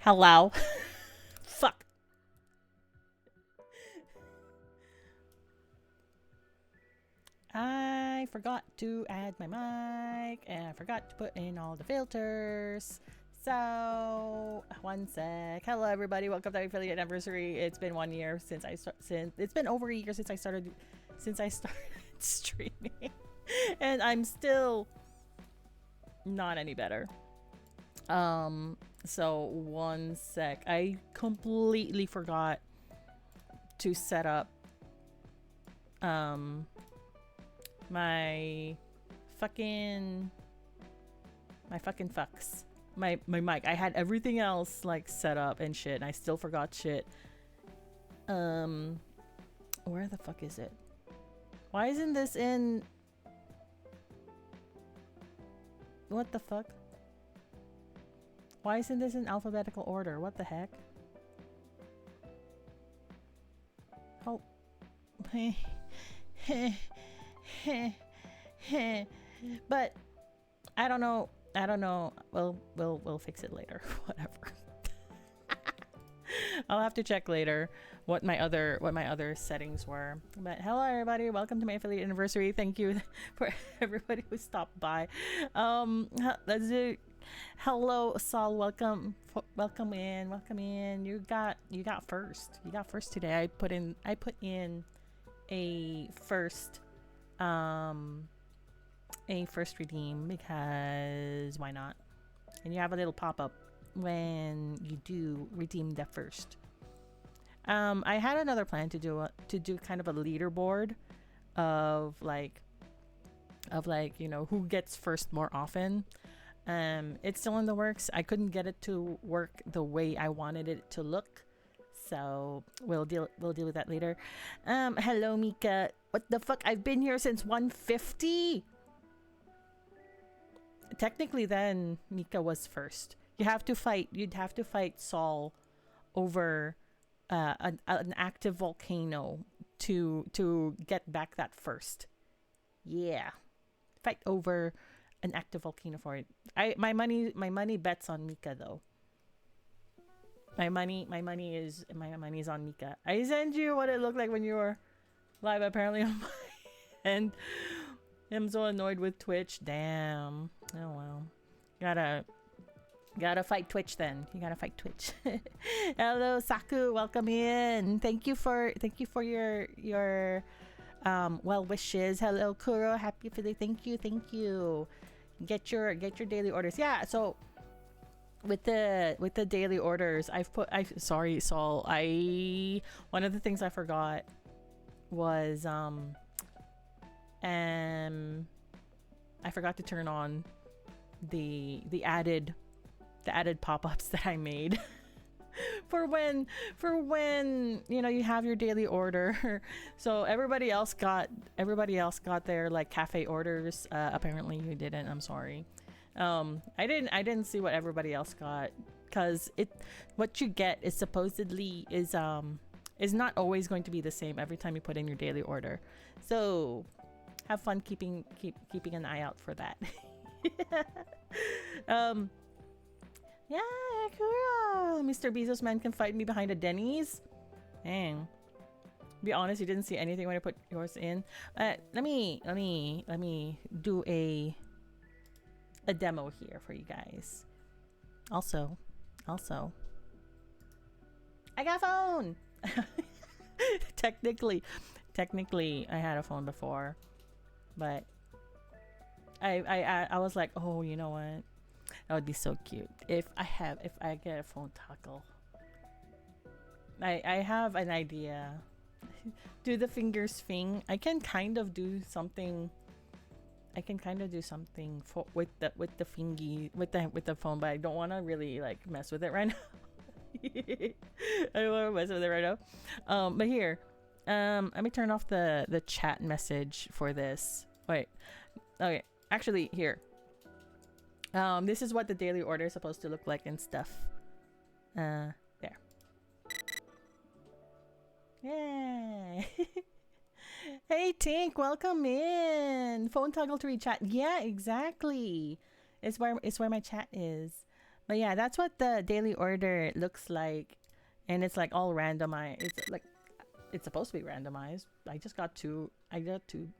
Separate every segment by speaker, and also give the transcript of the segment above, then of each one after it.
Speaker 1: Hello. Fuck. I forgot to add my mic and I forgot to put in all the filters. So, one sec. Hello, everybody. Welcome to my affiliate anniversary. It's been 1 year since it's been over a year since I started streaming, and I'm still not any better. So one sec. I completely forgot to set up my fucking fucks. My mic. I had everything else like set up and shit, and I still forgot shit. Where the fuck is it? Why isn't this in? What the fuck? Why isn't this in alphabetical order? What the heck? Oh. But I don't know. We'll fix it later. Whatever. I'll have to check later what my other settings were. But hello, everybody. Welcome to my affiliate anniversary. Thank you for everybody who stopped by. Let's do. Hello, Saul. Welcome in. You got first. You got first today. I put in a first redeem because why not? And you have a little pop-up when you do redeem the first. I had another plan to do kind of a leaderboard of like you know who gets first more often. It's still in the works. I couldn't get it to work the way I wanted it to look, so we'll deal with that later. Hello, Mika. What the fuck? I've been here since 150. Technically, then Mika was first. You'd have to fight Saul over an active volcano to get back that first. Yeah, fight over an active volcano for it. My money bets on Mika though. My money is on Mika. I sent you what it looked like when you were live apparently on my end. I'm so annoyed with Twitch. Damn. Oh well. Gotta fight Twitch then. You gotta fight Twitch. Hello, Saku. Welcome in. Thank you for your well wishes. Hello, Kuro. Happy birthday. Thank you. Get your daily orders. Yeah. So with the daily orders, sorry, Saul. One of the things I forgot was I forgot to turn on the added pop-ups that I made for when you know you have your daily order. So everybody else got their like cafe orders. Apparently you didn't. I'm sorry. I didn't see what everybody else got, because what you get is supposedly is not always going to be the same every time you put in your daily order. So have fun keeping an eye out for that. Yeah, Kuro. Mr. Bezos man can fight me behind a Denny's. Dang. Be honest, you didn't see anything when I put yours in. Let me do a demo here for you guys. Also, I got a phone. Technically, I had a phone before, but I was like, oh, you know what? That would be so cute if I get a phone toggle. I have an idea. Do the fingers thing. I can kind of do something with the fingy with the phone, but I don't want to really like mess with it right now. I don't want to mess with it right now. But here, let me turn off the chat message for this. Wait, okay. Actually, here. This is what the daily order is supposed to look like and stuff. There. Yay! Hey Tink, welcome in. Phone toggle to read chat. Yeah, exactly. It's where my chat is. But yeah, that's what the daily order looks like, and it's like all randomized. It's like it's supposed to be randomized. I just got two. I got two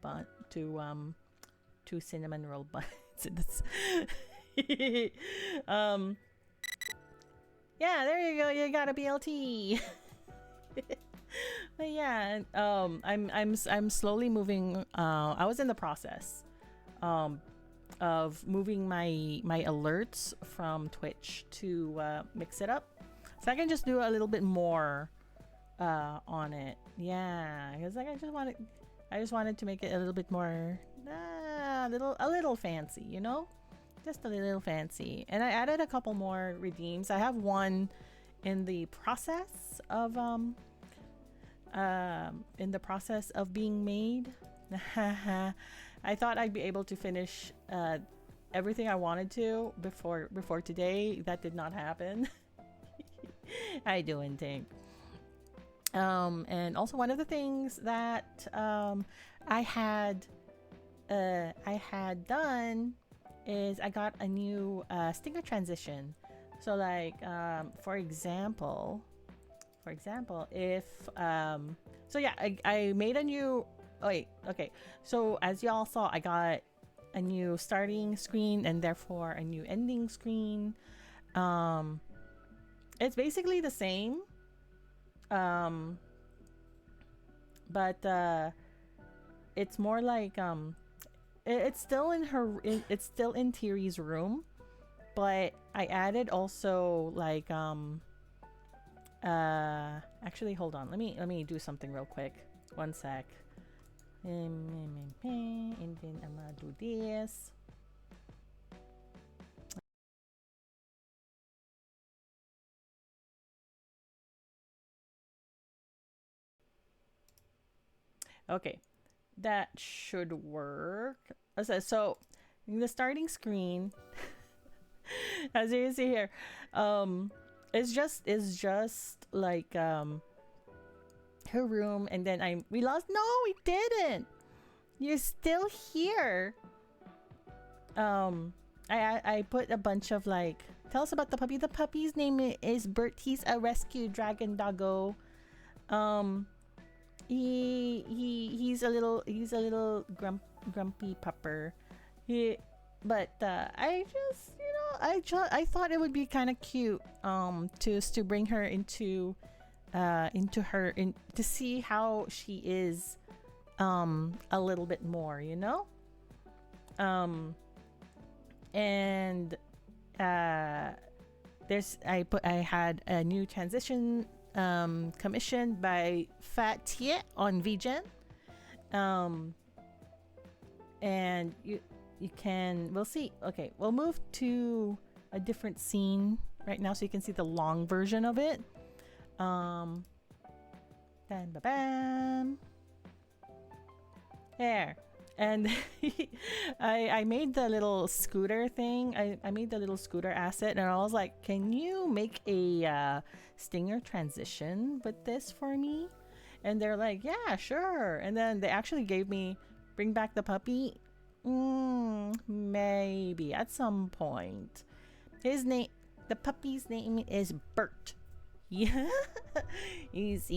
Speaker 1: cinnamon roll buns. um, yeah, there you go. You got a BLT. But yeah, I'm slowly moving. I was in the process, um, of moving my alerts from Twitch to mix it up, so I can just do a little bit more on it. Yeah, because like I just wanted to make it a little bit more a little fancy, you know, just a little fancy. And I added a couple more redeems. I have one in the process of being made. I thought I'd be able to finish everything I wanted to before today. That did not happen. I don't think. And also one of the things that I had done is I got a new stinger transition. So like for example, if so yeah, I made a new okay. So as y'all saw, I got a new starting screen and therefore a new ending screen. It's basically the same. But it's more like it's still it's still in Tiri's room, but I added also like actually hold on, let me do something real quick, one sec. And then I'm gonna do this. Okay, that should work. So in the starting screen, as you can see here, it's just like her room, and then we lost. No, we didn't. You're still here. I put a bunch of like, tell us about the puppy. The puppy's name is Bert. He's a rescue dragon doggo. He's a little grumpy pupper. But I just, you know, I thought it would be kind of cute to bring her into to see how she is a little bit more, you know. And I had a new transition commissioned by Fat Tie on VGen. And we'll see. Okay, we'll move to a different scene right now so you can see the long version of it. Bam, bam, bam. There. And I made the little scooter thing. I made the little scooter asset, and I was like, can you make a stinger transition with this for me? And they're like, yeah, sure. And then they actually gave me bring back the puppy. Maybe at some point. The puppy's name is Bert. Yeah. he's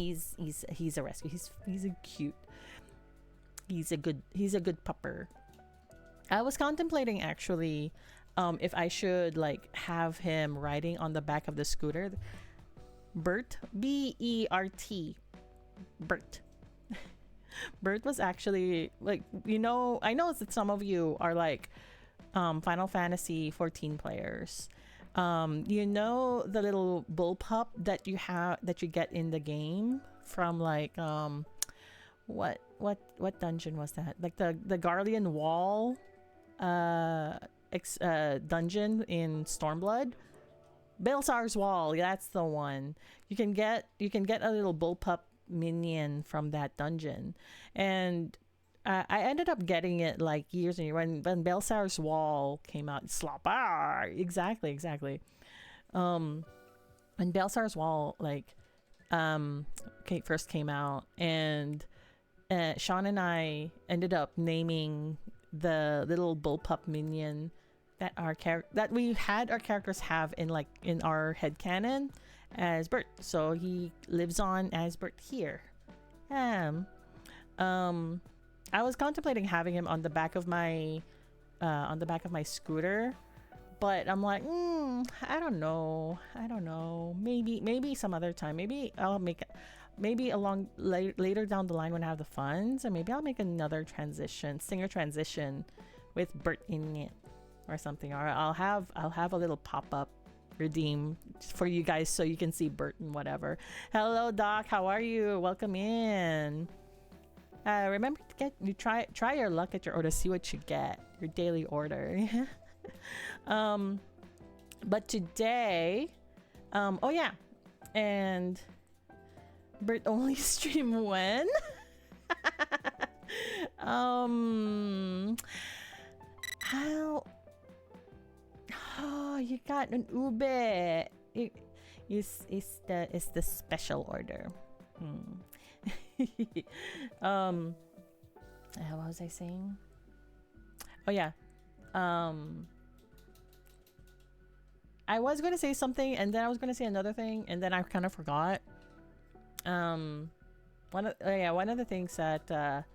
Speaker 1: a rescue. He's a cute. He's a good pupper. I was contemplating actually if I should like have him riding on the back of the scooter. Bert, B-E-R-T. Bert. Bert was actually like, you know, I know that some of you are like Final Fantasy 14 players. You know the little bullpup that you get in the game from like what dungeon was that? Like the Guardian Wall dungeon in Stormblood. Belsar's Wall, that's the one. You can get a little bullpup minion from that dungeon, and I ended up getting it like years ago when Belsar's Wall came out. Exactly. When Belsar's Wall first came out, and Sean and I ended up naming the little bullpup minion that we had our characters have in our headcanon as Bert. So he lives on as Bert here. I was contemplating having him on the back of my scooter, but I'm like, I don't know. Maybe some other time. Maybe I'll make maybe later down the line when I have the funds, and maybe I'll make another singer transition with Bert in it or something. Or I'll have a little pop-up redeem for you guys so you can see Bert and whatever. Hello Doc, how are you? Welcome in. Remember to try your luck at your order, see what you get, your daily order. But today, oh yeah, and Bert only stream when? How? Oh, you got an ube. It's the special order. What was I saying? Oh yeah. I was going to say something, and then I was going to say another thing, and then I kind of forgot. One of the things that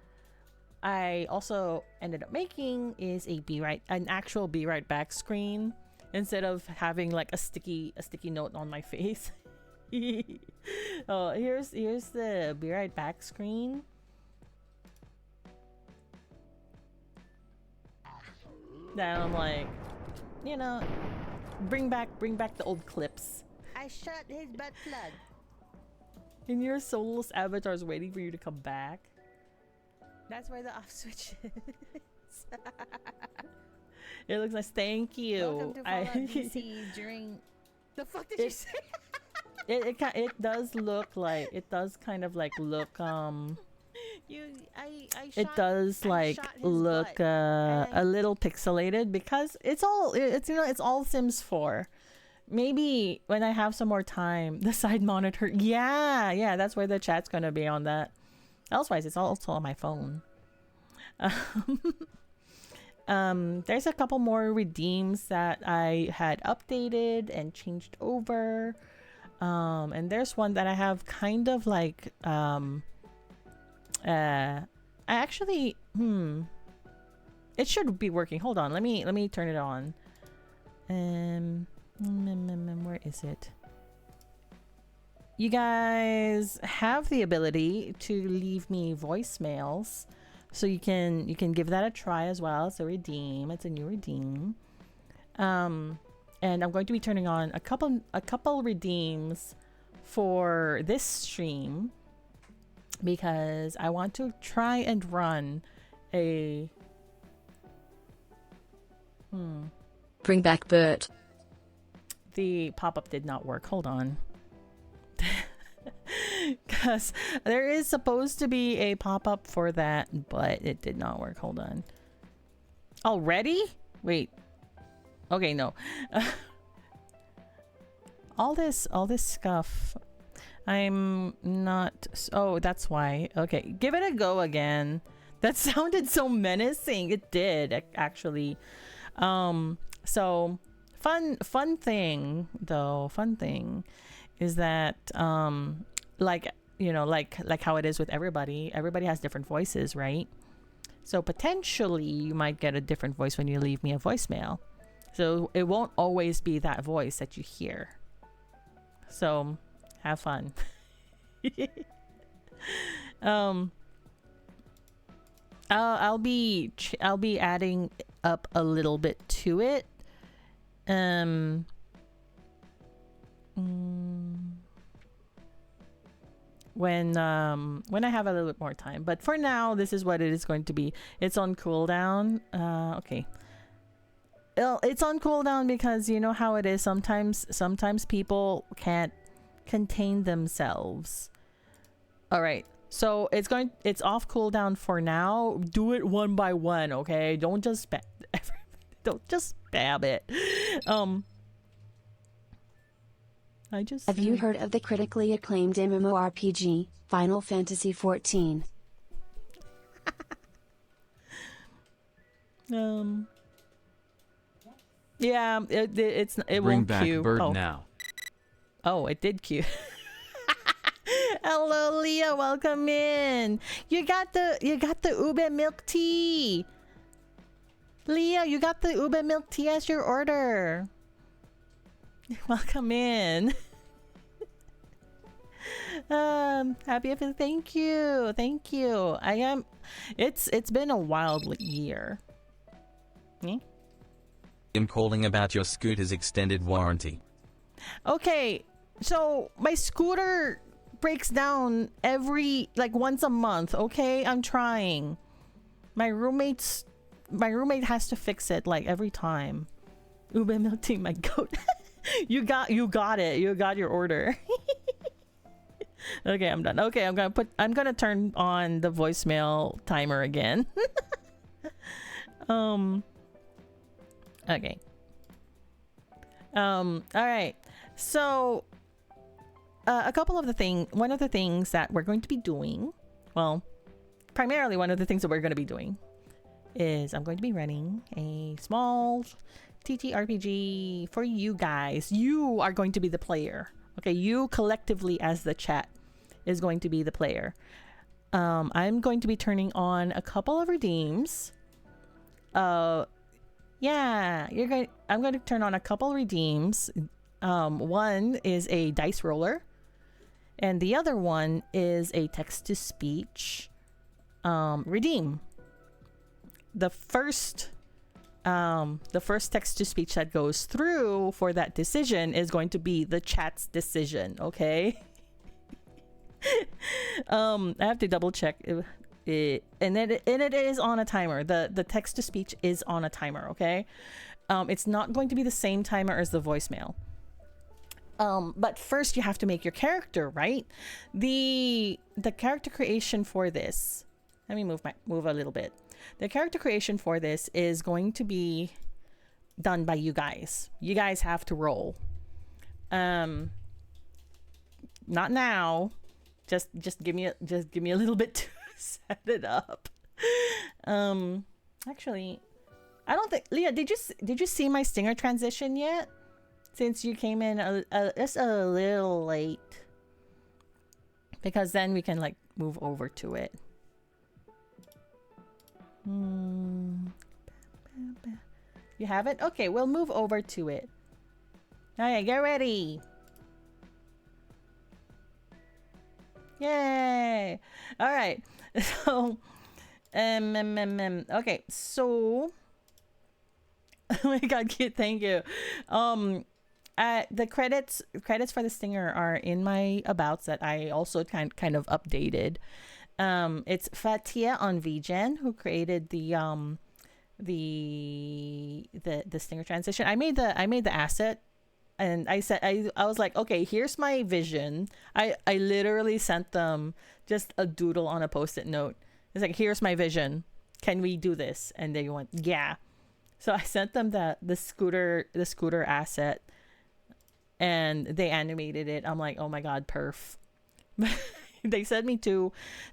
Speaker 1: I also ended up making is an actual be right back screen instead of having like a sticky note on my face. Oh, here's the be right back screen. Then I'm like, bring back the old clips.
Speaker 2: I shot his butt plug.
Speaker 1: And your soulless avatar is waiting for you to come back.
Speaker 2: That's where the off switch is.
Speaker 1: It looks nice. Thank you.
Speaker 2: Welcome to Fallout DC during. The fuck did you say?
Speaker 1: It does kind of like look it does like look a little pixelated because it's all Sims 4. Maybe when I have some more time, the side monitor, yeah, that's where the chat's gonna be on that. Elsewise, it's also on my phone. There's a couple more redeems that I had updated and changed over. And there's one that I have kind of like I actually it should be working. Hold on, let me turn it on. Where is it? You guys have the ability to leave me voicemails, so you can give that a try as well. It's a redeem. It's a new redeem. And I'm going to be turning on a couple redeems for this stream because I want to try and run a
Speaker 3: Bring back Bert.
Speaker 1: The pop-up did not work. Hold on. Because there is supposed to be a pop-up for that, but it did not work. Hold on. Already? Wait. Okay, no. all this stuff. I'm not. Oh, that's why. Okay, give it a go again. That sounded so menacing. It did actually. So fun thing is that like how it is with everybody has different voices, right? So potentially you might get a different voice when you leave me a voicemail, so it won't always be that voice that you hear. So have fun. I'll be adding up a little bit to it. When I have a little bit more time, but for now this is what it is going to be. It's on cooldown. Okay. Well, it's on cooldown because you know how it is. Sometimes people can't contain themselves. All right. So it's off cooldown for now. Do it one by one, okay? Don't just spam it.
Speaker 3: Have you heard of the critically acclaimed MMORPG, Final Fantasy XIV?
Speaker 1: Yeah, it
Speaker 4: Bring
Speaker 1: won't
Speaker 4: back
Speaker 1: queue.
Speaker 4: bird
Speaker 1: Oh,
Speaker 4: now.
Speaker 1: oh, it did queue. Hello, Leah. Welcome in. You got the ube milk tea. Leah, you got the ube milk tea as your order. Welcome in. Happy thank you. Thank you. I am it's been a wild year.
Speaker 5: I'm calling about your scooter's extended warranty.
Speaker 1: Okay, so my scooter breaks down like once a month, okay? I'm trying. My roommate has to fix it like every time. Ube milk tea, my goat. You got it. You got your order. Okay, I'm done. Okay, I'm gonna turn on the voicemail timer again. Okay. All right. So, one of the things that we're going to be doing, well, primarily one of the things that we're going to be doing is I'm going to be running a small TTRPG for you guys. You are going to be the player. Okay, you collectively as the chat is going to be the player. I'm going to be turning on a couple of redeems. Yeah, I'm going to turn on a couple redeems. One is a dice roller, and the other one is a text-to-speech redeem. The first text-to-speech that goes through for that decision is going to be the chat's decision. Okay. I have to double check. It is on a timer. The text-to-speech is on a timer. Okay. It's not going to be the same timer as the voicemail. But first you have to make your character, right? The character creation for this, let me move a little bit. The character creation for this is going to be done by you guys. You guys have to roll. Not now. Just give me a little bit to set it up. Actually, I don't think, Leah, did you see my stinger transition yet? Since you came in just a little late, because then we can like move over to it. You haven't? Okay, we'll move over to it. Okay, get ready. Yay! All right. So, okay. So, oh my God, cute. Thank you. The credits for the stinger are in my abouts that I also kind of updated. It's Fatia on VGen who created the stinger transition. I made the asset, and I said I was like, okay, here's my vision. I literally sent them just a doodle on a post-it note. It's like, here's my vision. Can we do this? And they went, yeah. So I sent them the scooter asset, and they animated it. I'm like, oh my God, perf. They sent me two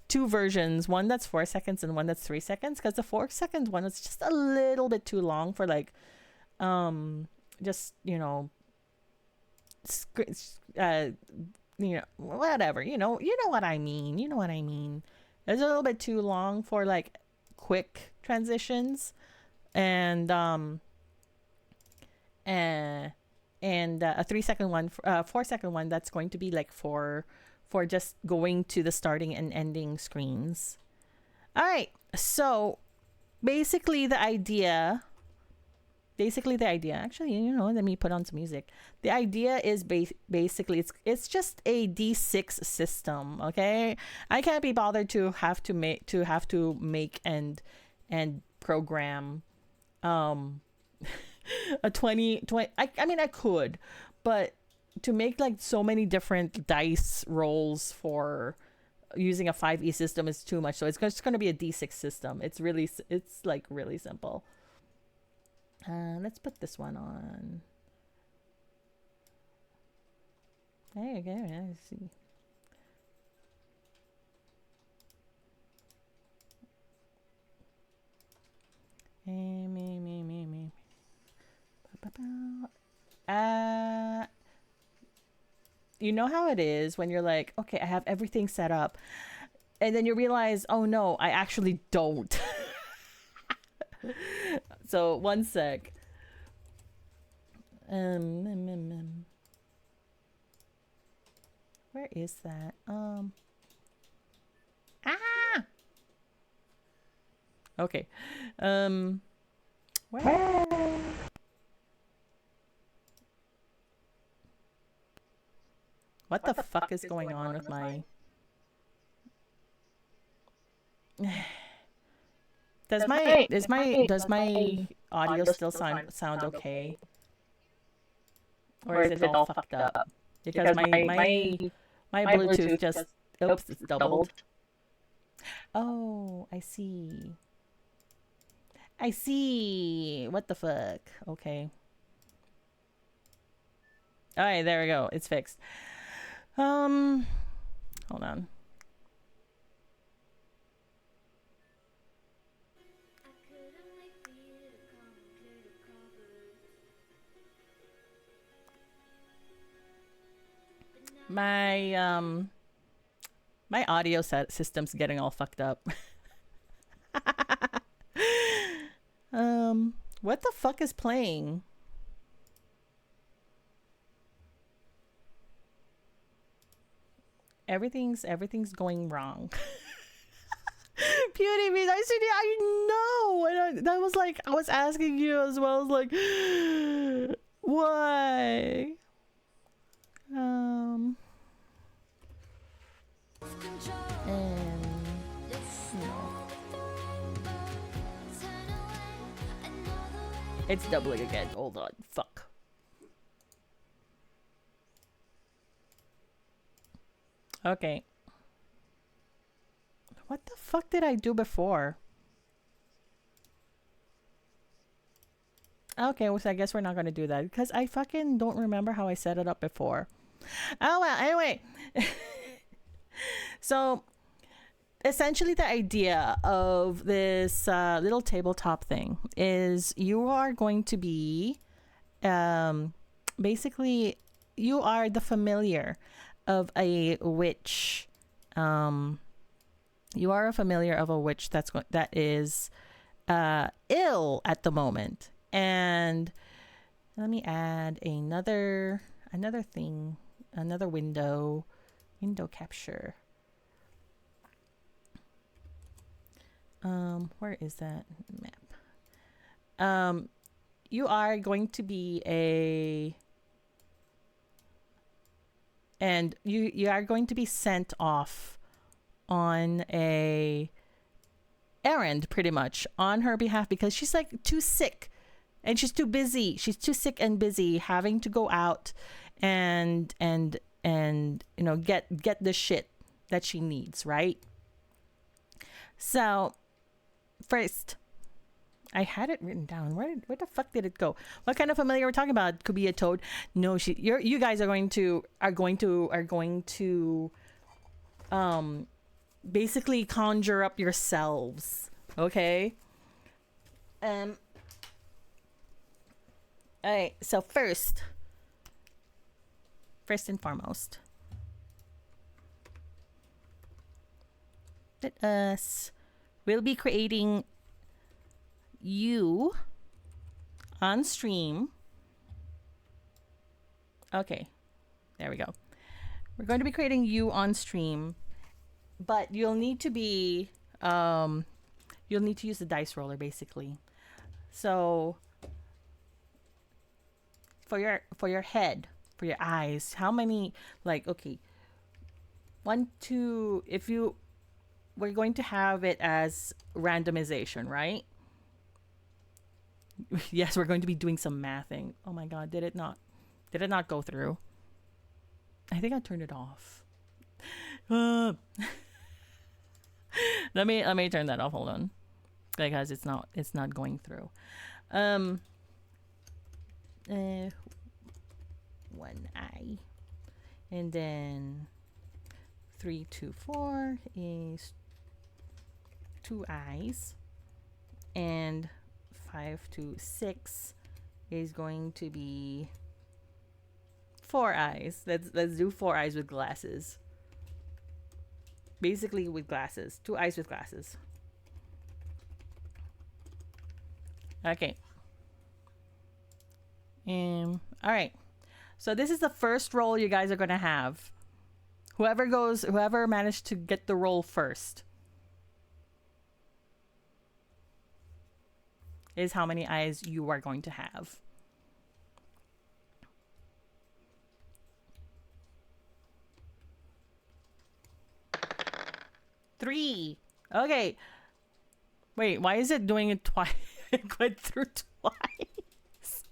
Speaker 1: versions, one that's 4 seconds and one that's 3 seconds, because the 4 second one was just a little bit too long for like just whatever, you know what I mean. It's a little bit too long for like quick transitions, and a 3 second one, 4 second one that's going to be like for just going to the starting and ending screens. All right, so basically the idea, actually, let me put on some music. The idea is basically it's just a D6 system. Okay, I can't be bothered to have to make and program a 20. I mean, I could, but to make like so many different dice rolls for using a 5e system is too much. So it's just going to be a D6 system. It's like really simple. Let's put this one on. There you go. Let's see. Me. You know how it is when you're like, okay, I have everything set up, and then you realize, oh no, I actually don't. So one sec. Where is that? Ah. Okay. Where? What the fuck is going on with my? Does my audio still sound okay? Or is it all fucked up? Because my Bluetooth just, oops, it's doubled. Oh, I see. I see. What the fuck? Okay. All right, there we go. It's fixed. Hold on. My audio system's getting all fucked up. What the fuck is playing? Everything's going wrong. Beauty means I know, and that was like, I was asking you as well. I was like, why? And no. It's doubling again. Hold on. Fuck. Okay. What the fuck did I do before? Okay, well, so I guess we're not going to do that because I fucking don't remember how I set it up before. Oh, well, anyway. So, essentially the idea of this little tabletop thing is you are going to be, basically, you are the familiar of a witch. You are a familiar of a witch that is ill at the moment. And let me add another thing, another window capture. Where is that map? You are going to be you are going to be sent off on a errand, pretty much, on her behalf, because she's like too sick and she's too busy. She's too sick and busy having to go out and you know, get the shit that she needs, right? So first, I had it written down. Where the fuck did it go? What kind of familiar we're talking about? Could be a toad. No, you guys are going to basically conjure up yourselves. Okay? Alright, so first and foremost, we'll be creating you on stream. Okay, there we go. We're going to be creating you on stream, but you'll need to be you'll need to use the dice roller, basically. So for your head, for your eyes, how many, like, okay, 1, 2, we're going to have it as randomization, right? Yes, we're going to be doing some mathing. Oh my god, did it not go through? I think I turned it off. Let me turn that off. Hold on, because it's not going through. 1 eye, and then 3, 2, 4 is 2 eyes, and 5 to 6 is going to be 4 eyes. Let's do 4 eyes with glasses. Basically with glasses. 2 eyes with glasses. Okay. All right. So this is the first roll you guys are gonna have. Whoever managed to get the roll first is how many eyes you are going to have. Three. Okay. Wait, why is it doing it twice? It went through twice.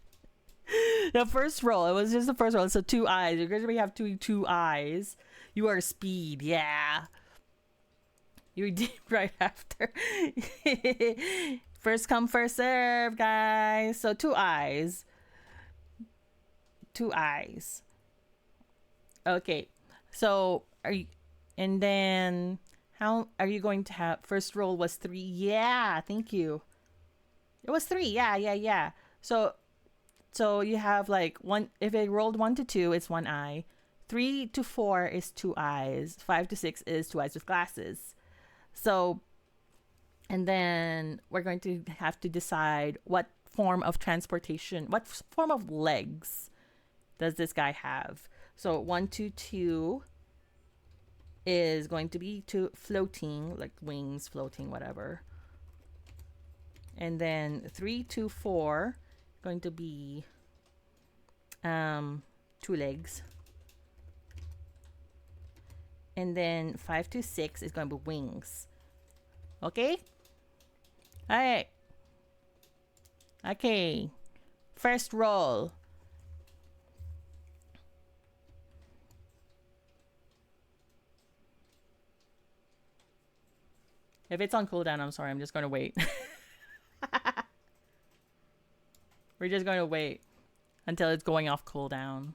Speaker 1: The first roll, it was just the first roll. So 2 eyes. You're going to have two eyes. You are speed. Yeah. You did right after. First come, first serve, guys. So 2 eyes. 2 eyes. Okay. So are you, and then how are you going to have, first roll was 3. Yeah, thank you. It was 3. Yeah. So you have like one, if it rolled 1 to 2, it's 1 eye. 3 to 4 is 2 eyes. 5 to 6 is 2 eyes with glasses. So, and then we're going to have to decide what form of transportation, what form of legs does this guy have. So 1 to 2 is going to be floating, like wings, floating, whatever. And then 3 to 4 going to be 2 legs. And then 5 to 6 is going to be wings. Okay? All right. Okay. First roll. If it's on cooldown, I'm sorry. I'm just going to wait. We're just going to wait until it's going off cooldown.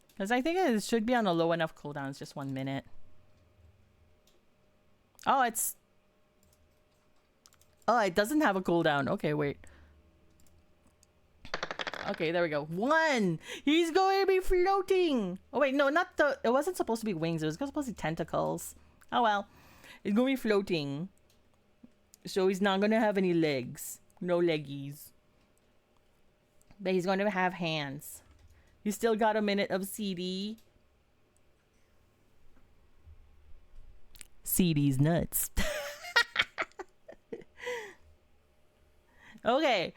Speaker 1: Because I think it should be on a low enough cooldown. It's just 1 minute. Oh, it's... Oh, it doesn't have a cooldown. Okay, wait. Okay, there we go. 1! He's going to be floating! Oh, wait, no, not the... It wasn't supposed to be wings. It was supposed to be tentacles. Oh, well. He's going to be floating. So he's not going to have any legs. No leggies. But he's going to have hands. He's still got a minute of CD. CD's nuts. Okay.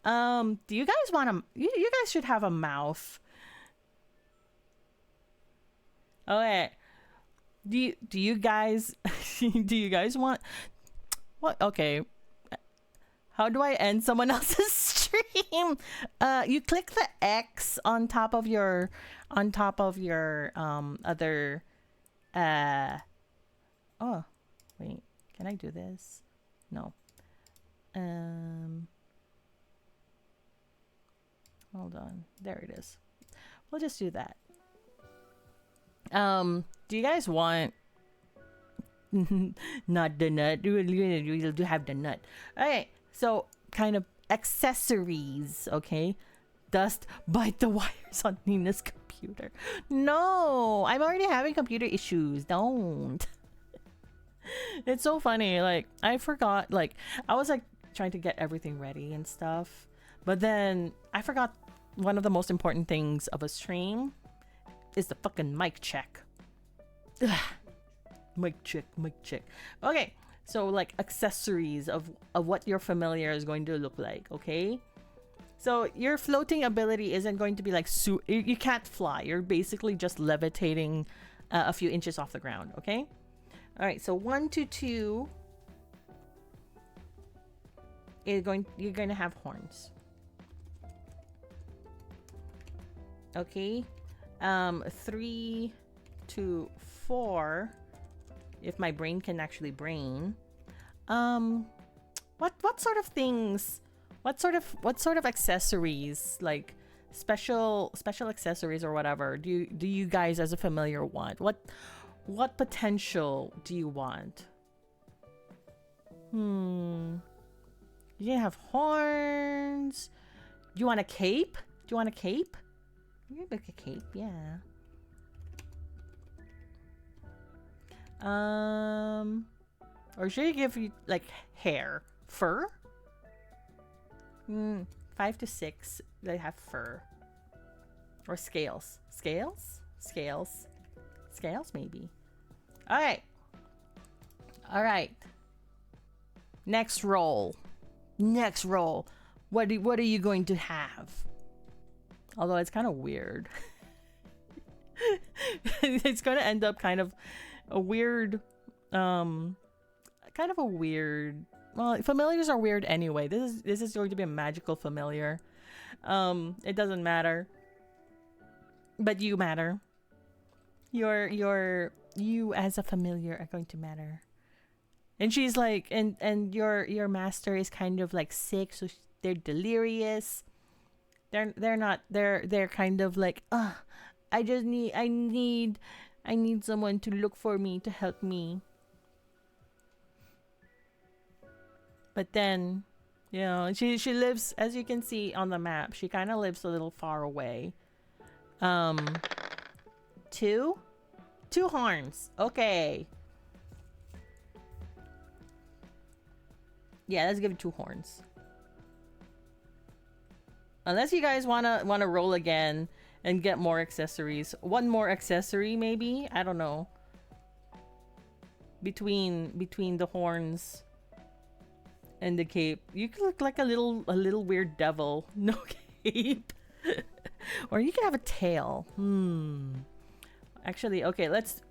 Speaker 1: Do you guys want to... You guys should have a mouth. Okay. Do you guys... do you guys want... What? Okay. How do I end someone else's stream? You click the X on top of your other oh, wait. Can I do this? No. Hold on. There it is. We'll just do that. Do you guys want not the nut? We'll do have the nut. Okay. So, kind of accessories, okay? Dust bite the wires on Nina's computer. No, I'm already having computer issues. Don't. It's so funny. Like, I forgot, like, I was like trying to get everything ready and stuff. But then I forgot one of the most important things of a stream is the fucking mic check. Ugh. Mic check. Okay. So, like, accessories of what your familiar is going to look like, okay? So, your floating ability isn't going to be like... You can't fly. You're basically just levitating a few inches off the ground, okay? All right, so 1 to 2... You're going to have horns. Okay? 3 to 4... If my brain can actually brain, what sort of things, what sort of accessories, like special accessories or whatever, do you guys as a familiar want? What potential do you want? You can have horns. you want a cape? Do you want a cape? You can make a cape, yeah. Or should I give you like hair? Fur? 5 to 6 they have fur. Or scales. Scales? Scales. Scales maybe. Alright. Alright. Next roll. Next roll. What are you going to have? Although it's kind of weird. It's going to end up kind of a weird well, familiars are weird anyway. This is going to be a magical familiar. It doesn't matter. But you matter. You as a familiar are going to matter. And she's like, and your master is kind of like sick, so they're delirious. They're kind of like, I need someone to look for me, to help me. But then, you know, she lives, as you can see on the map, she kind of lives a little far away. 2 horns. Okay. Yeah, let's give it 2 horns. Unless you guys wanna roll again and get more accessories. 1 more accessory maybe? I don't know. Between the horns and the cape. You could look like a little weird devil. No cape. Or you can have a tail. Actually, okay, let's.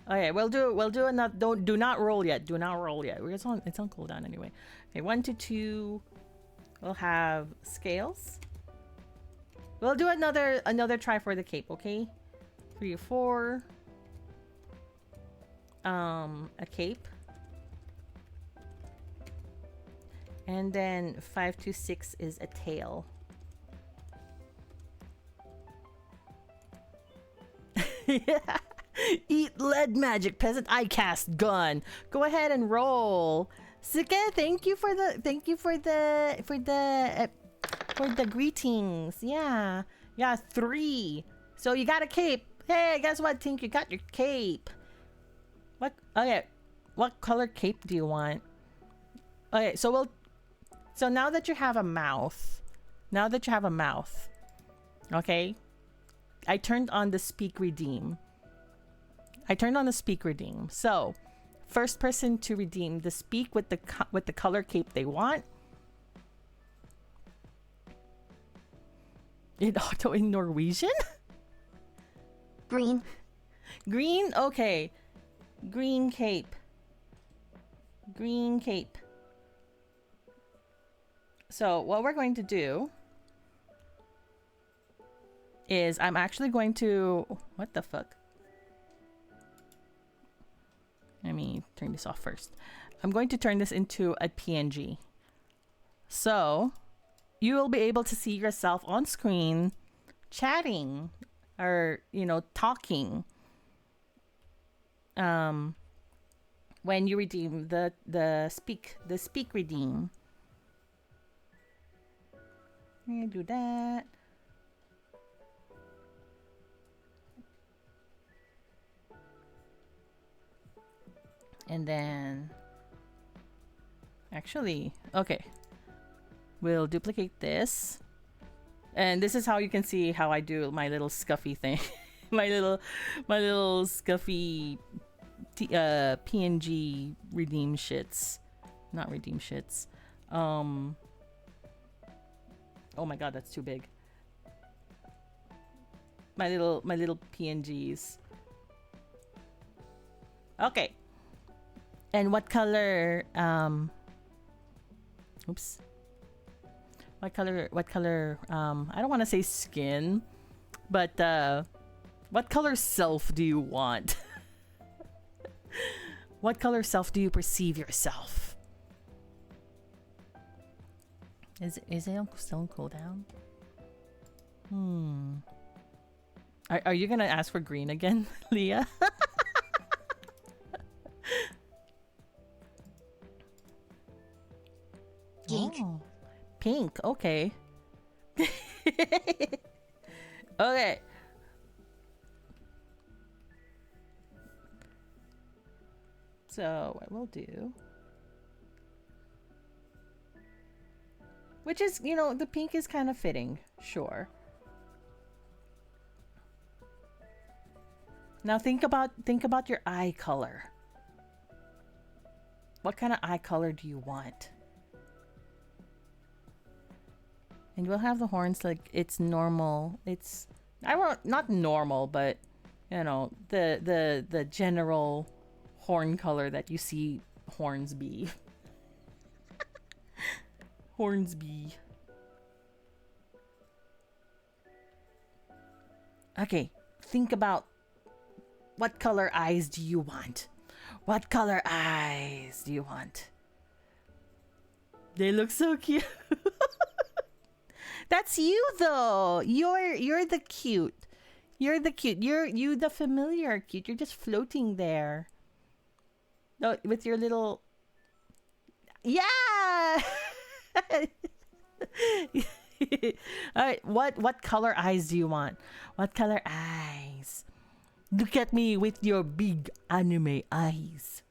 Speaker 1: Okay, we'll do another. Do not roll yet. Do not roll yet. It's on cooldown anyway. Okay, 1 to 2. We'll have scales. We'll do another try for the cape. Okay, 3 to 4. A cape. And then 5 to 6 is a tail. Yeah. Eat lead magic, peasant. I cast gun. Go ahead and roll. Suke, thank you for the greetings. Yeah. 3. So you got a cape. Hey, guess what, Tink? You got your cape. Okay. What color cape do you want? Okay, so now that you have a mouth. Okay? I turned on the speak redeem. So, first person to redeem the speak with the color cape they want. In auto in Norwegian?
Speaker 3: Green.
Speaker 1: Green? Okay. Green cape. So, what we're going to do is I'm actually going to... What the fuck? Let me turn this off first. I'm going to turn this into a PNG. So, you will be able to see yourself on screen chatting or, you know, talking. When you redeem the speak redeem. I'm gonna do that. And then, actually, okay, we'll duplicate this, and this is how you can see how I do my little scuffy thing, my little scuffy PNG redeem shits, not redeem shits. Oh my god, that's too big. My little PNGs. Okay. And what color, oops. What color, I don't want to say skin, but, what color self do you want? What color self do you perceive yourself? Is it still on cooldown? Are you gonna ask for green again, Leah?
Speaker 3: Pink.
Speaker 1: Oh, pink, okay. Okay. So what we'll do, which is, you know, the pink is kind of fitting, sure. Now think about your eye color. What kind of eye color do you want? And we'll have the horns like it's normal. It's not normal, but you know, the general horn color that you see horns be. Horns be. Okay, think about what color eyes do you want? What color eyes do you want? They look so cute. That's you though. You're the cute. You're the cute. You the familiar cute. You're just floating there. No, with your little. Yeah. All right. What color eyes do you want? What color eyes? Look at me with your big anime eyes.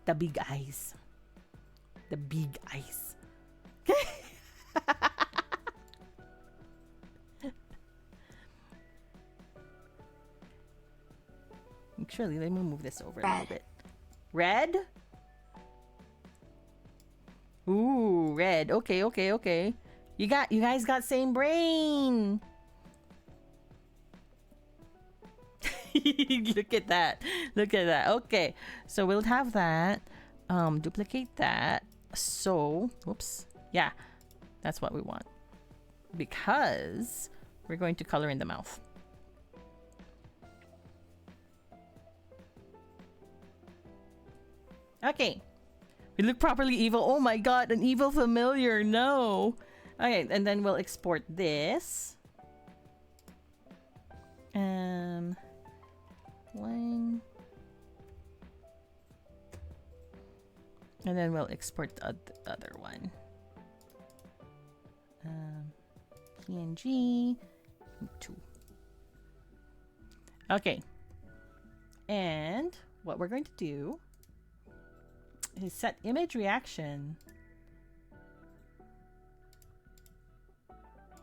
Speaker 1: The big eyes. The big eyes. Actually, let me move this over a little bit. Red? Ooh, red. Okay. You guys got same brain. Look at that. Okay. So we'll have that. Duplicate that. So, whoops. Yeah. That's what we want. Because we're going to color in the mouth. Okay. We look properly evil. Oh my god, an evil familiar. No. Okay, and then we'll export this. Line. And then we'll export the other one. PNG 2. Okay. And what we're going to do is set image reaction.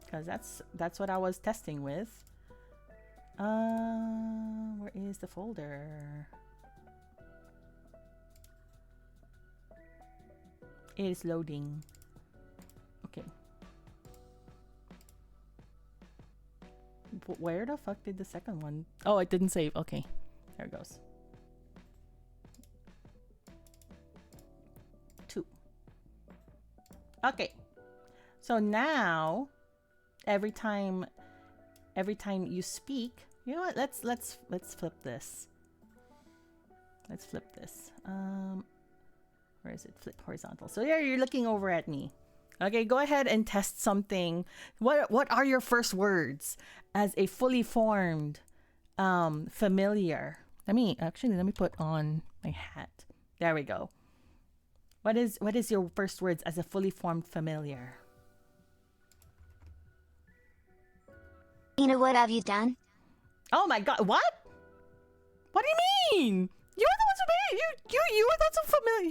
Speaker 1: Because that's what I was testing with. Where is the folder? It is loading. Okay. Where the fuck did the second one? Oh, it didn't save. Okay. There it goes. 2. Okay. So now every time you speak, you know what? Let's flip this. Let's flip this. Where is it? Flip horizontal. So there, you're looking over at me. Okay, go ahead and test something. What are your first words as a fully formed familiar? Let me put on my hat. There we go. What is your first words as a fully formed familiar?
Speaker 3: Ina, what have you done?
Speaker 1: Oh my god, what? What do you mean? You're the ones who made you are the ones who familiar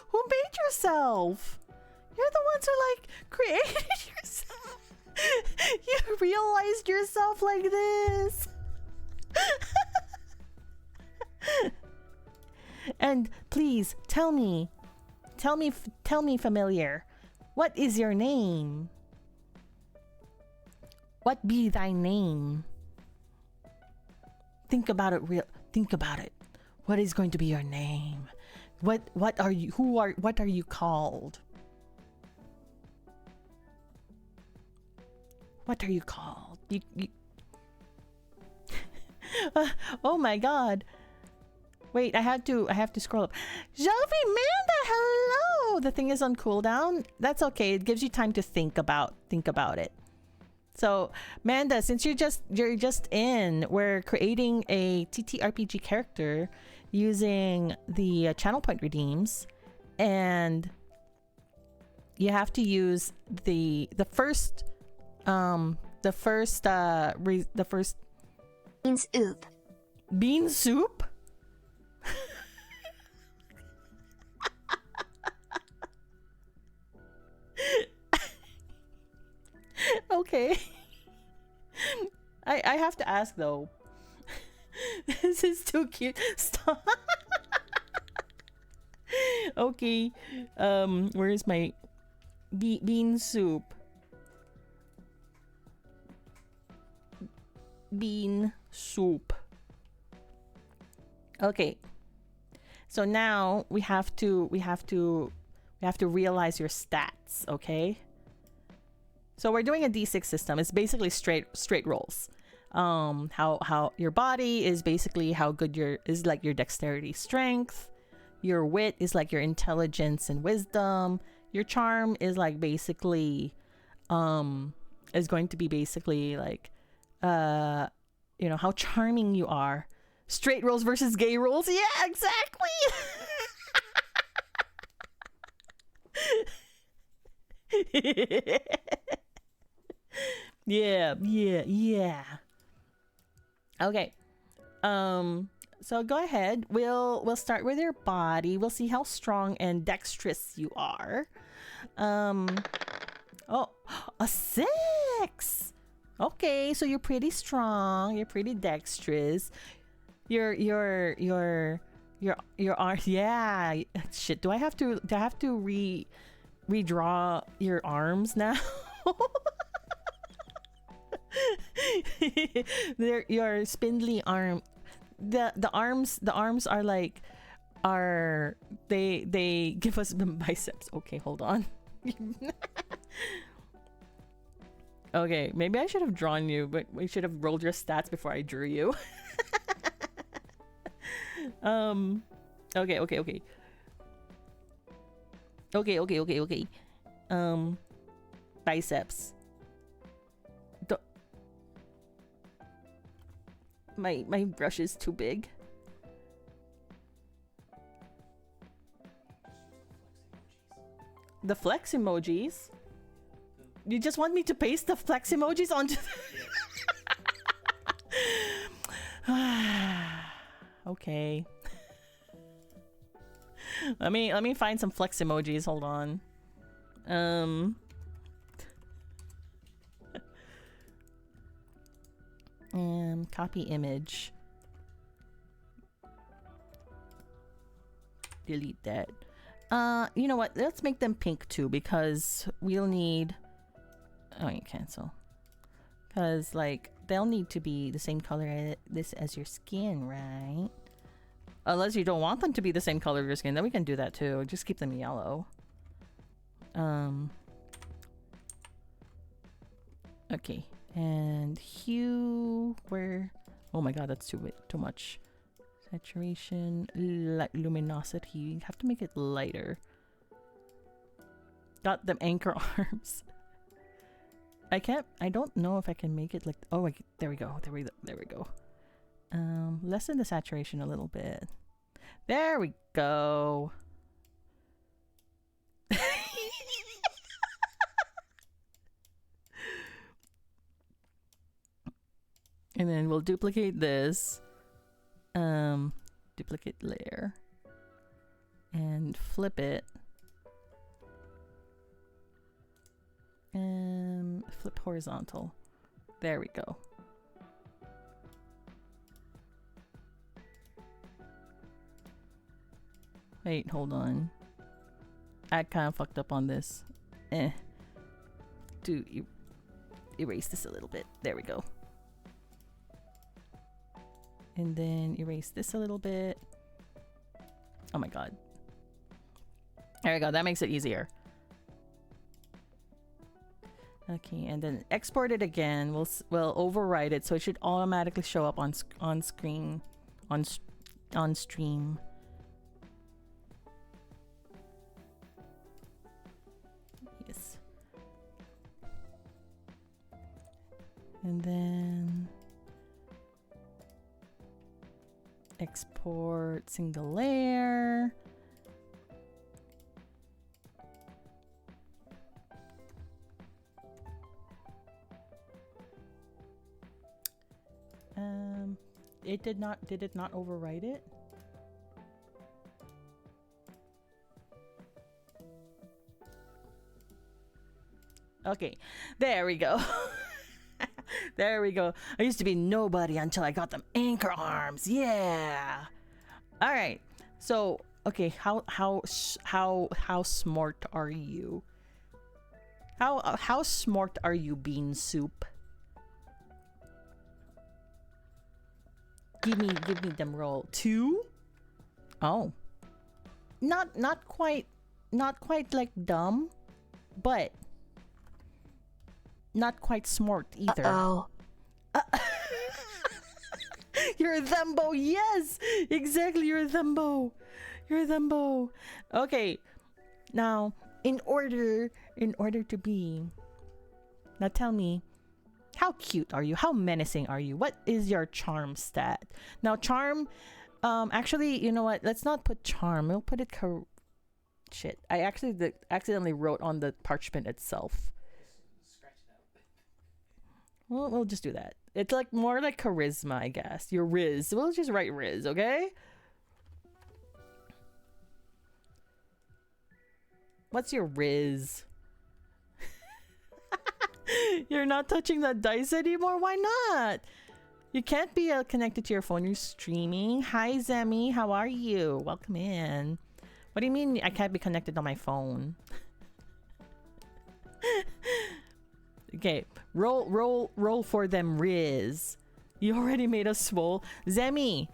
Speaker 1: who made yourself. You're the ones who like created yourself. You realized yourself like this. And please tell me familiar. What is your name? What be thy name? Think about it. What is going to be your name? What are you? What are you called? What are you called? You oh my god. Wait, I have to scroll up. Jovi Manda, hello. The thing is on cooldown. That's okay. It gives you time to think about it. So, Manda, since you're just in, we're creating a TTRPG character using the channel point redeems, and you have to use the first the first
Speaker 3: Beans oop.
Speaker 1: bean soup. Okay. I have to ask though. This is too cute. Stop. Okay. Where is my bean soup? Bean soup. Okay. So now we have to realize your stats, okay? So we're doing a D6 system. It's basically straight rolls. How your body is basically how good your dexterity, strength. Your wit is like your intelligence and wisdom. Your charm is like basically is going to be basically like how charming you are. Straight rolls versus gay rolls. Yeah, exactly. Yeah. Okay. So go ahead. We'll start with your body. We'll see how strong and dexterous you are. Oh, a 6. Okay, so you're pretty strong. You're pretty dexterous. Your arm. Yeah. Shit. Do I have to redraw your arms now? Your spindly arm. The arms are like they give us biceps. Okay, hold on. Okay, maybe I should have drawn you, but we should have rolled your stats before I drew you. Okay. Biceps. My brush is too big. The flex emojis? You just want me to paste the flex emojis onto Okay. Let me find some flex emojis. Hold on. Copy image. Delete that. You know what? Let's make them pink too, because we'll need. Oh, you cancel. Because like they'll need to be the same color as your skin, right? Unless you don't want them to be the same color of your skin, then we can do that too. Just keep them yellow. Okay. And hue, where? Oh my god, that's too much. Saturation, luminosity. You have to make it lighter. Got them anchor arms. I don't know if I can make it like. Oh, there we go. Lessen the saturation a little bit. There we go. And then we'll duplicate this. Duplicate layer. And flip it. And flip horizontal. There we go. Wait, hold on. I kind of fucked up on this. Erase this a little bit. There we go. And then erase this a little bit. Oh my god. There we go. That makes it easier. Okay, and then export it again. We'll override it, so it should automatically show up on screen, on stream. Yes. And then export single layer. it did not. Did it not overwrite it? Okay, there we go. There we go. I used to be nobody until I got them anchor arms. Yeah. All right. So, okay, how smart are you? How smart are you, Bean Soup? Give me them roll. 2? Oh. Not quite like dumb, but not quite smart either.
Speaker 3: Uh-oh.
Speaker 1: You're a Thumbo. Yes, exactly. You're a Thumbo. You're a Thumbo. Okay. Now, in order to be, now tell me, how cute are you? How menacing are you? What is your charm stat? Now, charm. Actually, you know what? Let's not put charm. We'll put it. Shit. I actually accidentally wrote on the parchment itself. Well, we'll just do that. It's like more like charisma, I guess. Your Riz. We'll just write Riz, okay? What's your Riz? You're not touching that dice anymore? Why not? You can't be connected to your phone. You're streaming. Hi, Zemi. How are you? Welcome in. What do you mean I can't be connected on my phone? Okay, roll for them, Riz. You already made a swole. Zemi,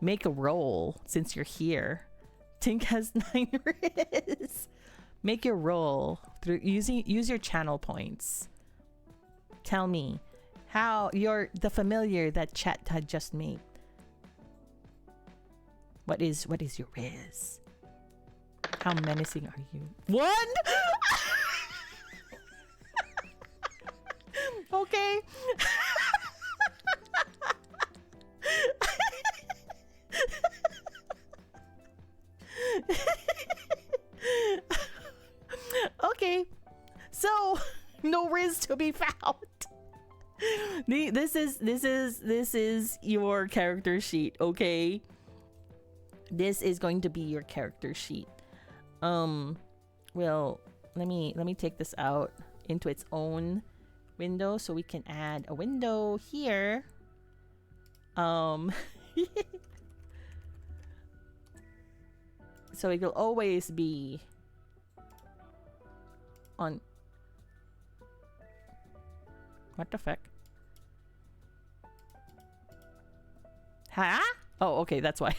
Speaker 1: make a roll since you're here. Tink has 9 Riz. Make your roll through use your channel points. Tell me how the familiar that chat had just made. What is your Riz? How menacing are you? 1? Okay. Okay. So, no Riz to be found. This is your character sheet, okay? This is going to be your character sheet. Well, let me take this out into its own window so we can add a window here. So it will always be on. What the fuck? Huh? Oh, okay, that's why.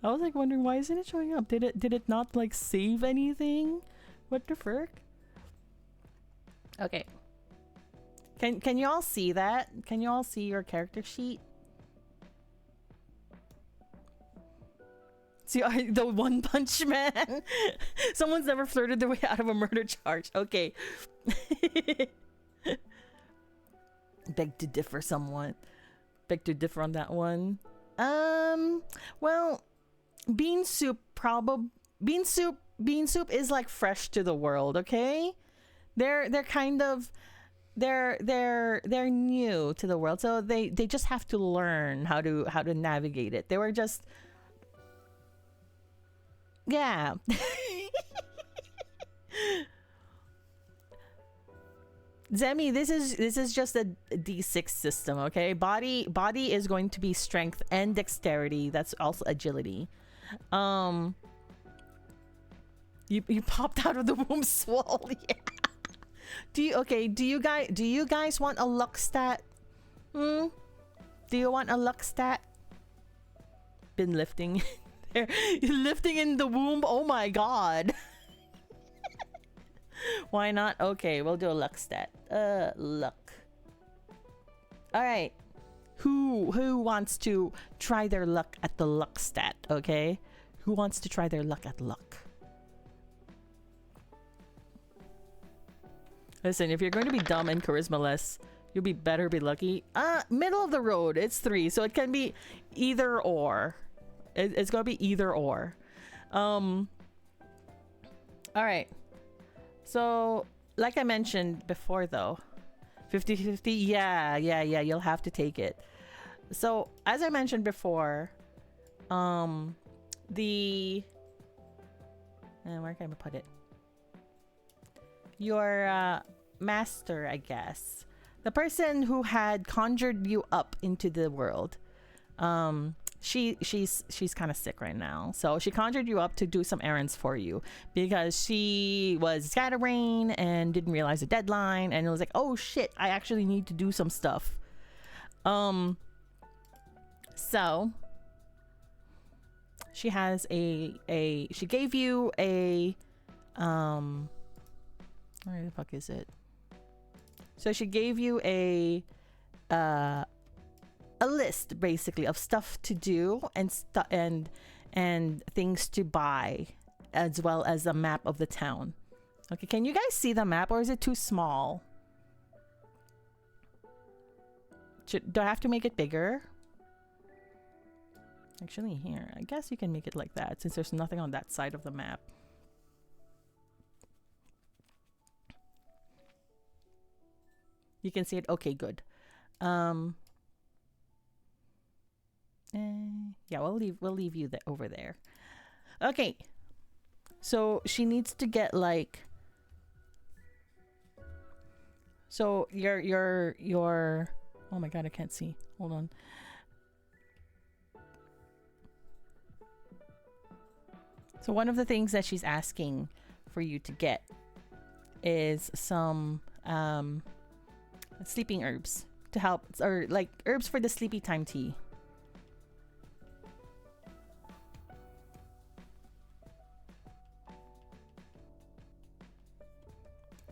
Speaker 1: I was like wondering, why isn't it showing up? Did it not like save anything? What the frick? Okay. Can you all see that? Can you all see your character sheet? See, the One Punch Man. Someone's never flirted their way out of a murder charge. Okay. Beg to differ somewhat. Beg to differ on that one. Well, Bean Soup is like fresh to the world, okay? They're kind of they're new to the world, so they just have to learn how to navigate it. They were just, yeah. Zemi, this is just a D6 system, okay? Body is going to be strength and dexterity. That's also agility. You popped out of the womb swole. Yeah. Do you guys want a luck stat? Do you want a luck stat? Been lifting. There, lifting in the womb. Oh my god. Why not? Okay, we'll do a luck stat. Luck. All right. Who wants to try their luck at the luck stat? Okay. Who wants to try their luck at luck? Listen, if you're going to be dumb and charisma-less, you'll better be lucky. Middle of the road. It's 3, so it can be either or. It's gonna be either or. All right. So, like I mentioned before, though, 50-50. Yeah, you'll have to take it. So as I mentioned before, the where can I put it? Your master, I guess, the person who had conjured you up into the world, she's kind of sick right now, so she conjured you up to do some errands for you because she was scattering and didn't realize the deadline, and it was like, oh shit, I actually need to do some stuff. So she has she gave you a where the fuck is it? So she gave you a list basically of stuff to do and things to buy, as well as a map of the town. Okay, can you guys see the map, or is it too small? Do I have to make it bigger? Actually, here, I guess you can make it like that since there's nothing on that side of the map. You can see it. Okay, good. Yeah, we'll leave you over there. Okay. So she needs to get like, so your oh my god, I can't see. Hold on. So one of the things that she's asking for you to get is some sleeping herbs to help, or like herbs for the sleepy time tea.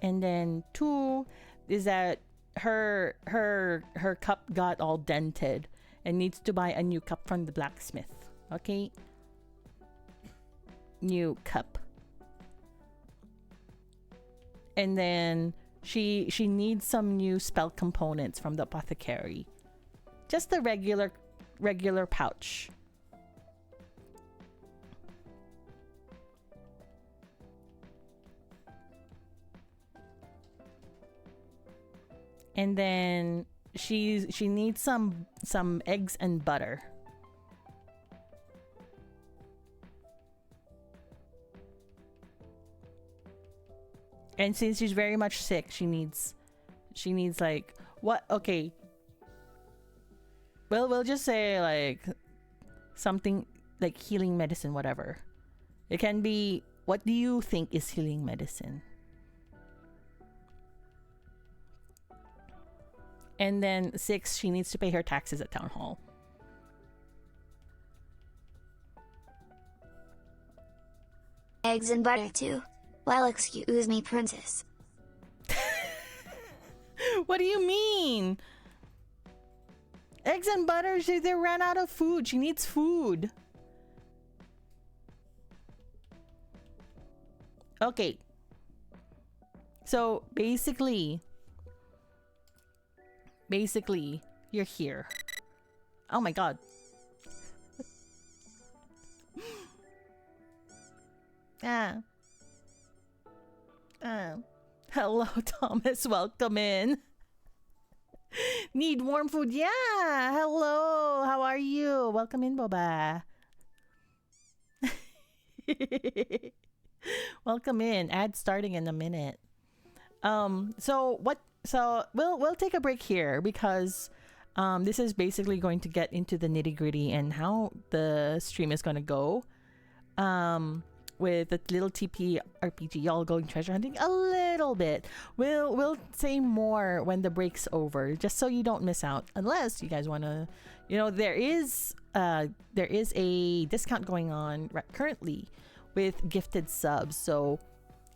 Speaker 1: And then 2 is that her cup got all dented and needs to buy a new cup from the blacksmith. Okay, new cup. And then she needs some new spell components from the apothecary. Just the regular pouch. And then she needs some eggs and butter. And since she's very much sick, she needs like what? Okay. Well, we'll just say like something like healing medicine, whatever. It can be, what do you think is healing medicine? And then 6, she needs to pay her taxes at town hall.
Speaker 4: Eggs and butter too. Well, excuse me, princess.
Speaker 1: What do you mean? Eggs and butter, they ran out of food. She needs food. Okay. So basically, you're here. Oh my god. Hello, Thomas. Welcome in. Need warm food? Yeah. Hello. How are you? Welcome in, Boba. Welcome in. Ad starting in a minute. So we'll take a break here because this is basically going to get into the nitty-gritty and how the stream is going to go. With the little TP RPG, y'all going treasure hunting a little bit. We'll say more when the break's over, just so you don't miss out. Unless you guys want to, there is a discount going on currently with gifted subs. So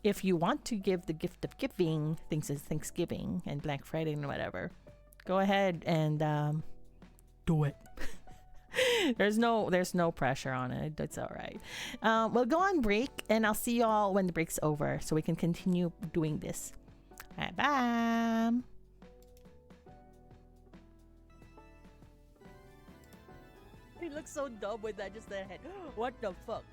Speaker 1: if you want to give the gift of giving, things as Thanksgiving and Black Friday and whatever, go ahead and do it. There's no pressure on it. That's all right. We'll go on break, and I'll see y'all when the break's over, so we can continue doing this. All right, bye. He looks so dumb with that, just the head. What the fuck?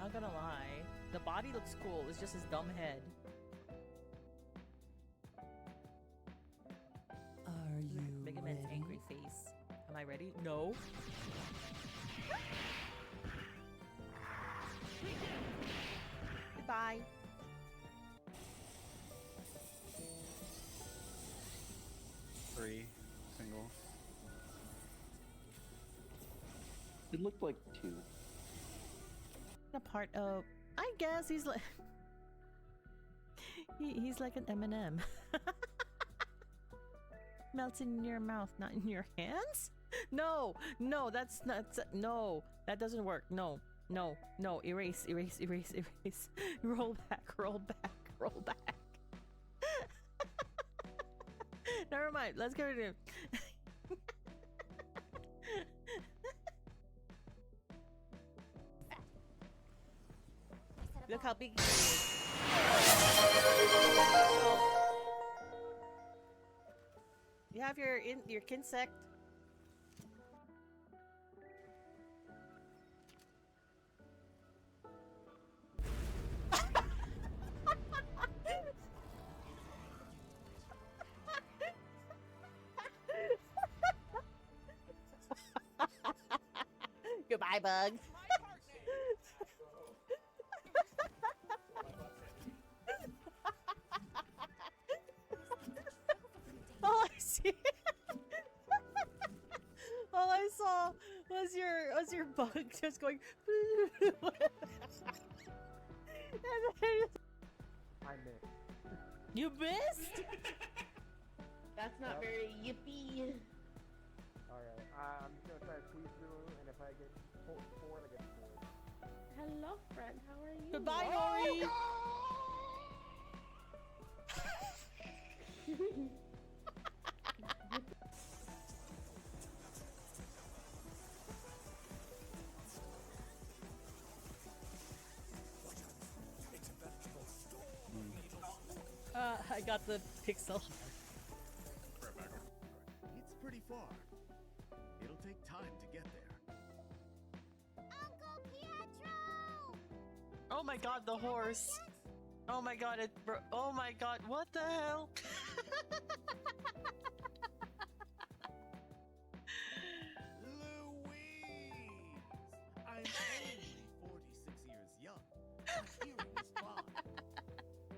Speaker 1: Not gonna lie. body looks cool. It's just his dumb head.
Speaker 2: Are you
Speaker 1: Mega Man's
Speaker 2: ready?
Speaker 1: angry face. Am I ready? No. Goodbye.
Speaker 6: Three, single.
Speaker 7: It looked like 2.
Speaker 1: A part of. I guess he's like. He's like an M&M. Melts in your mouth, not in your hands? No, no, that's not. No, that doesn't work. No, no, no. Erase, erase, erase, erase. Roll back, roll back, roll back. Never mind. Let's go to. Look how big he is. You have your kinsect. Goodbye, bug. All I see, all I saw was your bug just going. And then
Speaker 8: I missed.
Speaker 1: you missed.
Speaker 2: That's not very yippee.
Speaker 8: Alright, I'm just gonna try to squeeze through, and if I get forward, I get forward.
Speaker 2: Hello, friend. How are you?
Speaker 1: Goodbye, Nori. I got the pixel.
Speaker 9: It's pretty far. It'll take time to get there.
Speaker 4: Uncle Pietro!
Speaker 1: Oh my god, the horse. Oh my god, oh my god, what the hell?
Speaker 9: Louise! I'm only 46 years young. My hearing is fine.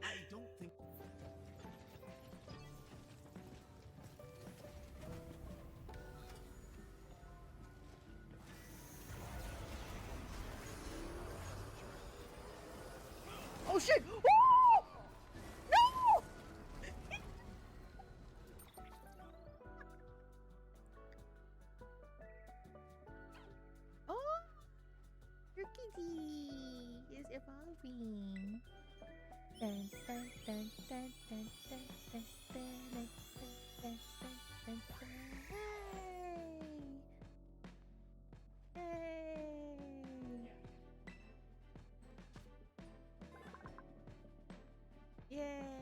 Speaker 9: I don't think...
Speaker 1: Oh shit! Woo! No! Oh, your kitty is evolving. Dun, dun, dun, dun, dun, dun, dun, dun, dun, dun, dun, dun, dun. Hey! Hey! Yay!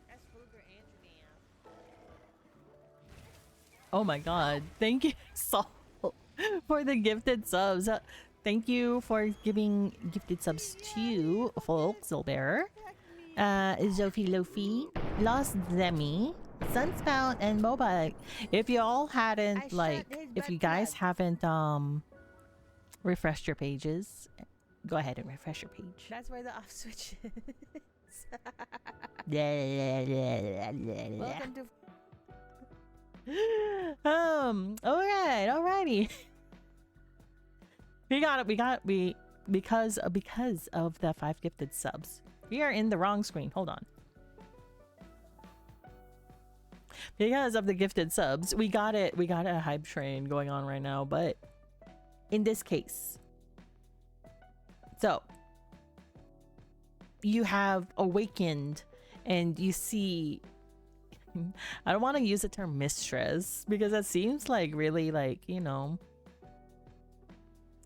Speaker 1: That's Booger and Oh my god. Thank you, Saul, for the gifted subs. Thank you for giving gifted subs to Folksilbearer, Zophie Lofi, Lost Zemi, Sunspout, and Mobile. If you all hadn't, if you guys haven't refreshed your pages, go ahead and refresh your page.
Speaker 2: That's where the off switch is.
Speaker 1: Welcome to alrighty. Because of the 5 gifted subs. We are in the wrong screen. Hold on. Because of the gifted subs, we got a hype train going on right now, but in this case. So you have awakened and you see, I don't want to use the term mistress because that seems like really like, you know,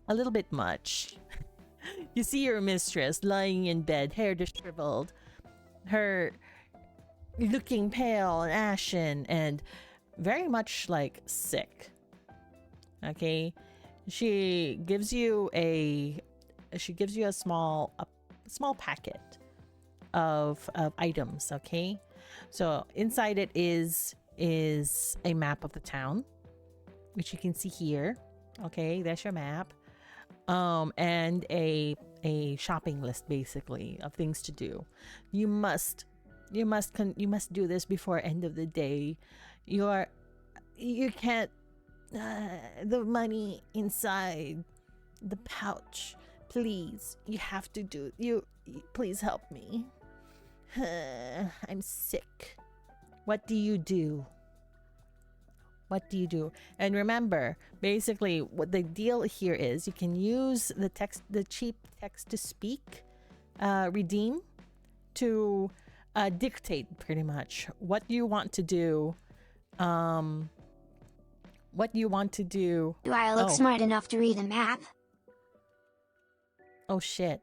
Speaker 1: a little bit much. You see your mistress lying in bed, hair disheveled, her looking pale and ashen and very much like sick. Okay, she gives you a small packet of items. Okay, so inside it is a map of the town, which you can see here. Okay, there's your map. And a shopping list, basically, of things to do. You must do this before end of the day. You can't the money inside the pouch, please, you have to do please help me. I'm sick. What do you do? And remember, basically what the deal here is, you can use the cheap text to speak redeem to dictate pretty much what you want to do.
Speaker 4: Do I look smart enough to read a map?
Speaker 1: Oh shit.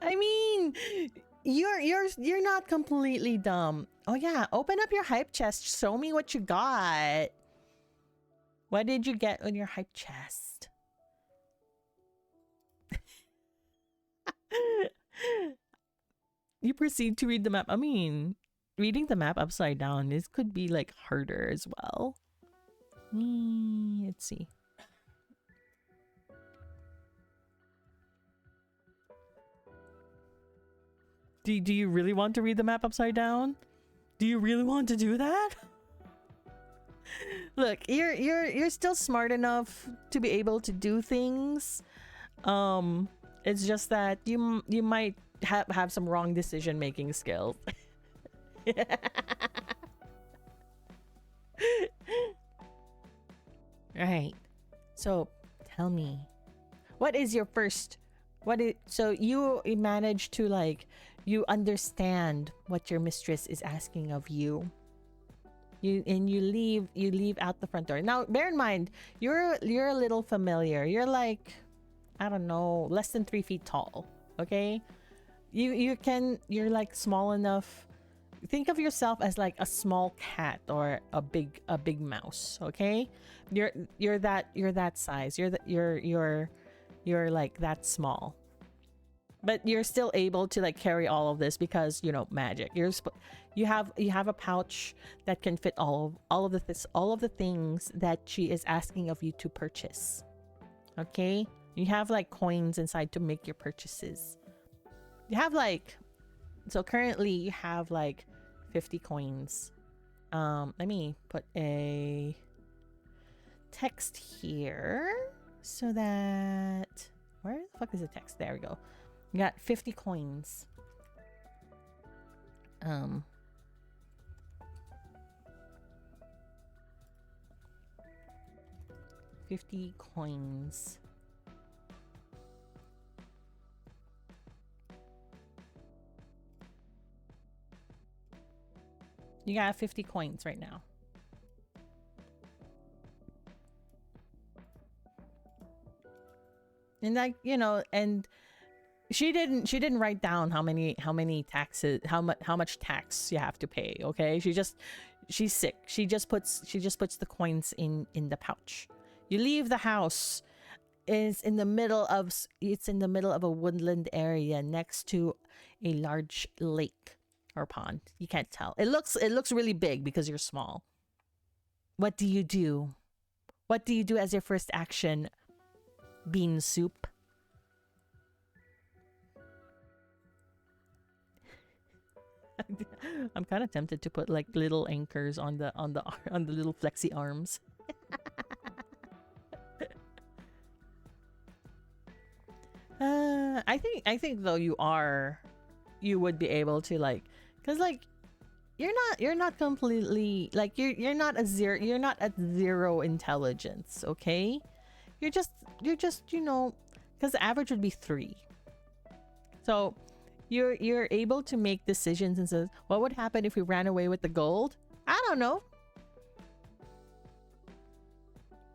Speaker 1: I mean, you're not completely dumb. Oh yeah, open up your hype chest. Show me what you got. What did you get on your hype chest? You proceed to read the map. I mean, reading the map upside down, this could be like harder as well. Let's see. Do you really want to read the map upside down? Do you really want to do that? Look, you're still smart enough to be able to do things. It's just that you might have some wrong decision making skills. Right. So tell me, what is your first? So you managed to like. You understand what your mistress is asking of you. You leave out the front door. Now, bear in mind, you're a little familiar. You're like, I don't know, less than 3 feet tall. Okay, you're like small enough. Think of yourself as like a small cat or a big mouse. Okay, you're that size. You're like that small. But you're still able to like carry all of this because magic. You have a pouch that can fit all of the things that she is asking of you to purchase. Okay, you have like coins inside to make your purchases. You have currently you have like 50 coins. Let me put a text here so that where the fuck is the text? There we go. You got 50 coins. 50 coins. You got 50 coins right now. And and she didn't write down how many taxes, how much tax you have to pay. Okay, she's sick. She just puts the coins in the pouch. You leave the house. It's in the middle of a woodland area next to a large lake or pond. You can't tell. It looks really big because you're small. What do you do? What do you do as your first action? Bean soup. I'm kind of tempted to put like little anchors on the little flexi arms. I think though you would be able to like, cause like you're not completely like you're not at zero intelligence. Okay, you're just cause the average would be 3. So you're able to make decisions and says, what would happen if we ran away with the gold? I don't know.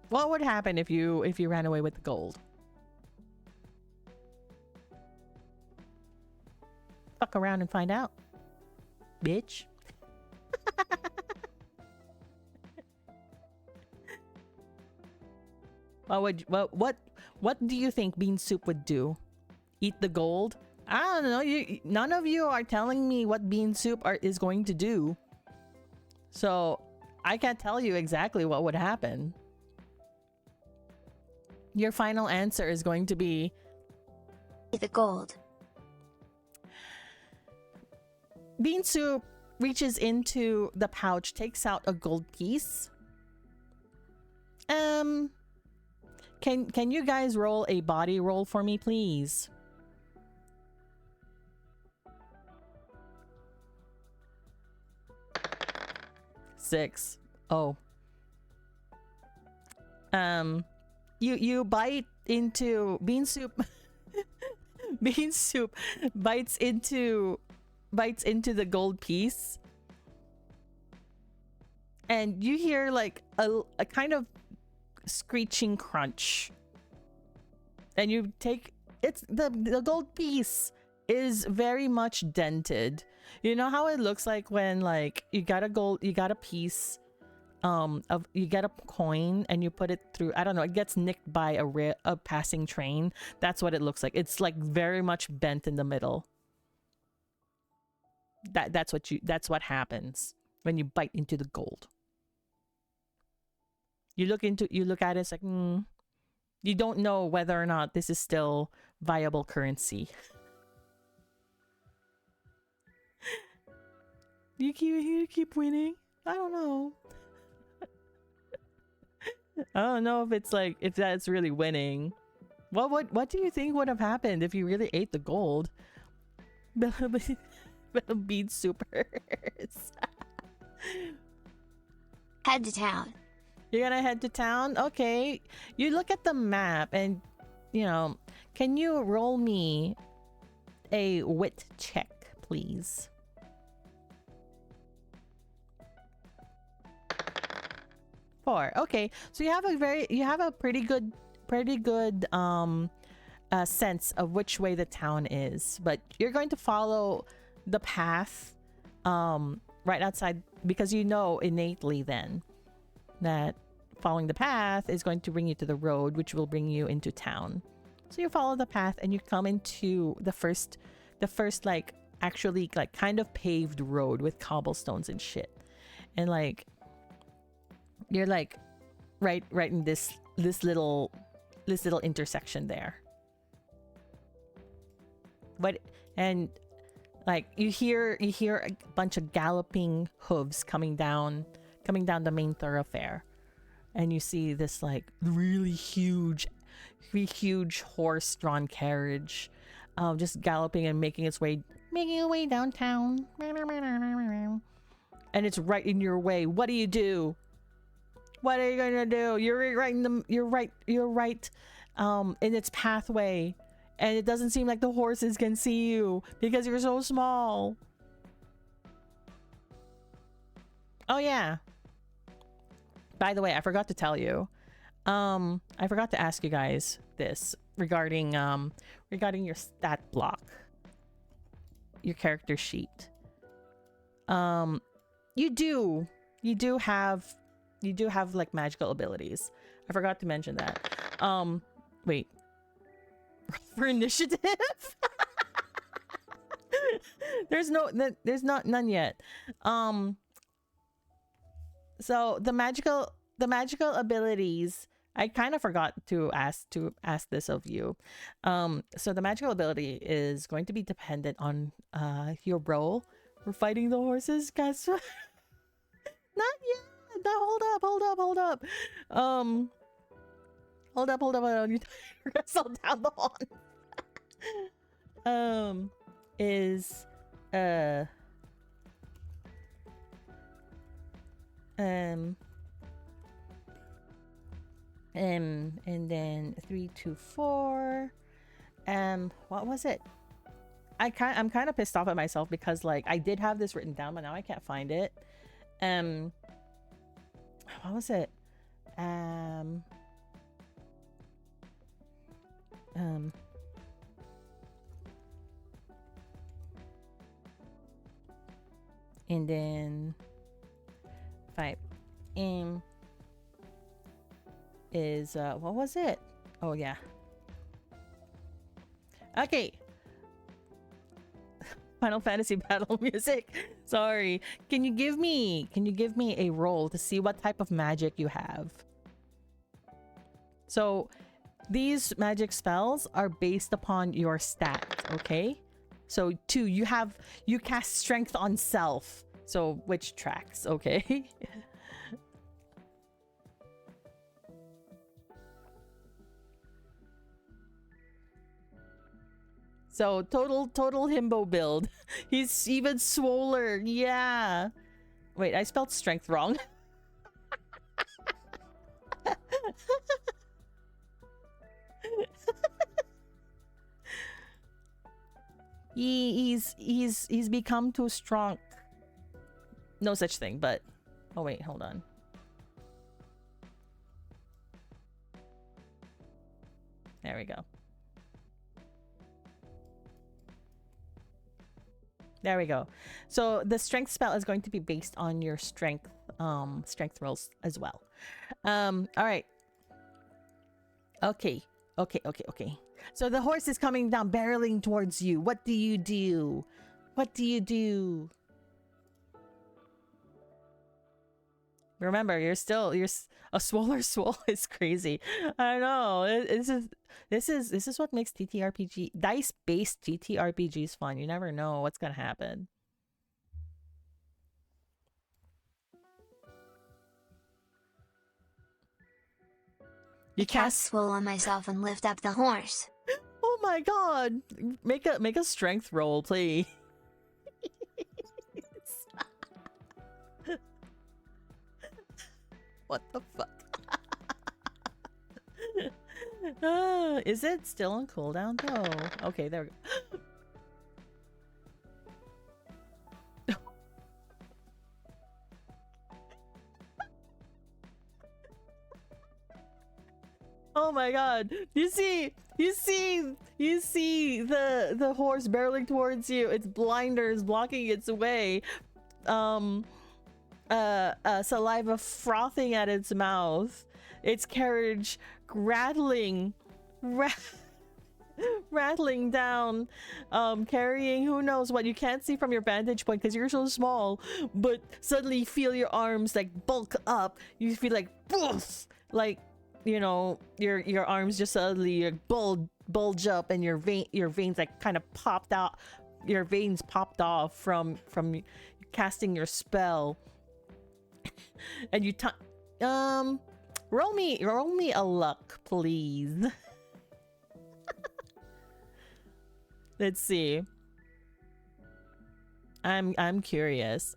Speaker 1: What would happen if you ran away with the gold? fuck around and find out, bitch. What do you think bean soup would do? Eat the gold? I don't know. None of you are telling me what bean soup is going to do. So I can't tell you exactly what would happen. Your final answer is going to be
Speaker 4: The gold.
Speaker 1: bean soup reaches into the pouch, takes out a gold piece. Can you guys roll a body roll for me, please? Six. Oh. You bite into bean soup. Bean soup bites into the gold piece, and you hear like a kind of screeching crunch, and you take the gold piece is very much dented. You know how it looks like when like you got a piece you get a coin and you put it through, I don't know, it gets nicked by a passing train. That's what it looks like. It's like very much bent in the middle. That's what happens when you bite into the gold. You look at it, it's like you don't know whether or not this is still viable currency. You keep winning. I don't know. I don't know if that's really winning. What do you think would have happened if you really ate the gold? Bean soupers.
Speaker 4: Head to town.
Speaker 1: You're gonna head to town? Okay. You look at the map and, you know, can you roll me a wit check, please? 4. Okay. So you have a pretty good sense of which way the town is, but you're going to follow the path right outside, because you know innately then that following the path is going to bring you to the road, which will bring you into town. So you follow the path and you come into the first like actually like kind of paved road with cobblestones and shit, and like you're like right in this little intersection there. But and like you hear a bunch of galloping hooves coming down the main thoroughfare, and you see this like really huge horse-drawn carriage just galloping and making its way downtown, and it's right in your way. What do you do? What are you gonna do? You're right in its pathway, and it doesn't seem like the horses can see you because you're so small. Oh yeah. By the way, I forgot to tell you. I forgot to ask you guys this regarding your stat block, your character sheet. You do have like magical abilities. I forgot to mention that. Wait. For initiative? there's not none yet. So the magical abilities, I kind of forgot to ask this of you. So the magical ability is going to be dependent on your role for fighting the horses, guys. Not yet. No, hold up. Hold up. You wrestle down the horn. And then 3, 2, 4. What was it? I'm kind of pissed off at myself because like I did have this written down, but now I can't find it. What was it? And then 5M is what was it? Oh yeah. Okay. Final Fantasy battle music. Sorry. Can you give me a roll to see what type of magic you have? So these magic spells are based upon your stats, okay? So 2, you cast strength on self. So which tracks, okay? So total himbo build. He's even swoller. Yeah. Wait, I spelled strength wrong. He's become too strong. No such thing, but oh wait, hold on. There we go. There we go. So the strength spell is going to be based on your strength rolls as well. All right. Okay. So the horse is coming down, barreling towards you. What do you do? What do you do? Remember, you're a swoller swole is crazy. I know. This is what makes TTRPG dice-based TTRPGs fun. You never know what's gonna happen.
Speaker 4: You cast swole on myself and lift up the horse.
Speaker 1: Oh my god! Make a strength roll, please. What the fuck? Is it still on cooldown though? Okay, there we go. Oh my god. You see the horse barreling towards you. Its blinders blocking its way. Saliva frothing at its mouth, its carriage rattling down, carrying who knows what. You can't see from your vantage point because you're so small, but suddenly you feel your arms like bulk up. You feel like poof, like, you know, your arms just suddenly bulge up, and your veins like kind of popped out. Your veins popped off from casting your spell. And you roll me a luck, please. Let's see. I'm curious.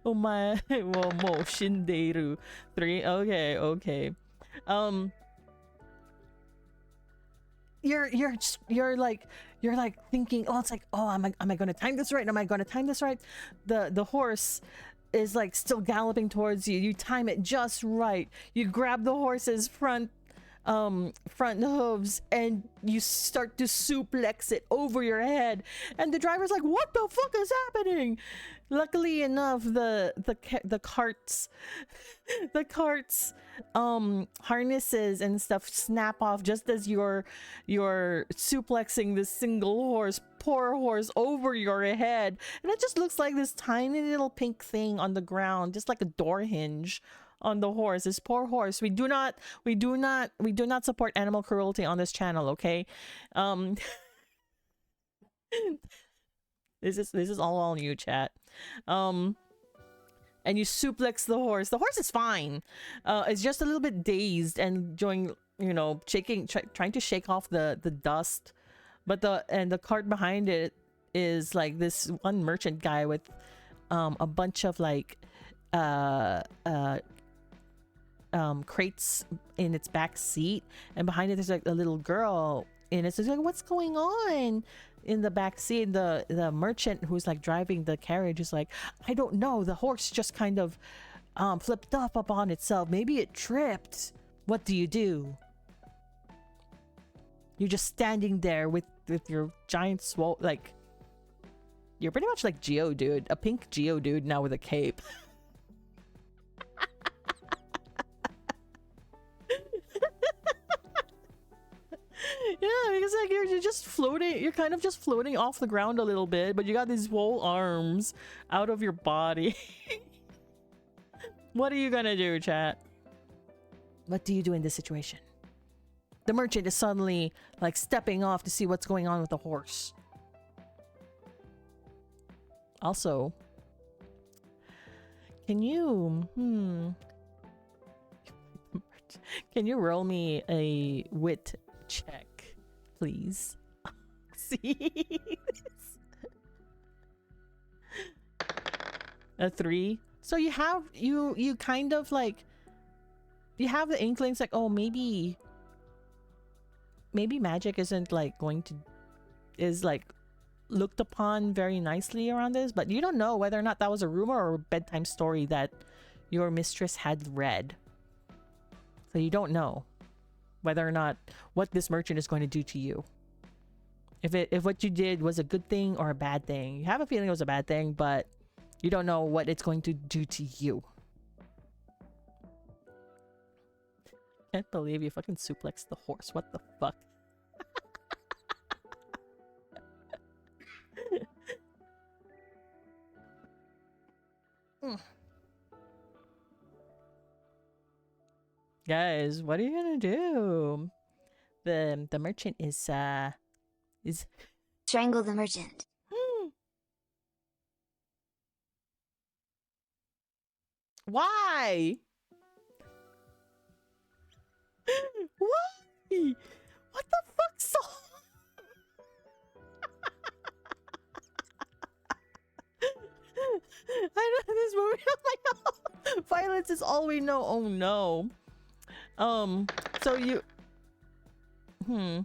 Speaker 1: Oh my, well, mo shinderu 3. Okay. You're like thinking, oh, it's like, oh, am I going to time this right? The horse is like still galloping towards you. You time it just right. You grab the horse's front hooves and you start to suplex it over your head, and the driver's like, what the fuck is happening? Luckily enough, the carts harnesses and stuff snap off just as you're suplexing this poor horse over your head, and it just looks like this tiny little pink thing on the ground, just like a door hinge on the horse. This poor horse. We do not support animal cruelty on this channel, okay? This is all on you, chat. And you suplex the horse. The horse is fine. It's just a little bit dazed and trying to shake off the dust. But the cart behind it is like this one merchant guy with a bunch of like crates in its back seat, and behind it there's like a little girl, and it's just like, what's going on in the back seat? The merchant who's like driving the carriage is like, I don't know, the horse just kind of flipped up upon itself, maybe it tripped. What do you do? You're just standing there with your giant like you're pretty much like Geodude, a pink Geodude now with a cape. Yeah, because like you're just floating, you're kind of just floating off the ground a little bit, but you got these whole arms out of your body. What are you gonna do, chat? What do you do in this situation? The merchant is suddenly like stepping off to see what's going on with the horse. Also, can you can you roll me a wit check, please? See? A 3. So you have you kind of like you have the inklings like, oh, maybe magic isn't like going to is like looked upon very nicely around this, but you don't know whether or not that was a rumor or a bedtime story that your mistress had read. So you don't know whether or not what this merchant is going to do to you. If what you did was a good thing or a bad thing. You have a feeling it was a bad thing, but you don't know what it's going to do to you. Can't believe you fucking suplexed the horse. What the fuck? Guys, what are you gonna do? The merchant is
Speaker 4: Strangle the merchant.
Speaker 1: Why? Why? What the fuck, Saul? I know this movie. Oh my god. Violence is all we know. Oh no. So you the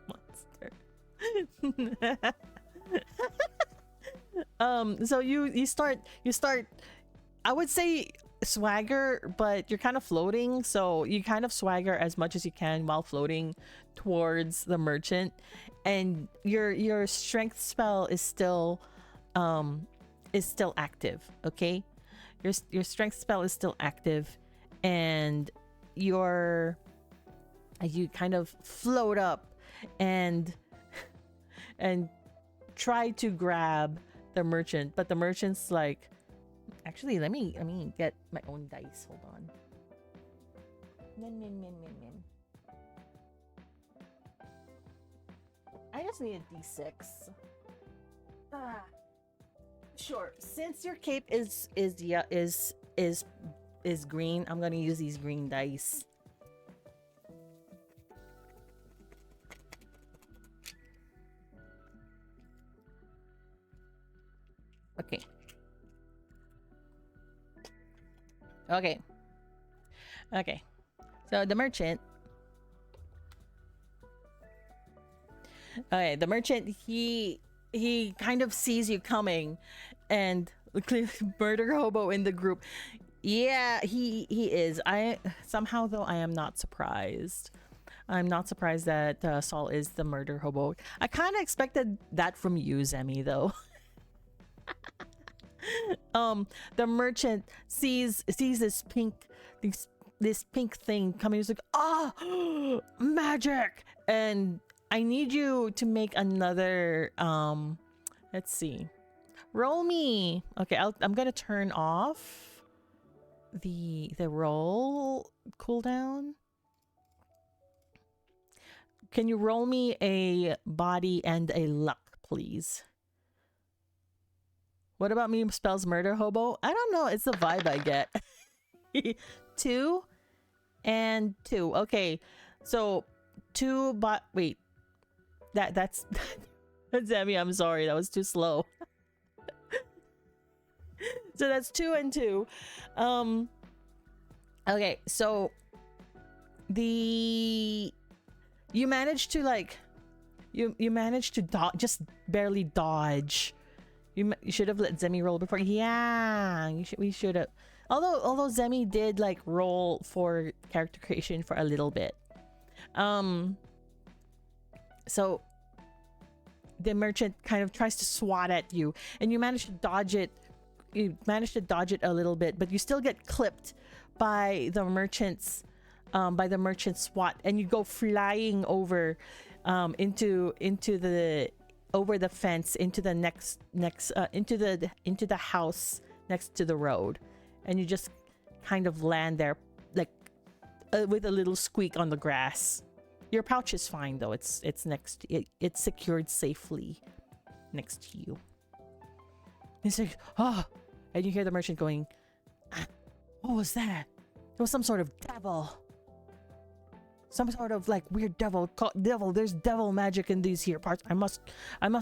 Speaker 1: monster. So you start I would say swagger, but you're kind of floating, so you kind of swagger as much as you can while floating towards the merchant, and your strength spell is still active. Okay, your strength spell is still active, and you kind of float up and try to grab the merchant, but the merchant's like, actually, let me get my own dice. Hold on. I just need a d6. Sure. Since your cape is green, I'm gonna use these green dice. Okay. So the merchant. Okay, the merchant, he kind of sees you coming, and murder hobo in the group. Yeah, he is. I am not surprised. I'm not surprised that Saul is the murder hobo. I kind of expected that from you, Zemi, though. The merchant sees this pink thing coming. He's like, oh, magic! And I need you to make another let's see, roll me. Okay, I'm gonna turn off the roll cooldown. Can you roll me a body and a luck, please? What about me spells murder hobo? I don't know, it's the vibe I get. 2 and 2. Okay, so 2 wait. That's Zemi, I'm sorry, that was too slow. So that's 2 and 2. Okay, so you managed to like you managed to just barely dodge. You should have let Zemi roll before. Yeah, we should have. Although Zemi did like roll for character creation for a little bit. So the merchant kind of tries to swat at you, and you manage to dodge it. You manage to dodge it a little bit, but you still get clipped by the merchant's swat, and you go flying over into the over the fence into the next into the house next to the road, and you just kind of land there like with a little squeak on the grass. Your pouch is fine though. It's next. It's secured safely next to you. He's like, oh, and you hear the merchant going, ah, what was that? It was some sort of devil. Some sort of like weird devil. Devil. There's devil magic in these here parts. I must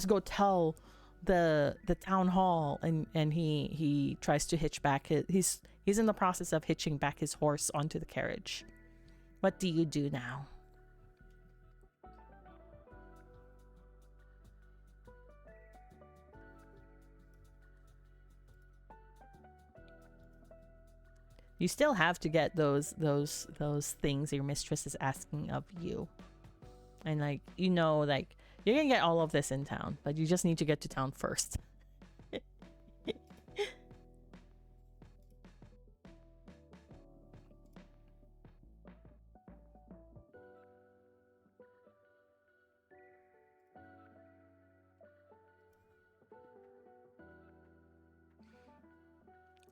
Speaker 1: go tell the town hall. And he tries to hitch back. He's in the process of hitching back his horse onto the carriage. What do you do now? You still have to get those things your mistress is asking of you. And like, you know, like you're gonna get all of this in town, but you just need to get to town first.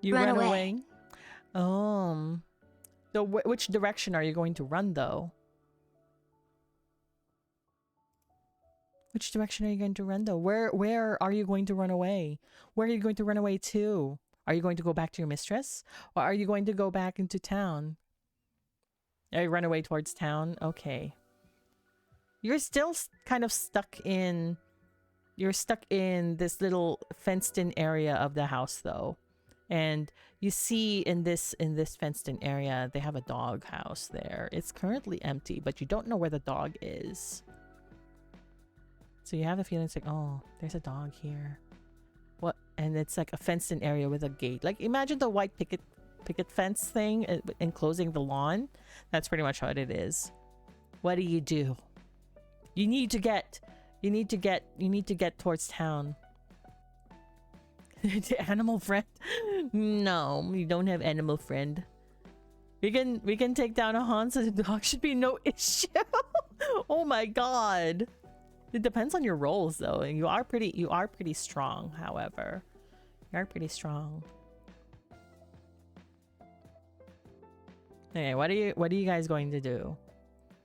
Speaker 1: You run away? So which direction are you going to run though? Which direction are you going to run though? Where are you going to run away? Where are you going to run away to? Are you going to go back to your mistress? Or are you going to go back into town? Are you run away towards town? Okay. You're still kind of stuck in... You're stuck in this little fenced-in area of the house though. And you see in this fenced-in area, they have a dog house there. It's currently empty, but you don't know where the dog is. So you have a feeling it's like, oh, there's a dog here. What? And it's like a fenced-in area with a gate. Like imagine the white picket fence thing enclosing the lawn. That's pretty much what it is. What do? You need to get towards town. Animal friend? No, we don't have animal friend. We can take down a haunted dog. Should be no issue. Oh my god. It depends on your rolls though, and you are pretty strong. However, you are pretty strong. Okay, what are you guys going to do?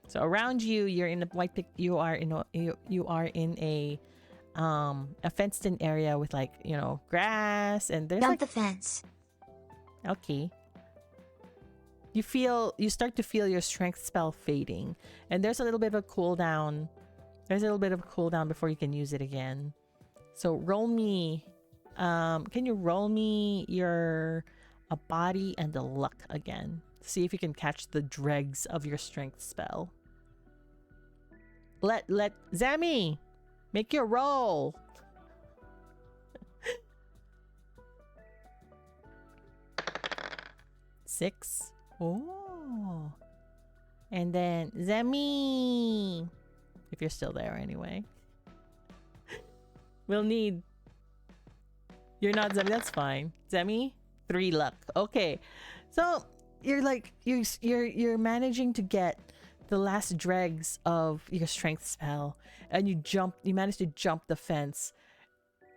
Speaker 1: So around you, you're in the white pick. You are in a fenced-in area with like, you know, grass, and there's
Speaker 4: Jump
Speaker 1: like
Speaker 4: the fence.
Speaker 1: Okay. You start to feel your strength spell fading, and there's a little bit of a cooldown. There's a little bit of a cooldown before you can use it again. So roll me. Can you roll me a body and a luck again? See if you can catch the dregs of your strength spell. Let Zami make your roll. 6. Oh. And then Zemi. If you're still there anyway. We'll need... You're not Zemi, that's fine. Zemi, 3 luck. Okay. So you're like you're managing to get the last dregs of your strength spell, and you manage to jump the fence.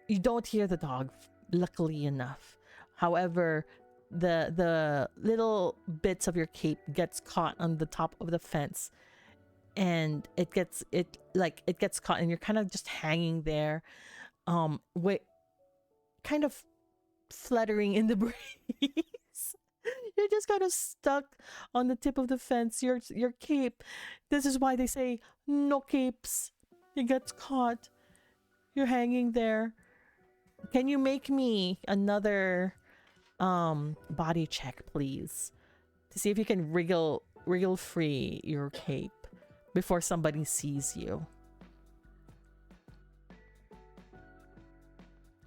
Speaker 1: You don't hear the dog, luckily enough. However, the little bits of your cape gets caught on the top of the fence, and it gets caught, and you're kind of just hanging there, with kind of fluttering in the breeze. You're just kind of stuck on the tip of the fence. Your cape. This is why they say no capes. It gets caught. You're hanging there. Can you make me another body check, please, to see if you can wriggle free your cape before somebody sees you?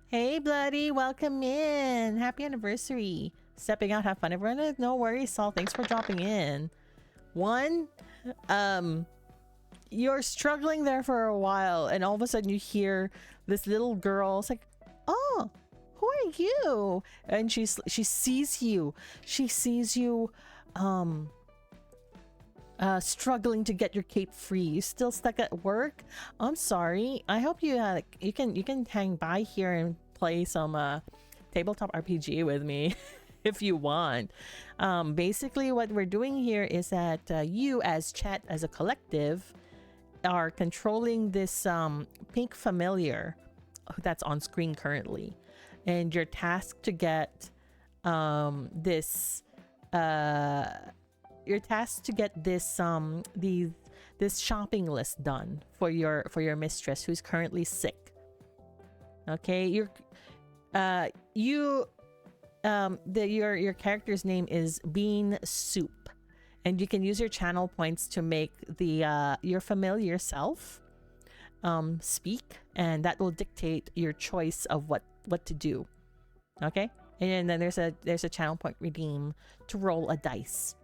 Speaker 1: Hey, Bloody, welcome in. Happy anniversary. stepping out. Have fun, everyone. No worries, Saul. Thanks for dropping in. One, you're struggling there for a while, and all of a sudden you hear this little girl. It's like, oh, who are you? And she sees you. She sees you, struggling to get your cape free. You still stuck at work? I'm sorry. I hope you you can hang by here and play some tabletop RPG with me if you want. Basically what we're doing here is that you as chat, as a collective, are controlling this pink familiar that's on screen currently, and you're tasked to get this this shopping list done for your mistress who's currently sick. Okay, your character's name is Bean Soup, and you can use your channel points to make the your familiar self speak, and that will dictate your choice of what to do. Okay, and then there's a channel point redeem to roll a dice.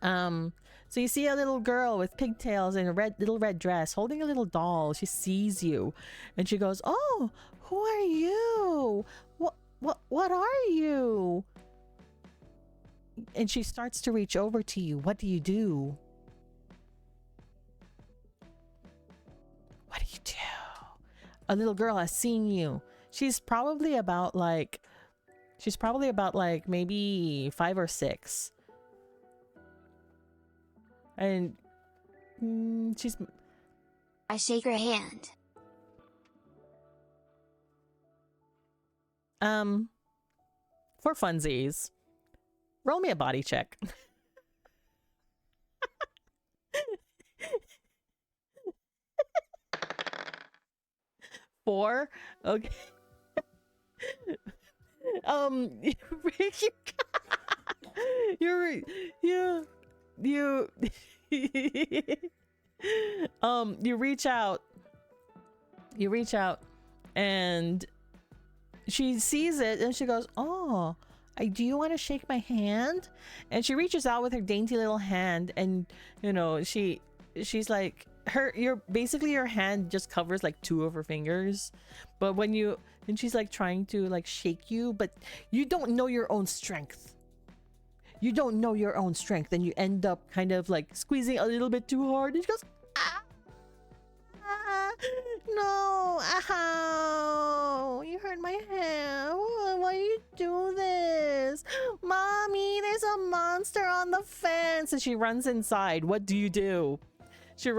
Speaker 1: So you see a little girl with pigtails and a little red dress holding a little doll. She sees you and she goes, oh, who are you? What are you? And she starts to reach over to you. What do you do? What do you do? A little girl has seen you. She's probably about like maybe 5 or 6. And she's...
Speaker 4: I shake her hand.
Speaker 1: For funsies, roll me a body check. Four? Okay. You reach out and she sees it and she goes, oh, do you want to shake my hand? And she reaches out with her dainty little hand, and you know, she's like, basically your hand just covers like 2 of her fingers, but and she's like trying to like shake you, but you don't know your own strength. You don't know your own strength, and you end up kind of like squeezing a little bit too hard, and she goes, no, ow, you hurt my hand. Why do you do this? Mommy, there's a monster on the fence. And she runs inside. What do you do? She's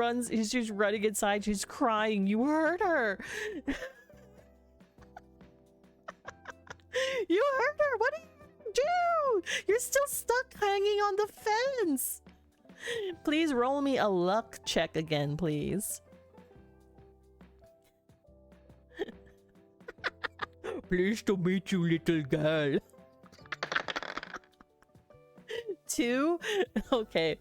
Speaker 1: running inside. She's crying. You hurt her. You hurt her. What do you do? You're still stuck hanging on the fence. Please roll me a luck check again, please. Pleased to meet you, little girl. 2? Okay.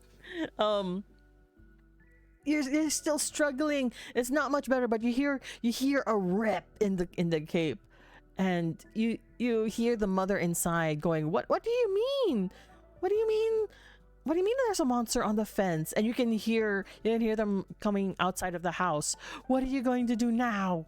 Speaker 1: You're still struggling. It's not much better, but you hear a rip in the cape, and you hear the mother inside going, What do you mean? What do you mean? What do you mean there's a monster on the fence? And you can hear them coming outside of the house. What are you going to do now?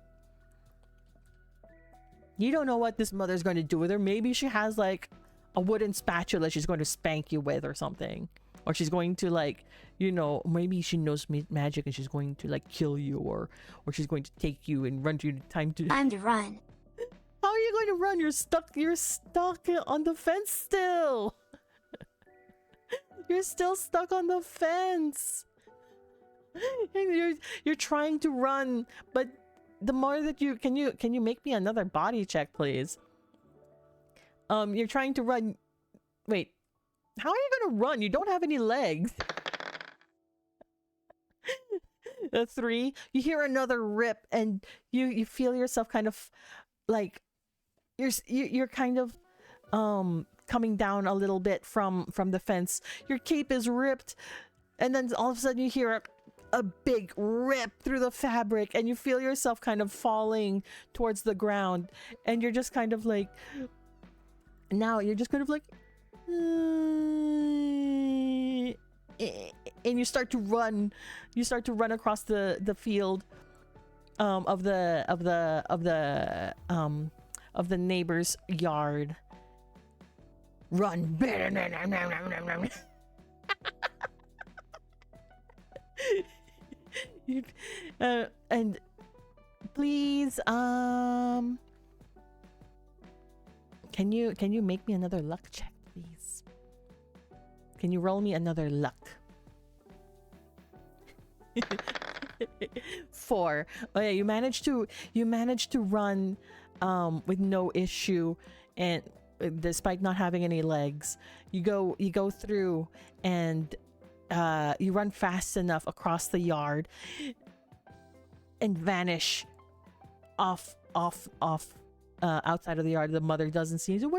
Speaker 1: You don't know what this mother's going to do with her. Maybe she has like a wooden spatula she's going to spank you with or something. Or she's going to like, you know, maybe she knows magic and she's going to like kill you, or she's going to take you and run to you. Time to
Speaker 4: run.
Speaker 1: How are you going to run? You're stuck on the fence still. You're still stuck on the fence. And you're trying to run, but the more that can you make me another body check, please? You're trying to run. Wait, how are you gonna run? You don't have any legs. 3. You hear another rip, and you feel yourself kind of like you're kind of coming down a little bit from the fence. Your cape is ripped, and then all of a sudden you hear a big rip through the fabric, and you feel yourself kind of falling towards the ground, and you're just kind of like now you're just kind of like, and you start to run. You start to run across the field, of the neighbor's yard. Run. And please, can you make me another luck check, please? Can you roll me another luck? 4. Oh yeah, you managed to run with no issue, and despite not having any legs, you go through, and you run fast enough across the yard and vanish off outside of the yard. The mother doesn't see you. So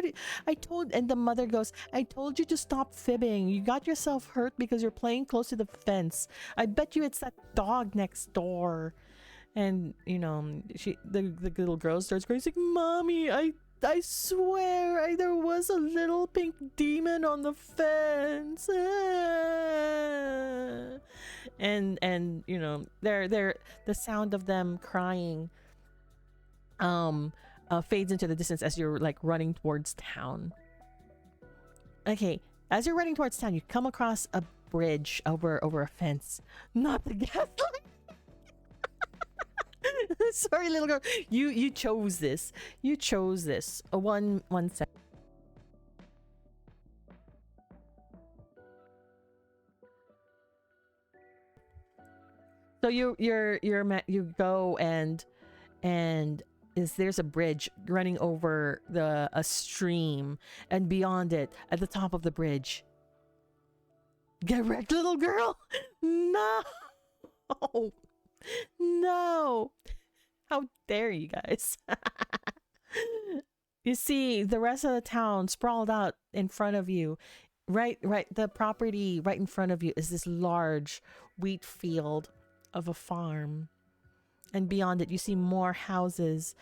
Speaker 1: and the mother goes, I told you to stop fibbing. You got yourself hurt because you're playing close to the fence. I bet you it's that dog next door. And the little girl starts crying. She's like, Mommy, I swear there was a little pink demon on the fence. And the sound of them crying fades into the distance as you're like running towards town. Okay, as you're running towards town, you come across a bridge over a fence. Not the gas line. Sorry, little girl. You chose this. You chose this. One sec. So you go and there's a bridge running over a stream, and beyond it, at the top of the bridge, get wrecked, little girl. No. No. How dare you guys? You see the rest of the town sprawled out in front of you. Right, the property right in front of you is this large wheat field of a farm. And beyond it, you see more houses.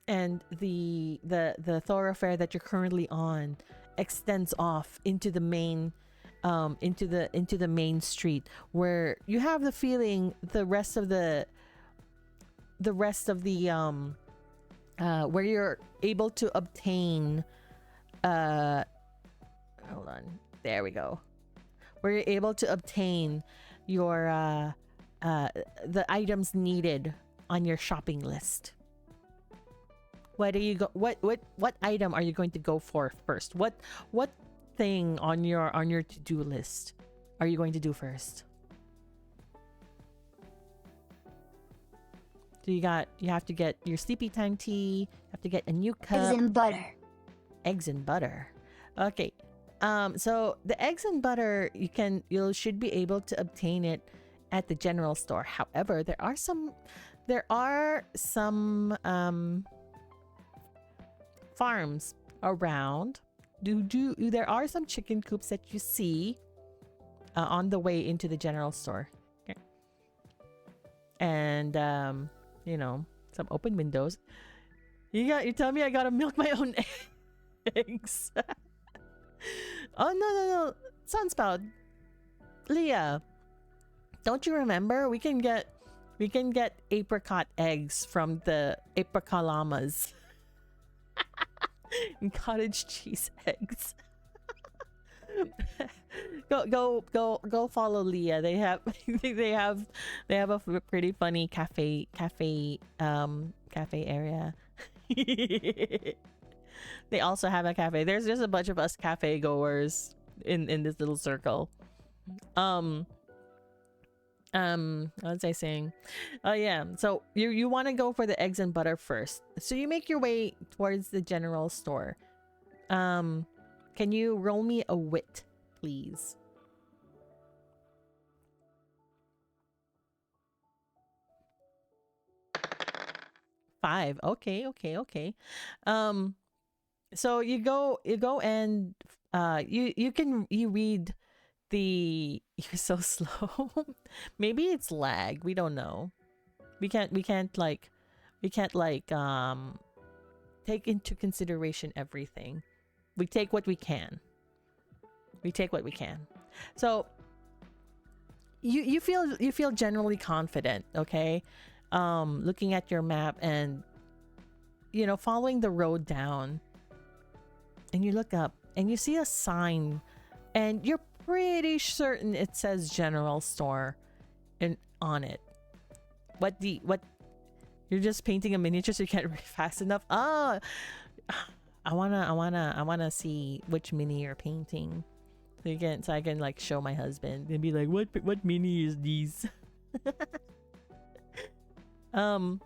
Speaker 1: And the thoroughfare that you're currently on extends off into the main into the main street, where you have the feeling the rest of the where you're able to obtain hold on, there we go, where you're able to obtain your the items needed on your shopping list. What item are you going to go for first? What thing on your to-do list are you going to do first? So you have to get your sleepy time tea, you have to get a new cup.
Speaker 4: Eggs and butter.
Speaker 1: Eggs and butter. Okay. So the eggs and butter, you should be able to obtain it at the general store. However, there are some farms around. There are some chicken coops that you see on the way into the general store. Okay. And some open windows. You tell me I gotta milk my own eggs. Oh no, Sunspout, Leah, don't you remember we can get apricot eggs from the apricot llamas? And cottage cheese eggs. Go follow Leah. They have a pretty funny cafe area. They also have a cafe. There's just a bunch of us cafe goers in this little circle. What was I saying? Oh yeah, so you want to go for the eggs and butter first. So you make your way towards the general store. Can you roll me a wit, please? Five. Okay. So you go and you read the. You're so slow. Maybe it's lag. We don't know. We can't take into consideration everything. We take what we can. We take what we can. So you feel generally confident, okay? Looking at your map and following the road down, and you look up and you see a sign, and you're pretty certain it says general store on it. What you're just painting a miniature so you can't read fast enough. I wanna see which mini you're painting. So I can like show my husband and be like, what mini is these? So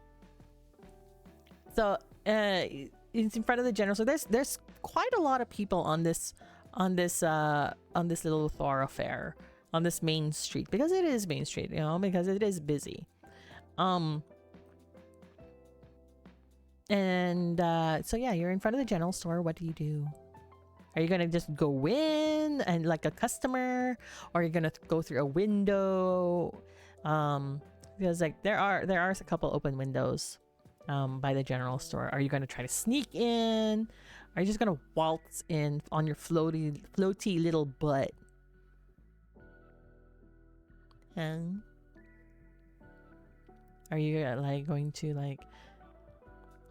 Speaker 1: it's in front of the general. So there's quite a lot of people on this little thoroughfare, on this main street, because it is Main Street, because it is busy. So yeah, you're in front of the general store. What do you do? Are you gonna just go in and like a customer, or are you gonna go through a window? Because like there are a couple open windows by the general store. Are you gonna try to sneak in? Are you just gonna waltz in on your floaty little butt? And are you like going to like?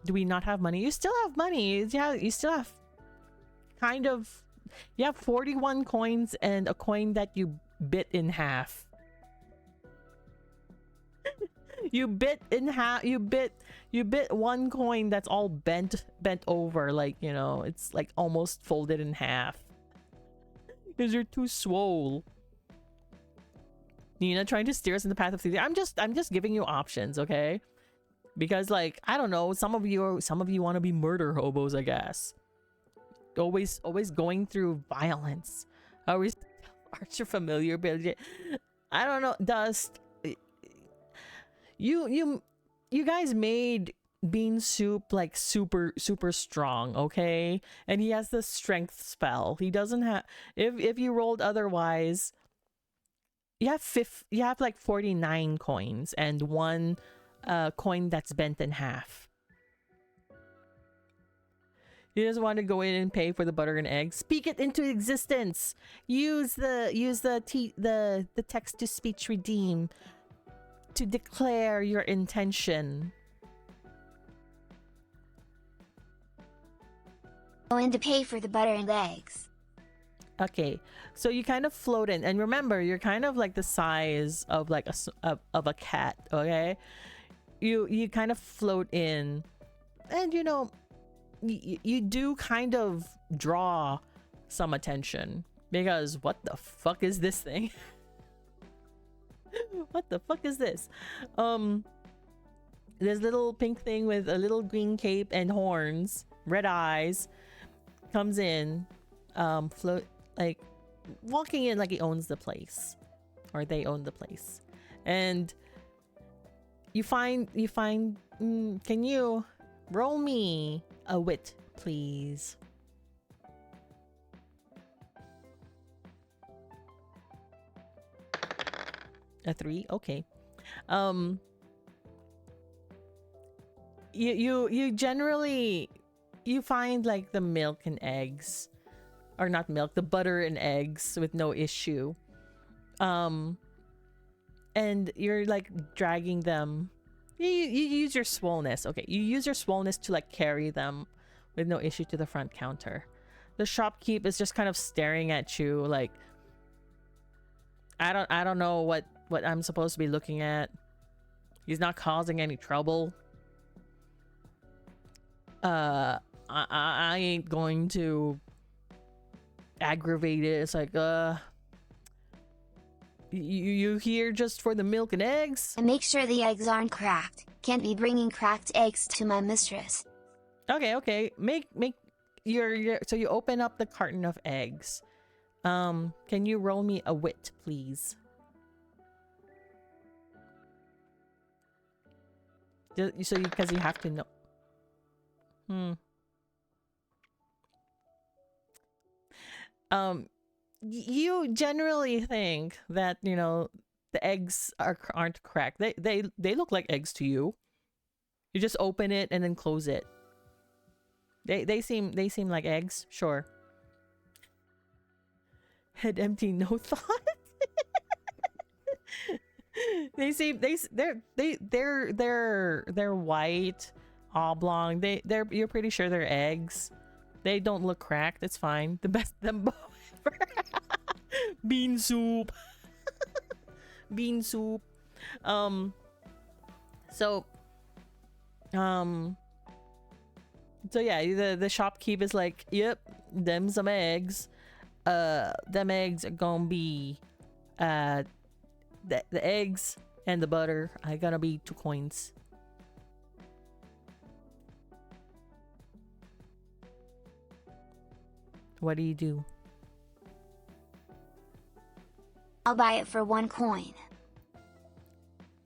Speaker 1: Do we not have money? You still have money. Yeah, you still have you have 41 coins and a coin that you bit in half. You bit in half. You bit one coin that's all bent over, like, it's like almost folded in half because you're too swole. Nina trying to steer us in the path of theater. I'm just giving you options, okay? Because like, I don't know, some of you want to be murder hobos, I guess. Always going through violence. Always archer familiar, but I don't know. Dust. You guys made Bean Soup like super strong, okay? And he has the strength spell. He doesn't have. If you rolled otherwise, you have like 49 coins and one coin that's bent in half. You just want to go in and pay for the butter and eggs. Speak it into existence. Use the text to speech redeem to declare your intention.
Speaker 4: Go in to pay for the butter and eggs.
Speaker 1: Okay, so you kind of float in, and remember, you're kind of like the size of like a cat. Okay, you kind of float in, and you do kind of draw some attention, because what the fuck is this thing? What the fuck is this? This little pink thing with a little green cape and horns, red eyes, comes in, float, like walking in like he owns the place, or they own the place, and you find can you roll me a wit, please? A 3? Okay. You generally find like the milk and eggs, or not milk, the butter and eggs with no issue. And you're like dragging them. You use your swollenness. Okay, you use your swollenness to like carry them with no issue to the front counter. The shopkeep is just kind of staring at you like, I don't know what I'm supposed to be looking at. He's not causing any trouble. I ain't going to aggravate it. It's like, you here just for the milk and eggs?
Speaker 4: And make sure the eggs aren't cracked. Can't be bringing cracked eggs to my mistress.
Speaker 1: Okay. Make your so you open up the carton of eggs. Can you roll me a wit, please? Because you have to know. You generally think that the eggs aren't cracked. They look like eggs to you. You just open it and then close it. They seem like eggs. Sure. Head empty, no thought. They're white, oblong. You're pretty sure they're eggs. They don't look cracked. It's fine. The best them ever. Bean soup. Bean soup. So yeah, the shopkeep is like, yep, them some eggs. Them eggs are gonna be the eggs and the butter are gonna be 2 coins. What do you do?
Speaker 4: I'll buy it for 1 coin.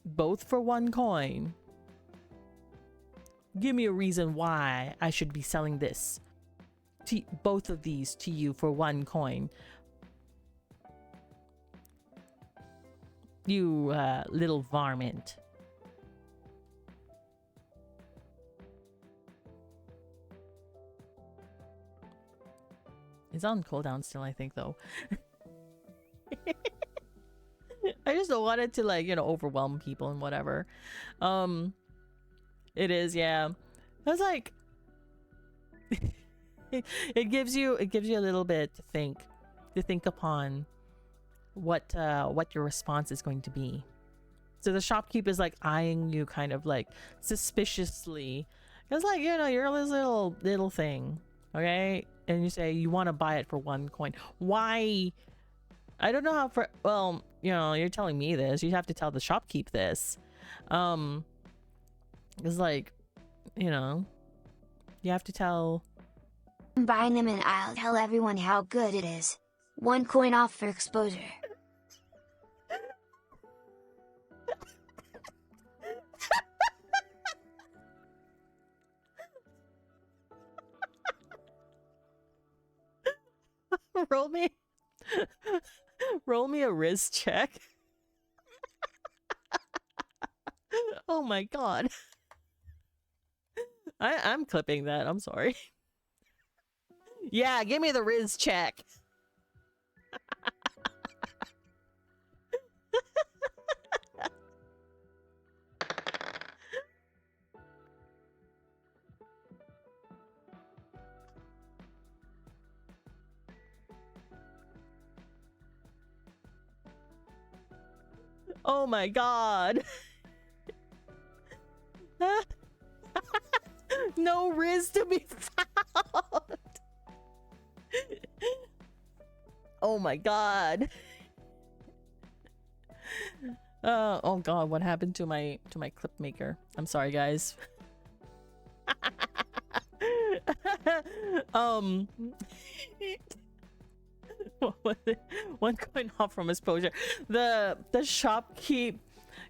Speaker 1: Both for 1 coin? Give me a reason why I should be selling this. Both of these to you for 1 coin. You little varmint. It's on cooldown still, I think, though. I just don't want it to, like, you know, overwhelm people and whatever. It is, yeah. I was like, it gives you a little bit to think upon what your response is going to be. So the shopkeep is like eyeing you kind of like suspiciously. It's like, you know, you're this little thing, okay? And you say you want to buy it for 1 coin. Why? I don't know how for, well, you know, you're telling me this. You have to tell the shopkeep this. It's like, you know, you have to tell.
Speaker 4: I'm buying them and I'll tell everyone how good it is. 1 coin off for exposure.
Speaker 1: Roll me a Riz check. Oh my god. I'm clipping that. I'm sorry. Yeah, give me the Riz check. Oh my god. No Riz to be found. Oh my god. Oh god, what happened to my clip maker? I'm sorry, guys. What was it? 1 coin off from exposure. The shopkeep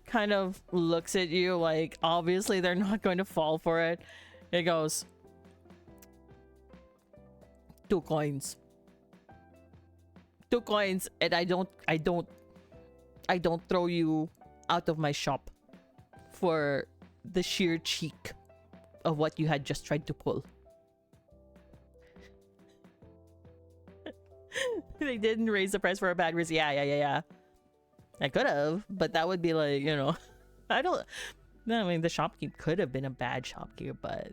Speaker 1: kind of looks at you like obviously they're not going to fall for it. It goes, 2 coins. 2 coins, and I don't throw you out of my shop for the sheer cheek of what you had just tried to pull. They didn't raise the price for a bad risk. Yeah. I could have, but that would be like, you know, I mean, the shopkeep could have been a bad shopkeep, but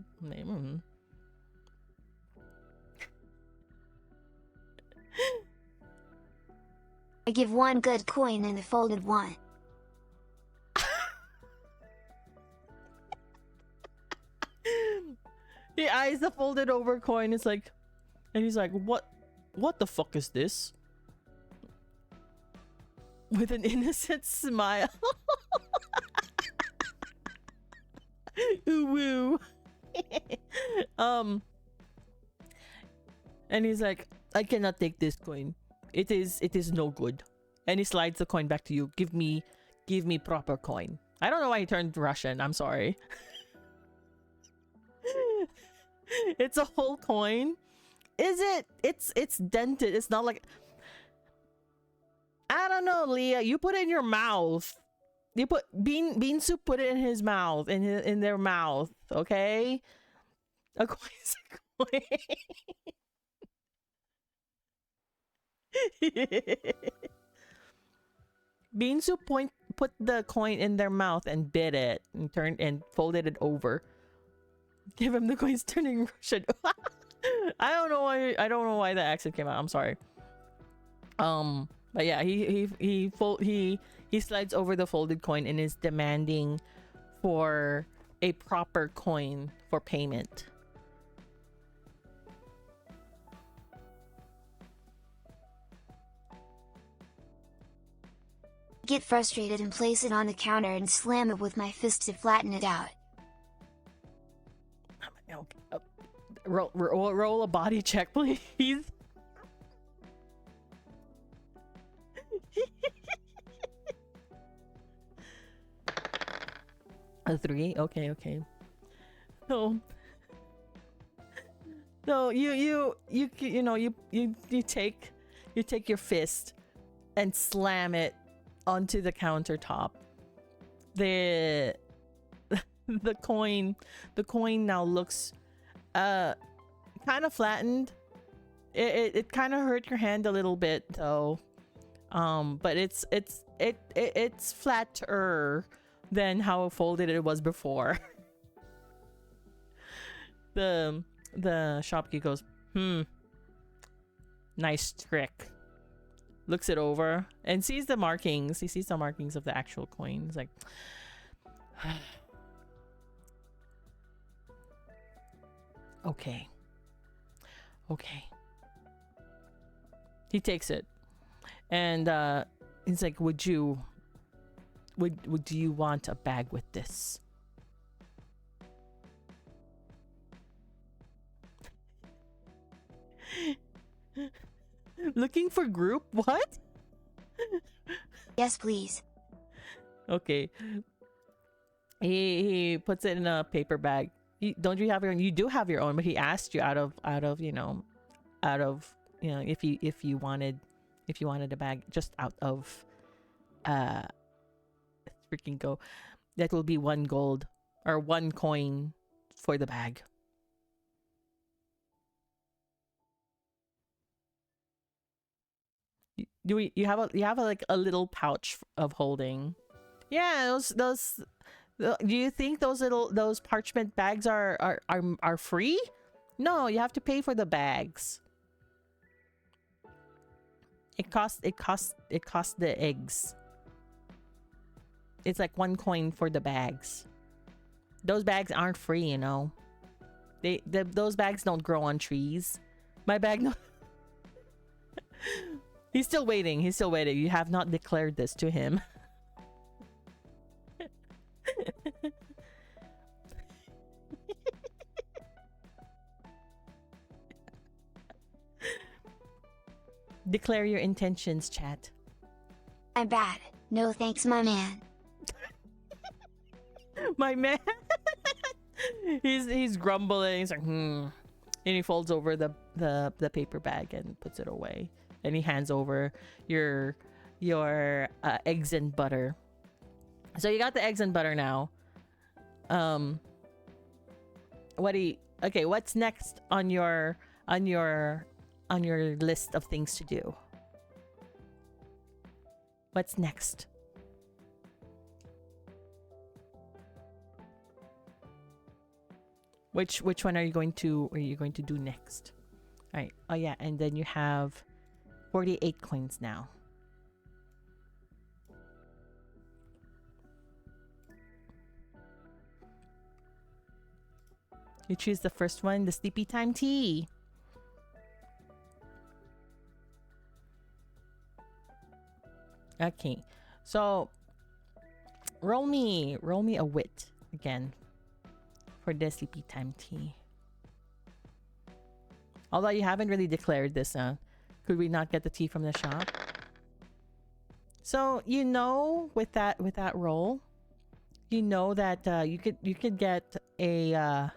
Speaker 4: I give 1 good coin and a folded 1.
Speaker 1: He eyes the folded over coin. It's like, and he's like, what the fuck is this? With an innocent smile. Ooh woo. And he's like, I cannot take this coin. It is no good. And he slides the coin back to you. Give me proper coin. I don't know why he turned Russian. I'm sorry. It's a whole coin. Is it? It's dented. It's not like, I don't know, Leah. You put it in your mouth. You put bean soup. Put it in his mouth, in their mouth. Okay. A coin is a Binsu put the coin in their mouth and bit it and turned and folded it over. Give him the coins turning Russian. I don't know why the accent came out. I'm sorry. But yeah, he slides over the folded coin and is demanding for a proper coin for payment.
Speaker 4: Get frustrated and place it on the counter and slam it with my fist to flatten it out.
Speaker 1: Roll a body check, please. A 3? Okay. No, you take your fist and slam it onto the countertop. The coin now looks kind of flattened. It kind of hurt your hand a little bit though. But it's flatter than how folded it was before. The shopkeeper goes, nice trick. Looks it over and sees the markings. He sees the markings of the actual coin. He's like, okay. He takes it and he's like, would you want a bag with this? Looking for group? What?
Speaker 4: Yes, please.
Speaker 1: Okay. He puts it in a paper bag. Don't you have your own? You do have your own, but he asked you out of if you wanted a bag, just out of freaking go. That will be 1 gold or 1 coin for the bag. You have like a little pouch of holding? Yeah, those. Do you think those parchment bags are free? No, you have to pay for the bags. It costs the eggs. It's like 1 coin for the bags. Those bags aren't free, you know. Those bags don't grow on trees. My bag no. He's still waiting. You have not declared this to him. Declare your intentions, chat.
Speaker 4: I'm bad. No thanks, my man.
Speaker 1: My man. He's grumbling. He's like, And he folds over the paper bag and puts it away. And he hands over your eggs and butter. So you got the eggs and butter now. What's next on your list of things to do? What's next? Which one are you going to do next? All right. Oh yeah, and then you have 48 coins now. You choose the first one, the sleepy time tea. Okay, so roll me a wit again for the sleepy time tea. Although you haven't really declared this, could we not get the tea from the shop? So with that roll, that you could get a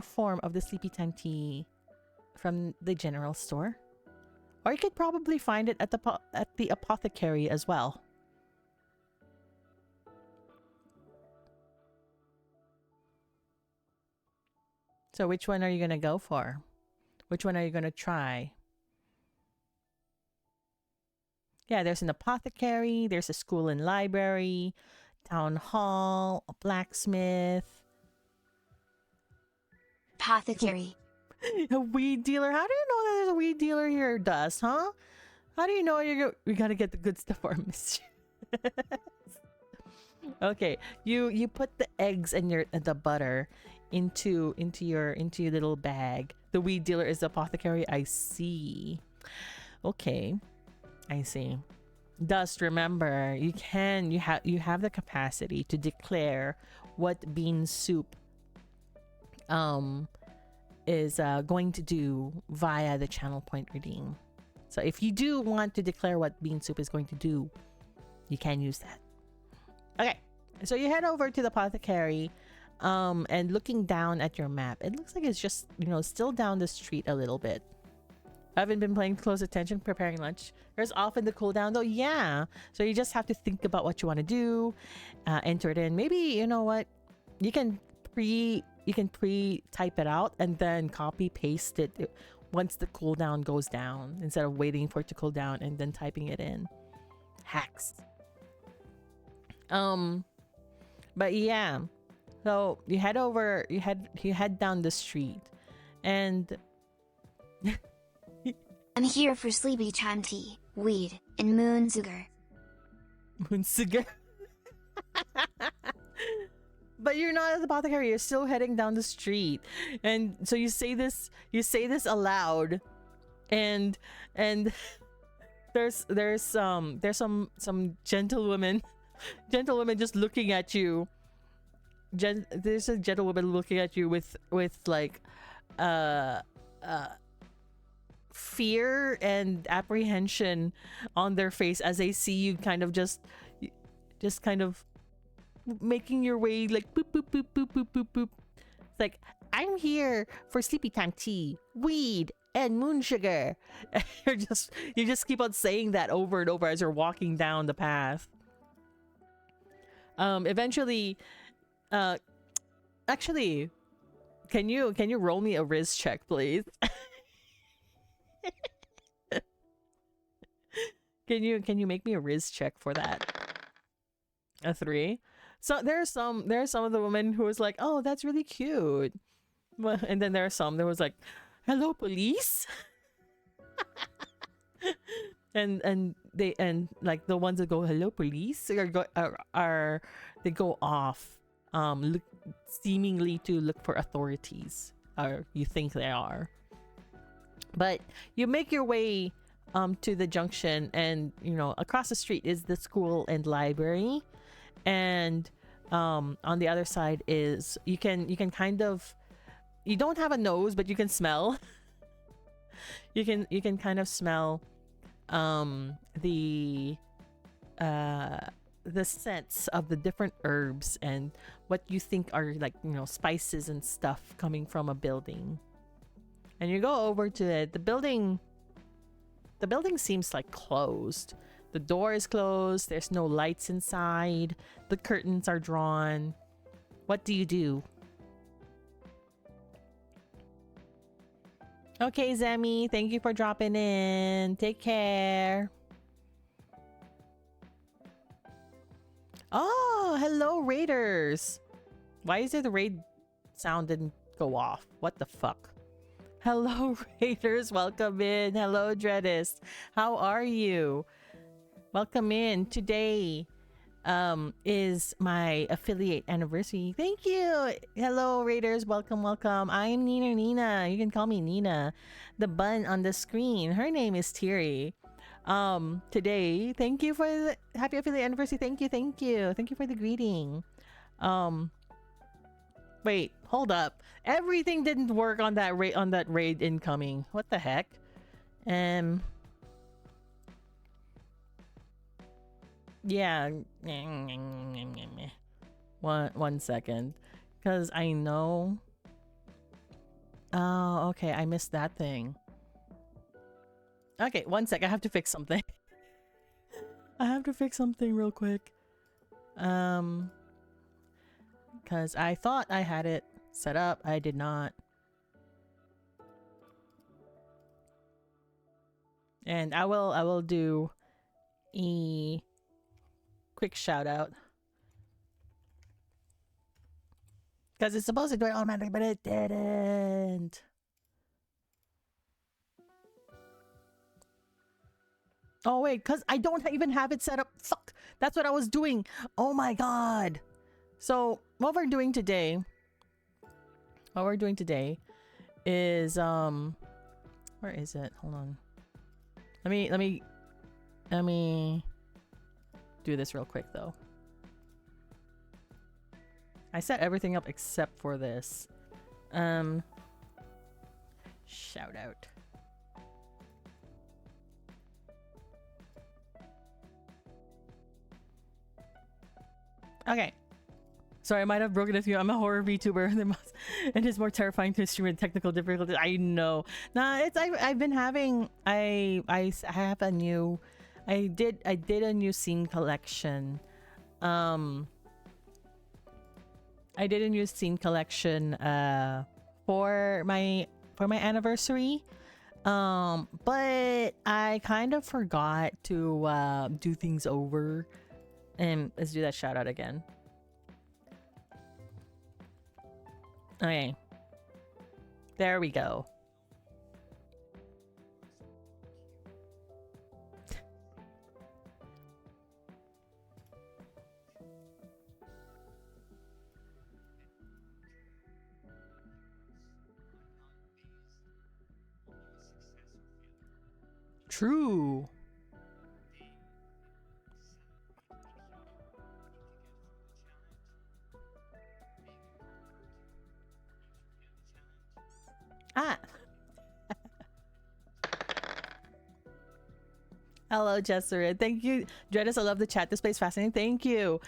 Speaker 1: form of the sleepy time tea from the general store. Or you could probably find it at the apothecary as well. So which one are you gonna go for? Which one are you gonna try? Yeah, there's an apothecary, there's a school and library, town hall, a blacksmith,
Speaker 4: Apothecary.
Speaker 1: a weed dealer. How do you know that there's a weed dealer here, Dust, huh? How do you know we gotta get the good stuff for Miss? Okay, you put the eggs and the butter into your little bag. The weed dealer is the apothecary. I see. Okay, I see. Dust, remember, you have the capacity to declare what bean soup is going to do via the channel point redeem. So if you do want to declare what bean soup is going to do, you can use that. Okay, so you head over to the apothecary, and looking down at your map, it looks like it's just, still down the street a little bit. I haven't been paying close attention preparing lunch. There's often the cooldown though, yeah. So you just have to think about what you want to do, enter it in. Maybe, you know what, you can pre-type it out and then copy paste it once the cooldown goes down, instead of waiting for it to cool down and then typing it in. Hacks. But yeah, so you head down the street, and
Speaker 4: I'm here for sleepy time tea, weed, and moon sugar.
Speaker 1: moon sugar. But you're not at the apothecary, you're still heading down the street, and so you say this aloud, and there's some gentlewomen just looking at you. There's a gentlewoman looking at you with like fear and apprehension on their face as they see you kind of just kind of making your way, like boop boop boop boop boop boop boop. It's like, I'm here for sleepy time tea, weed, and moon sugar. You just keep on saying that over and over as you're walking down the path. Eventually, actually, can you roll me a Riz check, please? Can you make me a Riz check for that? A 3. So there's some of the women who was like, oh, that's really cute. Well, and then there are some that was like, hello, police. and like the ones that go, hello, police, are they go off, seemingly to look for authorities, or you think they are. But you make your way to the junction, and across the street is the school and library, and on the other side is you can kind of, you don't have a nose, but you can smell. you can kind of smell the scents of the different herbs and what you think are, like, spices and stuff coming from a building. And you go over to it. The building seems like closed. The door is closed. There's no lights inside. The curtains are drawn. What do you do? Okay, Zemi, thank you for dropping in. Take care. Oh, hello, Raiders. Why is it the raid sound didn't go off? What the fuck? Hello, Raiders. Welcome in. Hello, Dreadist. How are you? Welcome in. Today is my affiliate anniversary. Thank you. Hello, Raiders. Welcome. I'm Nina. You can call me Nina. The bun on the screen, her name is Thierry. Today, thank you for the happy affiliate anniversary. Thank you for the greeting. Wait, hold up. Everything didn't work on that raid incoming. What the heck? Yeah. One second. Because I know. Oh, okay. I missed that thing. Okay, 1 sec. I have to fix something. I have to fix something real quick. Because I thought I had it set up. I did not. And I will do a quick shout out. Because it's supposed to do it automatically, but it didn't. Oh wait, because I don't even have it set up. Fuck! That's what I was doing. Oh my god. So what we're doing today is where is it? Hold on. Let me do this real quick though. I set everything up except for this. Shout out. Okay. Sorry, I might have broken a few. I'm a horror VTuber. And it's more terrifying to stream with technical difficulties. I know. Nah, it's I've been having I have a new I did a new scene collection. I did a new scene collection for my anniversary. But I kind of forgot to do things over. And let's do that shout out again. Okay. There we go. True. Ah. Hello, Jesserin. Thank you. Dreadus, I love the chat. This place fascinating. Thank you.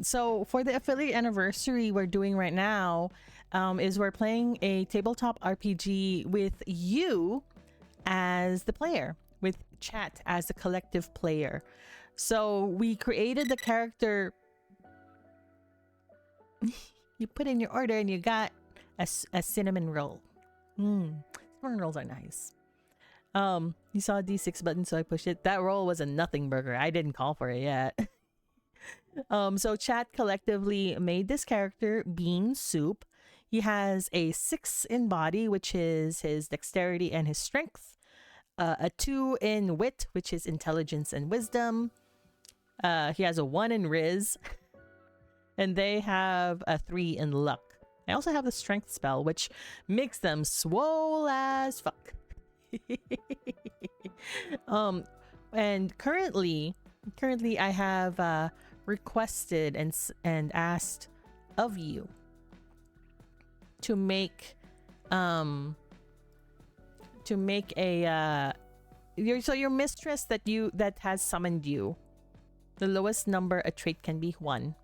Speaker 1: So for the affiliate anniversary we're doing right now, is we're playing a tabletop RPG with you as the player, with chat as the collective player. So we created the character. You put in your order and you got a cinnamon roll. Cinnamon rolls are nice. You saw a D6 button, so I pushed it. That roll was a nothing burger. I didn't call for it yet. So chat collectively made this character, Bean Soup. He has a 6 in body, which is his dexterity and his strength. A 2 in wit, which is intelligence and wisdom. He has a 1 in riz. And they have a 3 in luck. I also have the strength spell, which makes them swole as fuck. And currently I have requested and asked of you to make a your mistress that has summoned you. The lowest number a trait can be 1.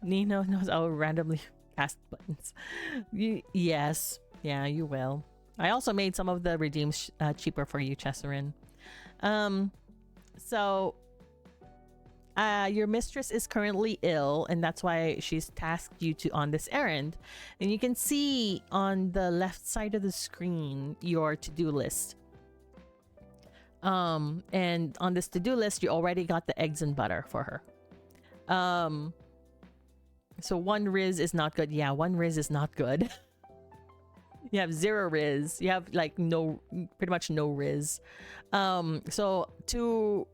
Speaker 1: Nino knows I'll randomly cast buttons. Yes. Yeah, you will. I also made some of the redeems cheaper for you, Chesserin. So your mistress is currently ill, and that's why she's tasked you on this errand. And you can see on the left side of the screen your to-do list. And on this to-do list, you already got the eggs and butter for her. So 1 riz is not good. Yeah, 1 riz is not good. You have 0 riz. You have like pretty much no riz. So to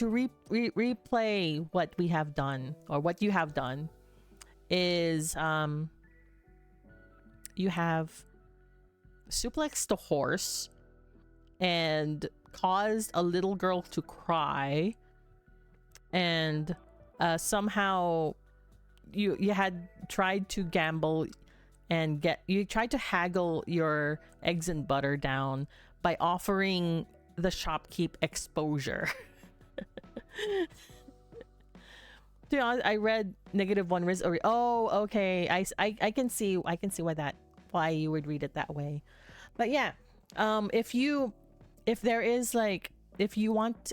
Speaker 1: replay what we have done, or what you have done, is you have suplexed a horse and caused a little girl to cry, and somehow you had tried to gamble and you tried to haggle your eggs and butter down by offering the shopkeep exposure. To be honest, I read -1 riz. Oh, okay. I can see why you would read it that way. But yeah, if you want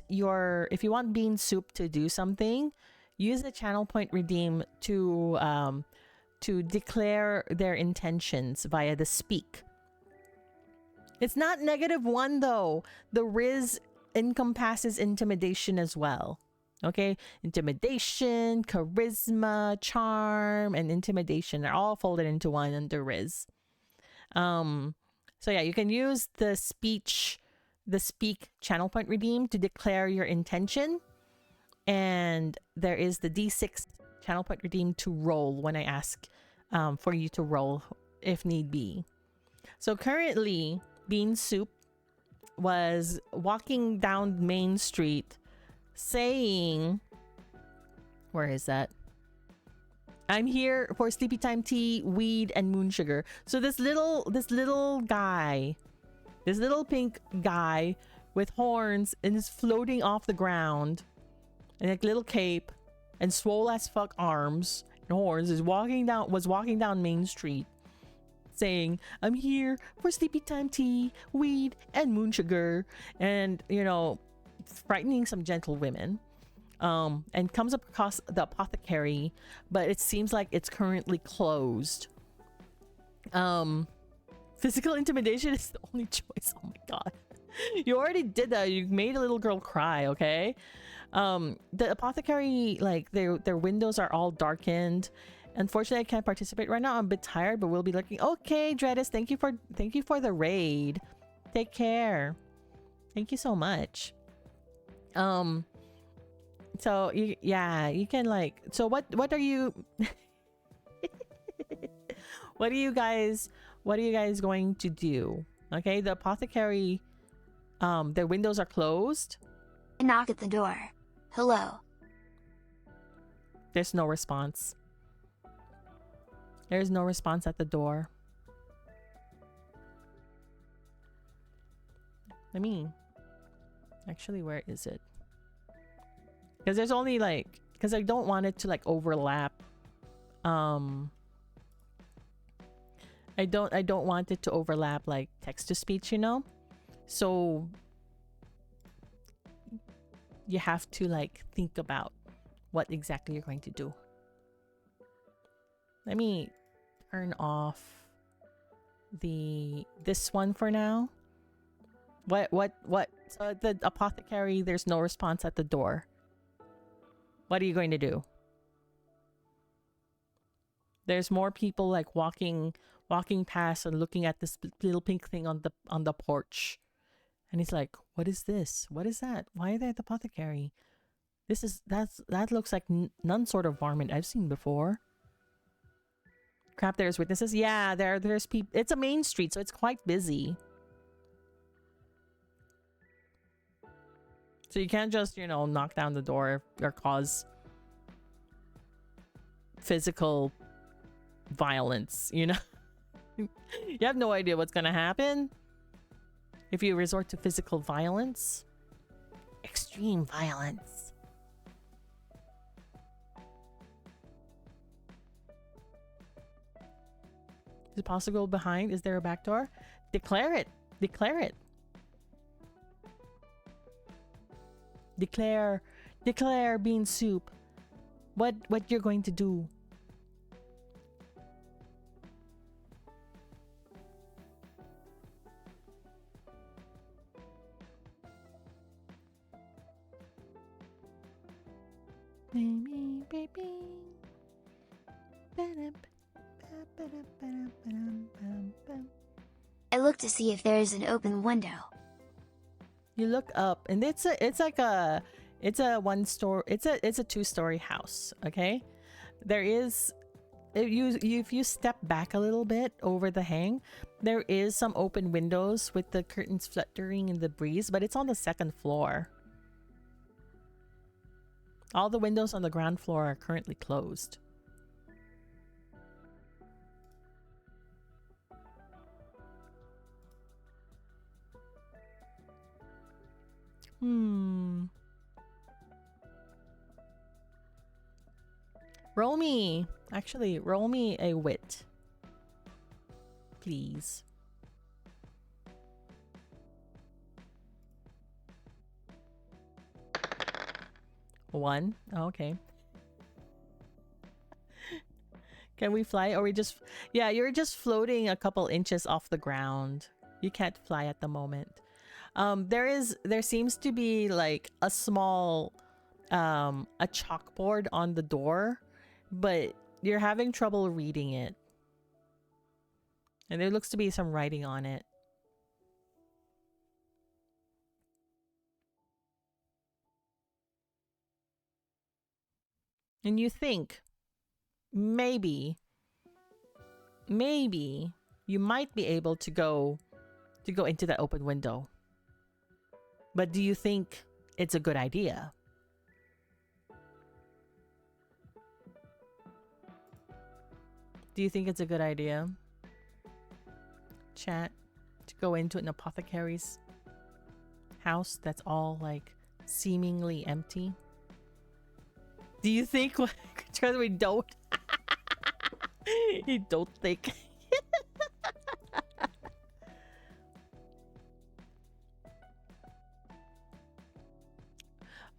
Speaker 1: Bean Soup to do something, use the channel point redeem to declare their intentions via the speak. It's not -1 though. The Riz encompasses intimidation as well. Okay, intimidation, charisma, charm, and intimidation are all folded into one under Riz. So yeah, you can use the speak channel point redeem to declare your intention, and there is the D6 channel point redeem to roll when I ask for you to roll if need be. So currently, Bean Soup was walking down Main Street saying, where is that? I'm here for sleepy time tea, weed, and moon sugar. So this little guy, this little pink guy with horns and is floating off the ground and like little cape and swole as fuck arms and horns was walking down Main Street saying, I'm here for sleepy time tea, weed, and moon sugar, and you know, frightening some gentle women. And comes across the apothecary, but it seems like it's currently closed. Physical intimidation is the only choice. Oh my god. You already did that. You made a little girl cry, okay? The apothecary, like their windows are all darkened. Unfortunately, I can't participate right now. I'm a bit tired, but we'll be looking. Okay, Dreadis, thank you for the raid. Take care. Thank you so much. So you can like, so what are you what are you guys going to do? Okay, the apothecary, their windows are closed.
Speaker 4: I knock at the door. Hello.
Speaker 1: There's no response. There's no response at the door. I mean, actually, where is it? Because there's only like, because I don't want it to like overlap. I don't want it to overlap like text to speech, you know? So you have to like think about what exactly you're going to do. Let me turn off this one for now. What? So the apothecary, there's no response at the door. What are you going to do? There's more people like walking past and looking at this little pink thing on the porch. And he's like, what is this? What is that? Why are they at the apothecary? That looks like none sort of varmint I've seen before. Crap, there's witnesses. Yeah, there's people. It's a main street, so it's quite busy. So you can't just, you know, knock down the door or cause physical violence, you know? You have no idea what's gonna happen if you resort to physical violence. Extreme violence. Is it possible to go behind? Is there a back door? Declare it. Declare it. Declare Bean Soup what you're going to do.
Speaker 4: I look to see if there is an open window.
Speaker 1: You look up, and it's a 2-story house. Okay, there is, if you step back a little bit over the hang, there is some open windows with the curtains fluttering in the breeze, but it's on the 2nd floor. All the windows on the ground floor are currently closed. Roll me a wit, please. One. Oh, okay. Can we fly, or we just... Yeah, you're just floating a couple inches off the ground. You can't fly at the moment. There seems to be like a small a chalkboard on the door, but you're having trouble reading it. And there looks to be some writing on it. And you think maybe you might be able to go into that open window. But do you think it's a good idea? Do you think it's a good idea, chat, to go into an apothecary's house that's all like seemingly empty? Do you think because we don't you don't think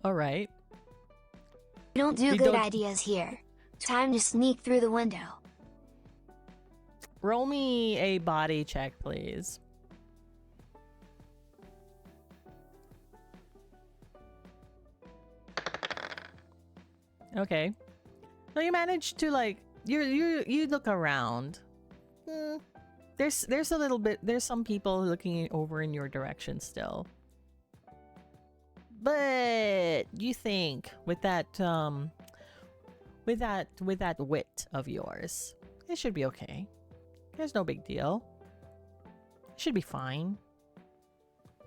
Speaker 1: all right.
Speaker 4: We don't do good ideas here. Time to sneak through the window.
Speaker 1: Roll me a body check, please. Okay. So you managed to like you look around. There's a little bit. There's some people looking over in your direction still. But you think with that wit of yours, it should be okay. There's no big deal. Should be fine.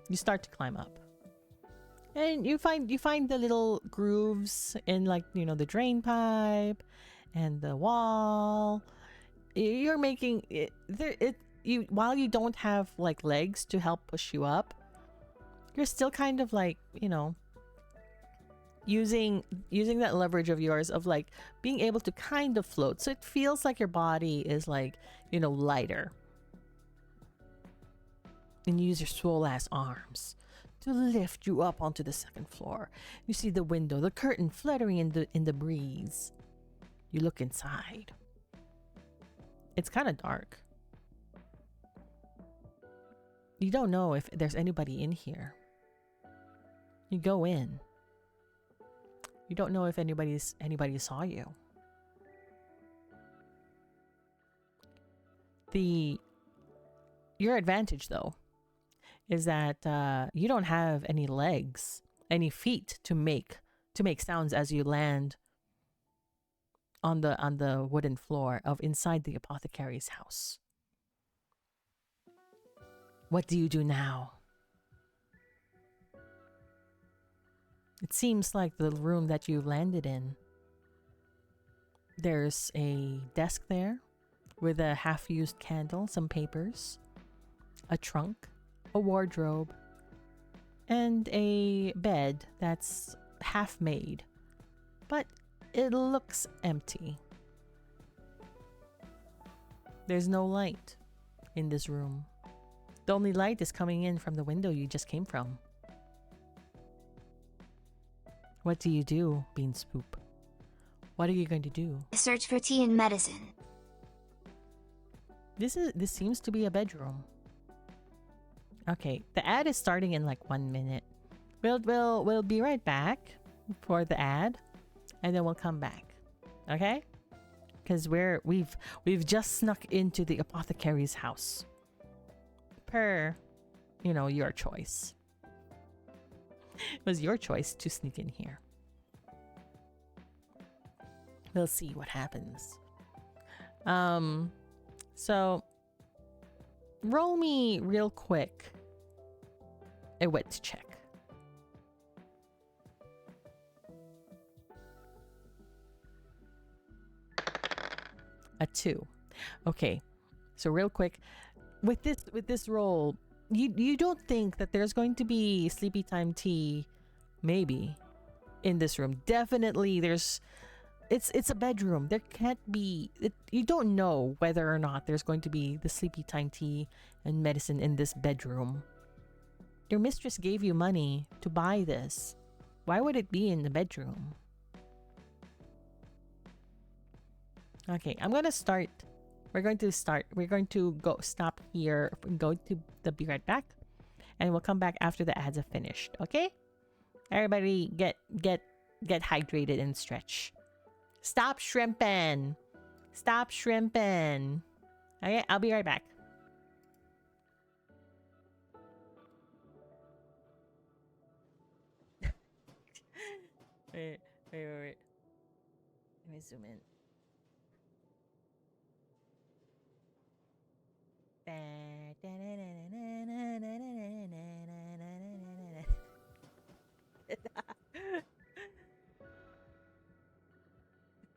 Speaker 1: You start to climb up. And you find the little grooves in, like, you know, the drain pipe and the wall. You're making it while you don't have like legs to help push you up, you're still kind of like, you know, using that leverage of yours of like being able to kind of float. So it feels like your body is like, you know, lighter. And you use your swole ass arms to lift you up onto the second floor. You see the window, the curtain fluttering in the breeze. You look inside. It's kind of dark. You don't know if there's anybody in here. You go in. You don't know if anybody saw you. Your advantage though is that you don't have any legs, any feet to make sounds as you land on the wooden floor of inside the apothecary's house. What do you do now? It seems like the room that you landed in. There's a desk there with a half-used candle, some papers, a trunk, a wardrobe, and a bed that's half made, but it looks empty. There's no light in this room. The only light is coming in from the window you just came from. What do you do, Beanspoop? What are you going to do?
Speaker 4: Search for tea and medicine.
Speaker 1: This seems to be a bedroom. Okay, the ad is starting in like 1 minute. We'll be right back for the ad, and then we'll come back. Okay? Because we've just snuck into the apothecary's house. Per, you know, your choice. It was your choice to sneak in here. We'll see what happens. So roll me real quick a wit check. A 2. Okay. So real quick, with this roll, you don't think that there's going to be sleepy time tea maybe in this room. Definitely it's a bedroom. There can't be you don't know whether or not there's going to be the sleepy time tea and medicine in this bedroom. Your mistress gave you money to buy this. Why would it be in the bedroom? Okay, I'm gonna start we're going to start. We're going to go stop here. Go to the Be Right Back, and we'll come back after the ads are finished. Okay? Everybody, get hydrated and stretch. Stop shrimping. Stop shrimping. Okay, I'll be right back. Wait. Let me zoom in.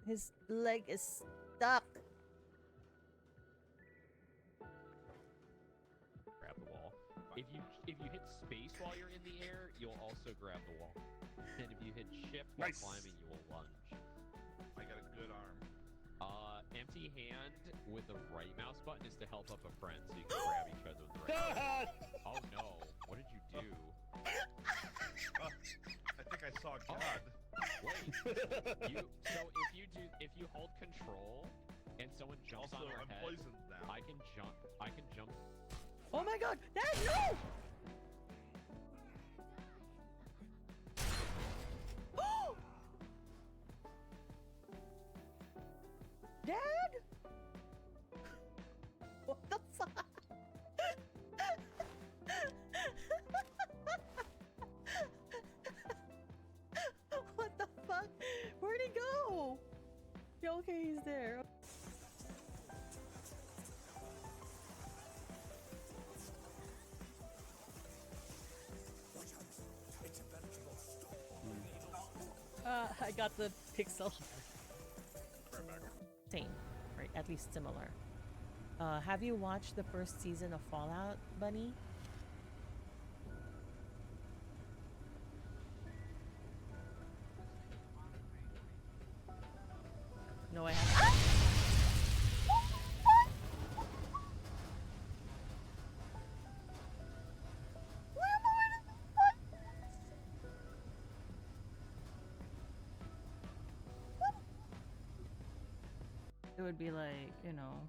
Speaker 1: His leg is stuck.
Speaker 10: Grab the wall. If you hit space while you're in the air, you'll also grab the wall. And if you hit shift while climbing, you will lunge.
Speaker 9: I got a good arm.
Speaker 10: Empty hand with the right mouse button is to help up a friend, so you can grab each other with the right. Oh no! What did you do?
Speaker 9: I think I saw God.
Speaker 10: Wait. If you hold control and someone jumps
Speaker 9: Also,
Speaker 10: on their
Speaker 9: I'm
Speaker 10: head,
Speaker 9: poisoned now.
Speaker 10: I can jump.
Speaker 1: Oh my god! Dad, no! Dad? What the fuck? What the fuck? Where'd he go? Yeah, okay, he's there. I got the pixel. Same, right? At least similar. Have you watched the first season of Fallout, Bunny? No, I haven't. It would be like, you know,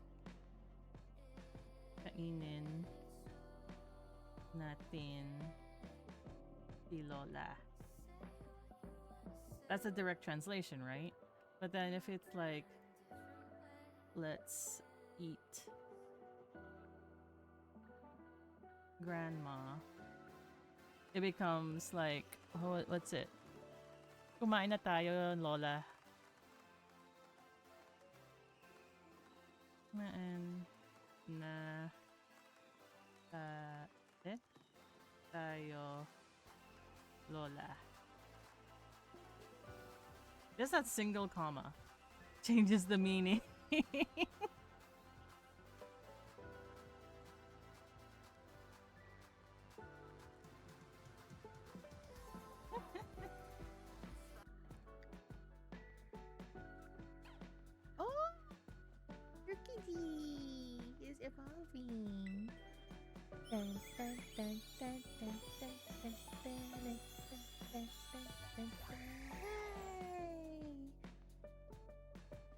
Speaker 1: kainin natin si Lola. That's a direct translation, right? But then if it's like, let's eat grandma, it becomes like, oh, what's it? Kumain na tayo, Lola. Kumain na tayo, Lola. Just that single comma changes the meaning.
Speaker 2: Oh, your kitty is evolving. Dun, dun, dun, dun, dun, dun, dun, dun, dun, dun, dun, dun, dun.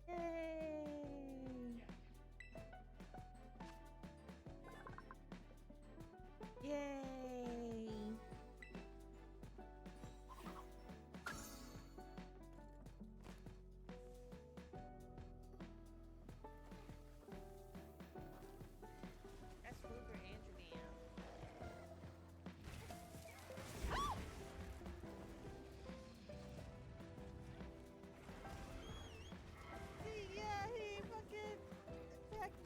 Speaker 2: Yay! Yay! That's food for Angelina.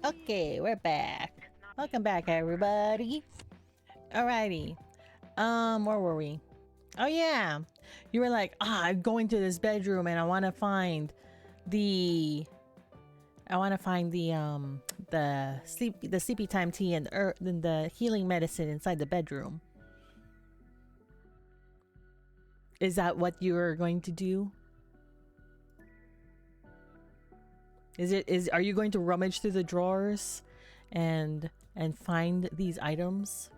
Speaker 1: Okay, we're back. Welcome back, everybody. Alrighty. Where were we? Oh yeah, you were like, I'm going to this bedroom and I want to find the sleepy time tea and the healing medicine inside the bedroom. Is that what you're going to do? Are you going to rummage through the drawers and find these items?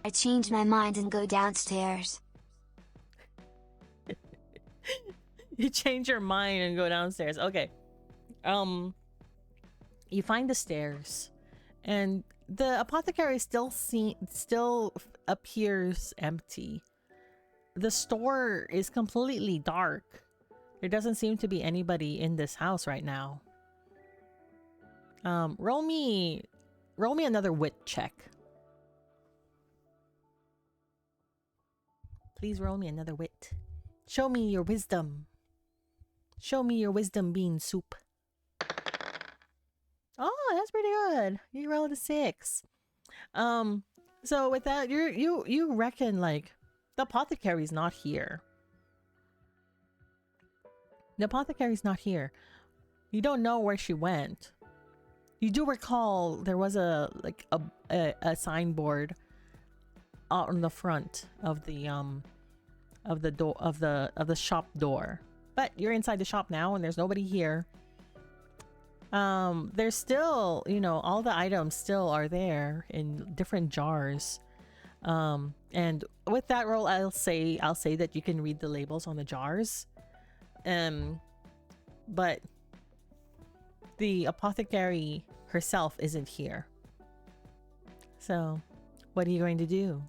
Speaker 4: I change my mind and go downstairs.
Speaker 1: You change your mind and go downstairs. Okay. You find the stairs, and the apothecary still appears empty. The store is completely dark. There doesn't seem to be anybody in this house right now. Roll me another wit check. Please roll me another wit. Show me your wisdom. Show me your wisdom bean soup. Oh, that's pretty good. You rolled a 6. So with that, you reckon like the apothecary's not here. The apothecary's not here. You don't know where she went. You do recall there was a signboard on the front of the door of the shop door. But you're inside the shop now and there's nobody here. There's still, you know, all the items still are there in different jars. And with that roll, I'll say that you can read the labels on the jars. But the apothecary herself isn't here. So, what are you going to do?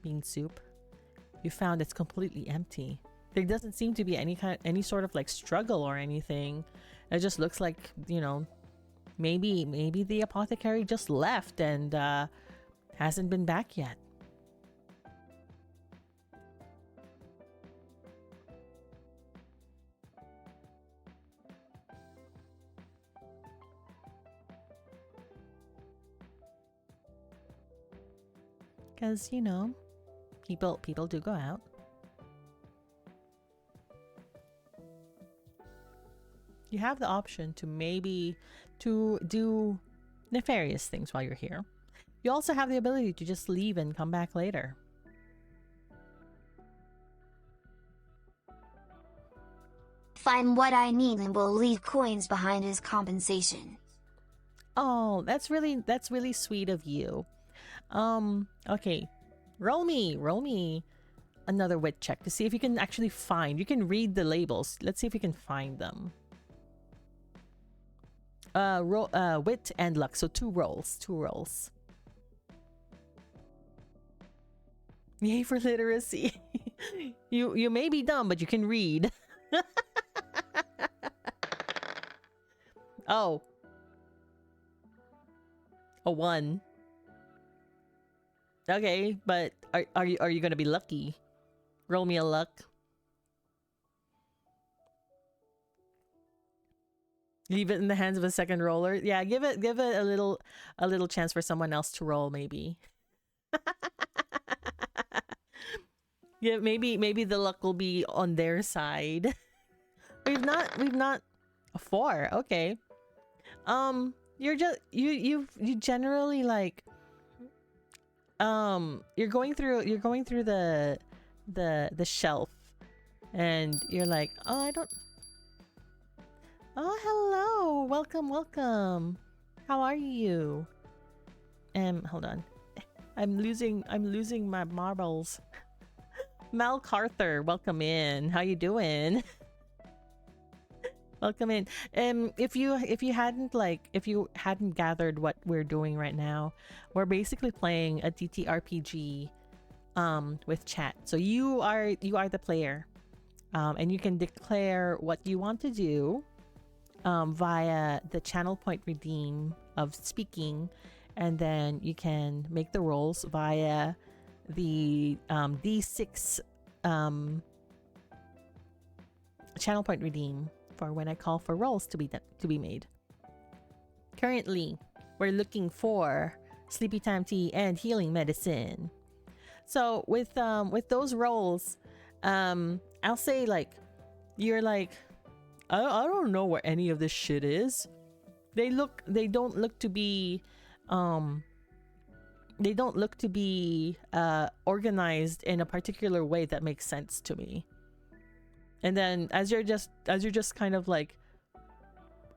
Speaker 1: Bean soup. You found it's completely empty. There doesn't seem to be any sort of like struggle or anything. It just looks like, you know, maybe the apothecary just left and hasn't been back yet. Because, you know, people do go out. You have the option to do nefarious things while you're here. You also have the ability to just leave and come back later.
Speaker 4: Find what I need and will leave coins behind as compensation.
Speaker 1: Oh, that's really sweet of you. Okay. Roll me another wit check to see if you can actually find. You can read the labels. Let's see if you can find them. Wit and luck. So two rolls. Yay for literacy. You may be dumb, but you can read. Oh. A 1. Okay, but are you gonna be lucky? Roll me a luck. Leave it in the hands of a second roller. Yeah, give it a little chance for someone else to roll, maybe. Yeah, maybe the luck will be on their side. We've not a 4. Okay. You're just you generally like you're going through the shelf and you're like, oh hello, welcome, how are you? Hold on, I'm losing my marbles. Mal Carter, welcome in. How you doing? Welcome in. If you hadn't gathered what we're doing right now, we're basically playing a TTRPG with chat. So you are the player, and you can declare what you want to do via the channel point redeem of speaking, and then you can make the rolls via the D6 channel point redeem for when I call for rolls to be made. Currently, we're looking for sleepy time tea and healing medicine. So with those rolls, I'll say like you're like, I don't know where any of this shit is. They don't look to be organized in a particular way that makes sense to me. And then as you're just kind of like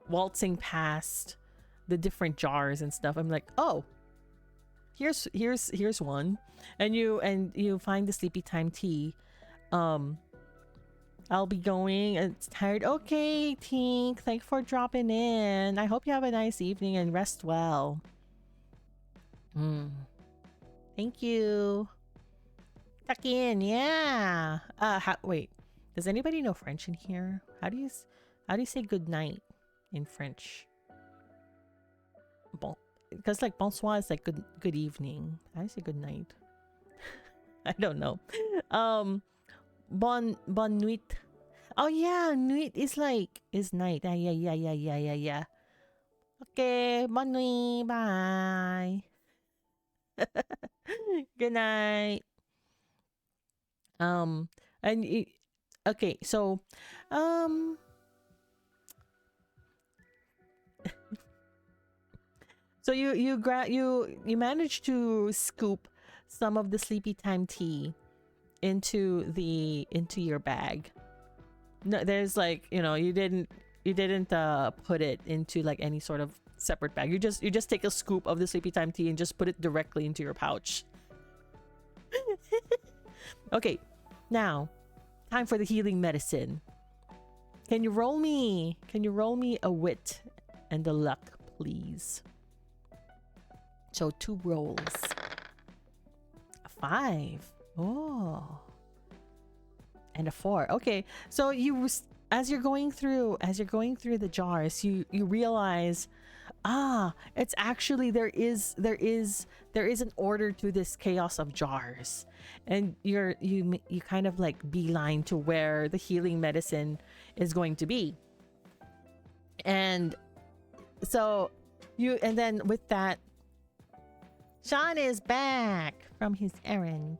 Speaker 1: waltzing past the different jars and stuff, I'm like, oh, here's one, and you find the sleepy time tea. I'll be going. It's tired. Okay, Tink. Thanks for dropping in. I hope you have a nice evening and rest well. Thank you. Tuck in, yeah. Wait. Does anybody know French in here? How do you say good night in French? Bon, because like bonsoir is like good evening. How do you say good night? I don't know. Bonne nuit. Oh yeah, nuit is night. Yeah. Okay, bonne nuit. Bye. Good night. Okay, so so you managed to scoop some of the sleepy time tea into your bag. No, there's like, you didn't put it into like any sort of separate bag. You just take a scoop of the sleepy time tea and just put it directly into your pouch. Okay, now time for the healing medicine. Can you roll me a wit and a luck, please? So 2 rolls. A 5. Oh. And a 4. Okay, so as you're going through the jars, you realize, it's actually there is an order to this chaos of jars, and you kind of like beeline to where the healing medicine is going to be. And so and then with that, Sean is back from his errand.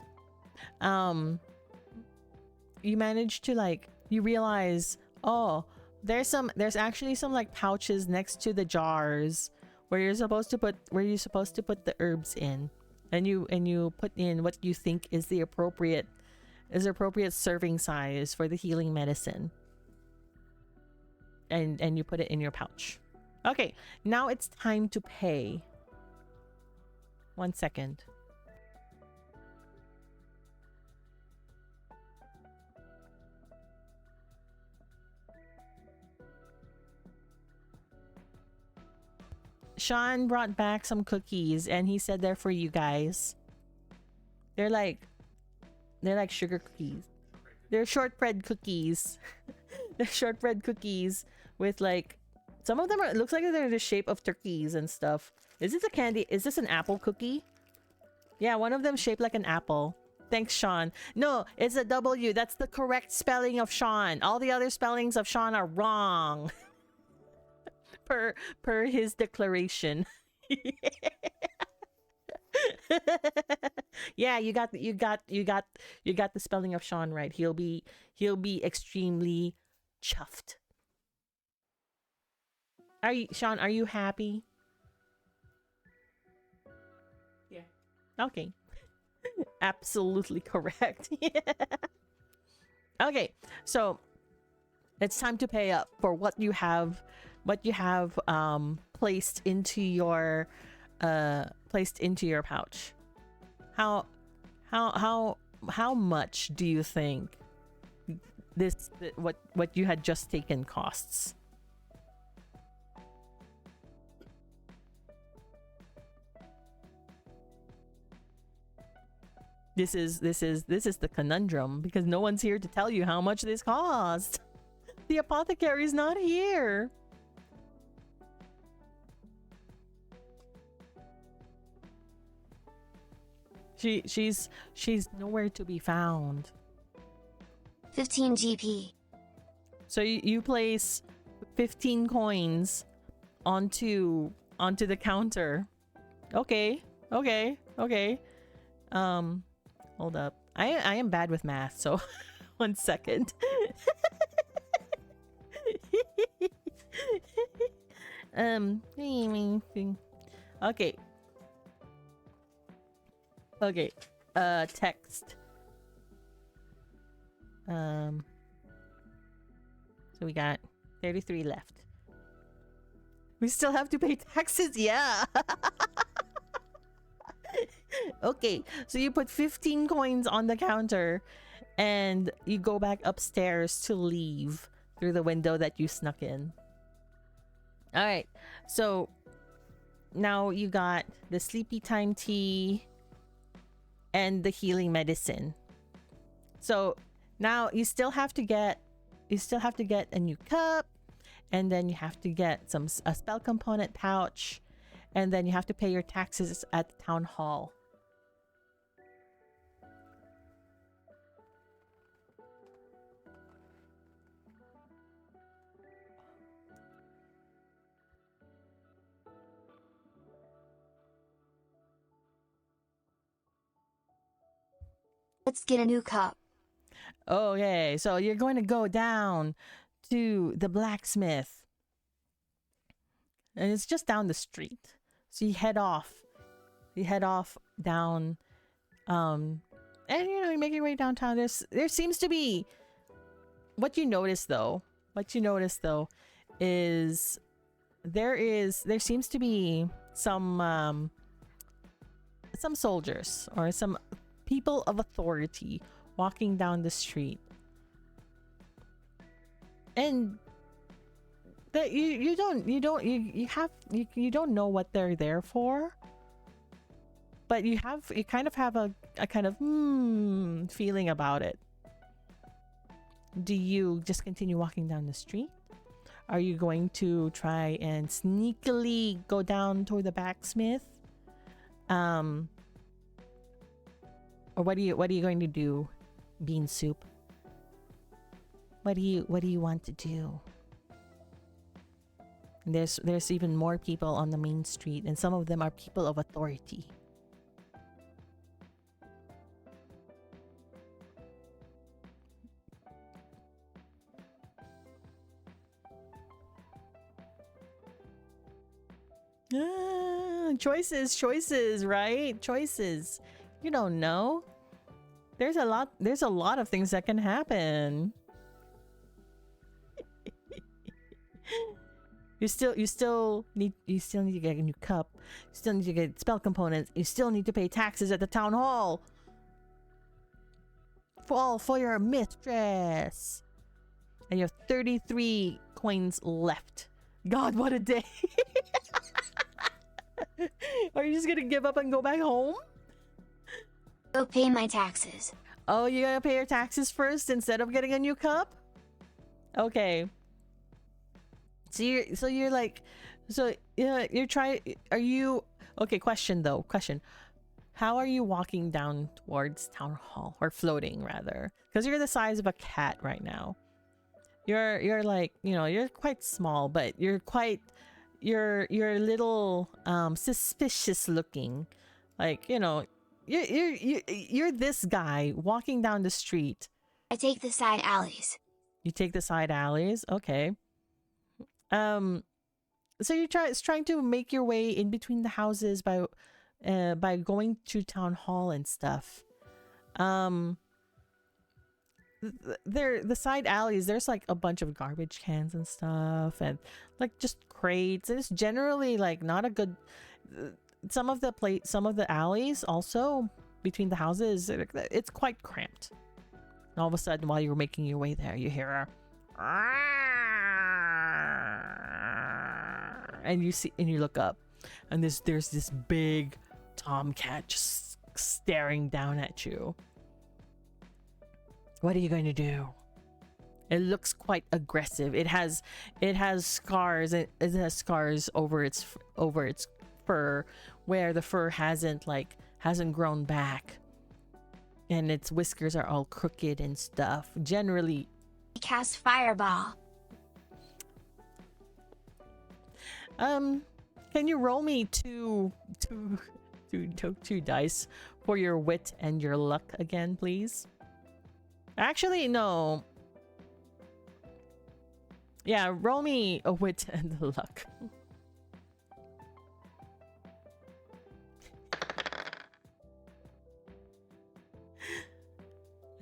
Speaker 1: You manage to you realize, there's actually some like pouches next to the jars where you're supposed to put the herbs in, and you put in what you think is the appropriate serving size for the healing medicine, and you put it in your pouch. Okay, now it's time to pay. 1 second. Sean brought back some cookies and he said they're for you guys. They're like sugar cookies. They're shortbread cookies. They're shortbread cookies with like, some of them it looks like they're the shape of turkeys and stuff. Is this a candy? Is this an apple cookie? Yeah, one of them shaped like an apple. Thanks, Sean. No, it's a W. That's the correct spelling of Sean. All the other spellings of Sean are wrong. per his declaration. Yeah, you got the spelling of Sean right. He'll be extremely chuffed. Sean, are you happy? Yeah. Okay. Absolutely correct. Okay, so it's time to pay up for what you have placed into your pouch. How much do you think what you had just taken costs? This is the conundrum, because no one's here to tell you how much this cost. The apothecary's not here. She's nowhere to be found.
Speaker 4: 15 GP.
Speaker 1: So you place 15 coins onto the counter. Okay. Hold up. I am bad with math, so 1 second. Okay. Text. So we got 33 left. We still have to pay taxes, yeah. Okay, so you put 15 coins on the counter and you go back upstairs to leave through the window that you snuck in. All right, so now you got the sleepy time tea and the healing medicine. So now you still have to get a new cup, and then you have to get a spell component pouch, and then you have to pay your taxes at the town hall.
Speaker 4: Let's get a new cup.
Speaker 1: Okay, so you're going to go down to the blacksmith. And it's just down the street. So you head off. You head off down and you make your way downtown. There seems to be what you notice though is there seems to be some soldiers or some people of authority walking down the street, and that you don't know what they're there for, but you kind of have a kind of feeling about it. Do you just continue walking down the street? Are you going to try and sneakily go down to the blacksmith? Or what are you going to do, Bean Soup? What do you want to do? There's even more people on the main street, and some of them are people of authority. Choices, right? Choices. You don't know. There's a lot of things that can happen. You still need to get a new cup. You still need to get spell components. You still need to pay taxes at the town hall. For your mistress. And you have 33 coins left. God, what a day. Are you just gonna give up and go back home?
Speaker 4: Go pay my taxes.
Speaker 1: Oh, you gotta pay your taxes first instead of getting a new cup? Okay. So you're trying. Are you okay? Question. How are you walking down towards town hall, or floating rather? Because you're the size of a cat right now. You're like, you're quite small, but you're a little suspicious looking. Like, you're this guy walking down the street.
Speaker 4: I take the side alleys.
Speaker 1: You take the side alleys, okay. So it's trying to make your way in between the houses by going to town hall and stuff. The side alleys, there's like a bunch of garbage cans and stuff, and like just crates. It's generally like not a good. Some of the alleys also between the houses, it's quite cramped. And all of a sudden, while you're making your way there, you hear and you look up, and there's this big tomcat just staring down at you. What are you going to do? It looks quite aggressive. It has scars. It has scars over its fur, where the fur hasn't grown back, and its whiskers are all crooked and stuff. Generally,
Speaker 4: Cast fireball.
Speaker 1: Can you roll me two dice for your wit and your luck again, please? Actually, no. Yeah, roll me a wit and a luck.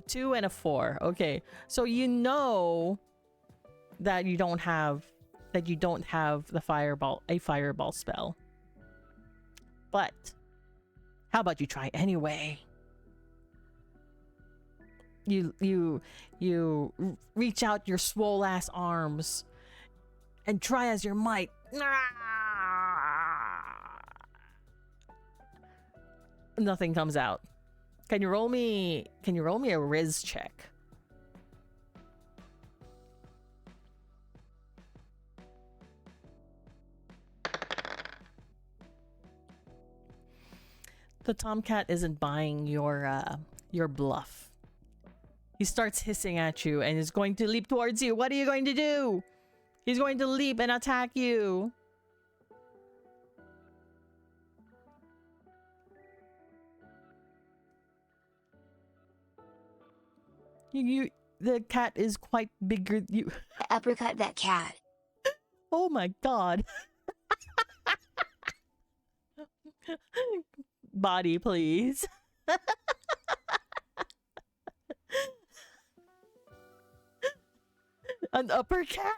Speaker 1: Two and a 4. Okay, so you know that you don't have the fireball spell, but How about you try anyway? You reach out your swole ass arms and try as your might. Nothing comes out. Can you roll me a Riz check? The tomcat isn't buying your bluff. He starts hissing at you and is going to leap towards you. What are you going to do? He's going to leap and attack you. The cat is quite bigger. You
Speaker 4: uppercut that cat.
Speaker 1: Oh my god. Body, please. An uppercut?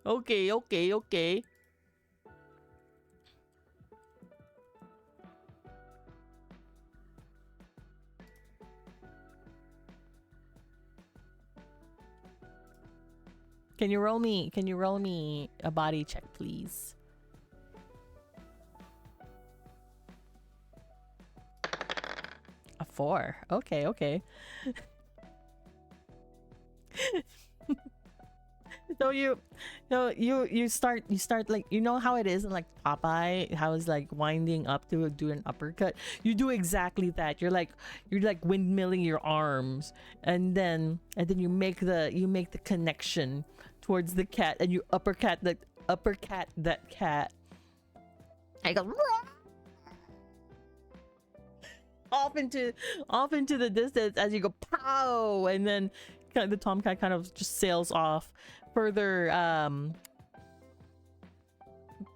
Speaker 1: Okay. Can you roll me a body check, please? A 4. Okay. You start like, you know how it is in like Popeye, how it's like winding up to do an uppercut. You do exactly that. You're like windmilling your arms, and then you make the connection towards the cat, and you uppercut that cat. I go off into the distance as you go pow, and then the tomcat kind of just sails off, further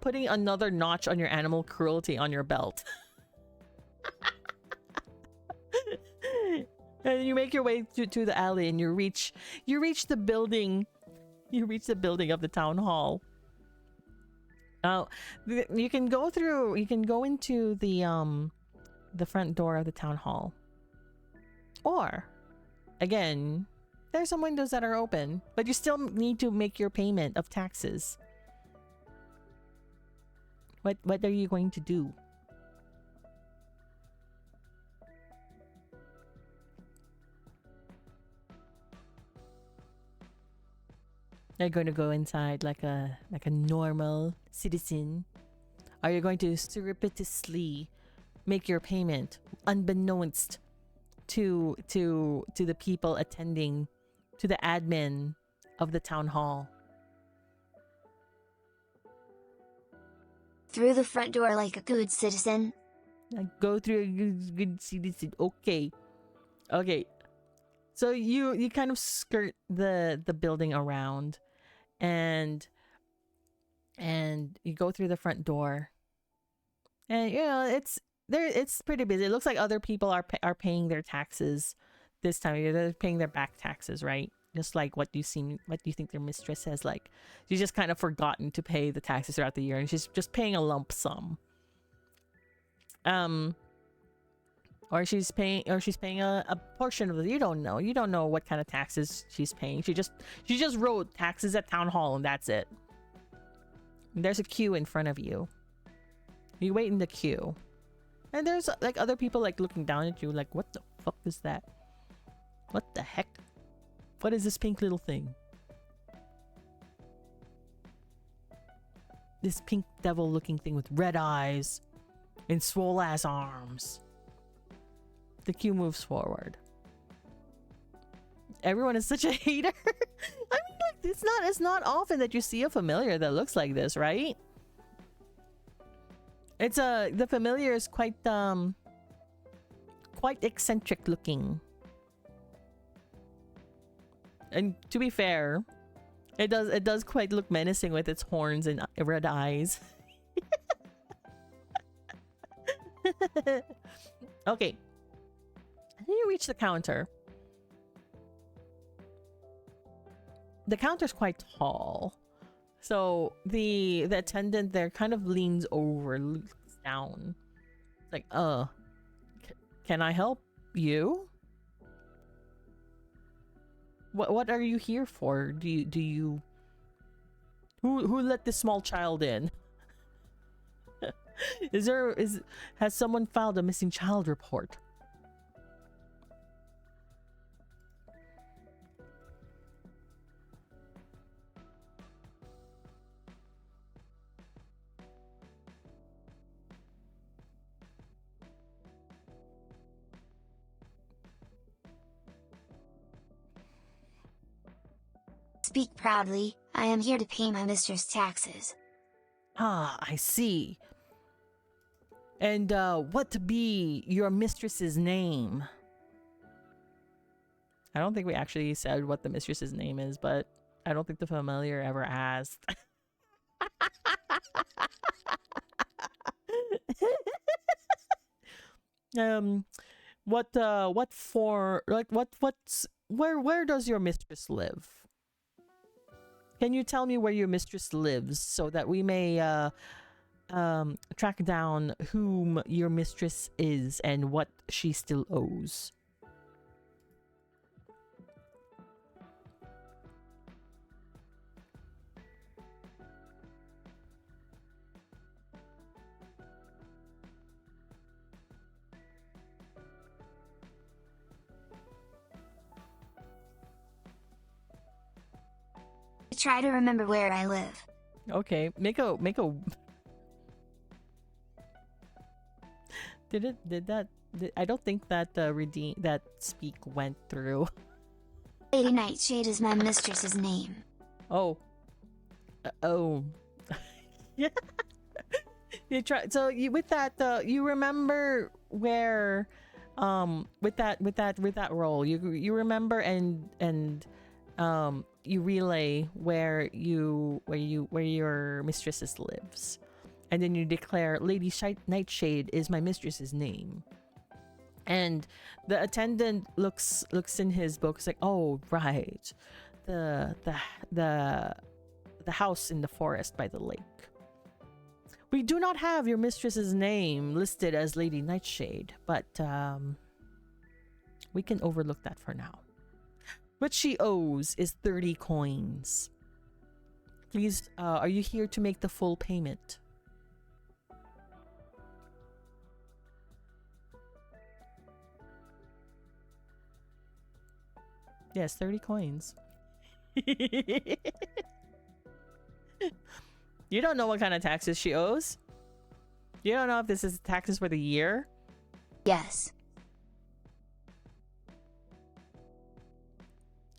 Speaker 1: putting another notch on your animal cruelty on your belt. And you make your way to the alley, and you reach the building. You reach the building of the town hall. Now, you can go into the front door of the town hall. Or, again, there's some windows that are open, but you still need to make your payment of taxes. What are you going to do? Are you going to go inside like a normal citizen? Are you going to surreptitiously make your payment unbeknownst to the people attending, to the admin of the town hall?
Speaker 4: Through the front door like a good citizen.
Speaker 1: Go through a good citizen. Okay. So you kind of skirt the building around, and you go through the front door, and it's pretty busy. It looks like other people are paying their taxes this time of year. They're paying their back taxes, right? Just like what you think their mistress has, like, she's just kind of forgotten to pay the taxes throughout the year, and she's just paying a lump sum. Or she's paying a portion of it. You don't know what kind of taxes she's paying. She just wrote taxes at town hall, and that's it. And there's a queue in front of you. You wait in the queue, and there's like other people like looking down at you like, what the fuck is that? What the heck? What is this pink little thing? This pink devil looking thing with red eyes and swole ass arms. The queue moves forward. Everyone is such a hater. I mean, like, it's not often that you see a familiar that looks like this, right? The familiar is quite eccentric looking. And to be fair, it does quite look menacing with its horns and red eyes. Okay. And then you reach the counter. The counter's quite tall. So the attendant there kind of leans over, looks down. It's like, can I help you? What are you here for? Do you who let this small child in? Has someone filed a missing child report?
Speaker 4: Speak proudly, I am here to pay my mistress taxes.
Speaker 1: Ah, I see. And what be your mistress's name? I don't think we actually said what the mistress's name is, but I don't think the familiar ever asked. What for, like, where does your mistress live? Can you tell me where your mistress lives so that we may track down whom your mistress is and what she still owes?
Speaker 4: Try to remember where I live.
Speaker 1: Okay, make a I don't think that that speak went through.
Speaker 4: Lady Nightshade is my mistress's name.
Speaker 1: Oh. Oh. Yeah. You try, so you with that you remember where with that role you remember and you relay where your mistress lives, and then you declare Lady Nightshade is my mistress's name. And the attendant looks in his books like, oh right, the house in the forest by the lake. We do not have your mistress's name listed as Lady Nightshade, but we can overlook that for now. What she owes is 30 coins. Please, are you here to make the full payment? Yes, 30 coins. You don't know what kind of taxes she owes? You don't know if this is taxes for the year?
Speaker 4: Yes.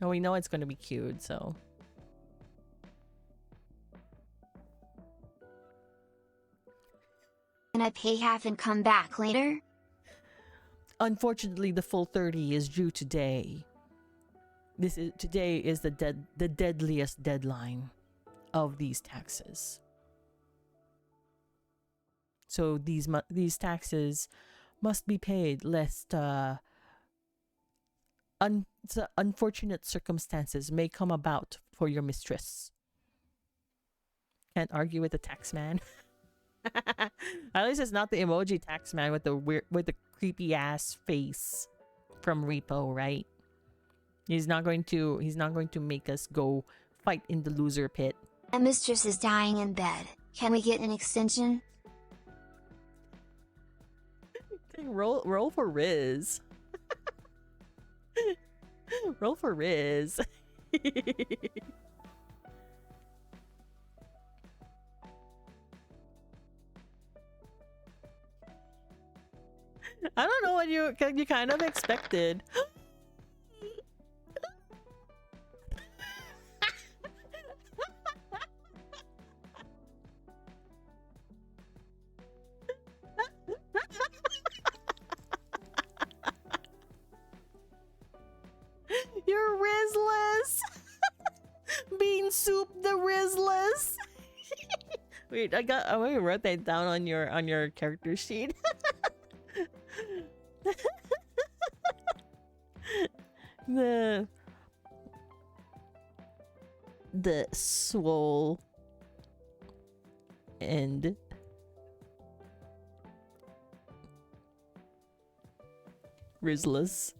Speaker 1: Oh, we know it's going to be queued, so.
Speaker 4: Can I pay half and come back later?
Speaker 1: Unfortunately, the full 30 is due today. Today is the deadliest deadline of these taxes. So these taxes must be paid lest unfortunate circumstances may come about for your mistress. Can't argue with the tax man. At least it's not the emoji tax man with the creepy ass face from Repo, right? He's not going to make us go fight in the loser pit.
Speaker 4: My mistress is dying in bed. Can we get an extension?
Speaker 1: Roll for Riz. Roll for Riz. I don't know what you kind of expected. You're Rizless. Bean soup the Rizless. Wait, I'm gonna write that down on your character sheet. the swole end. Rizlas.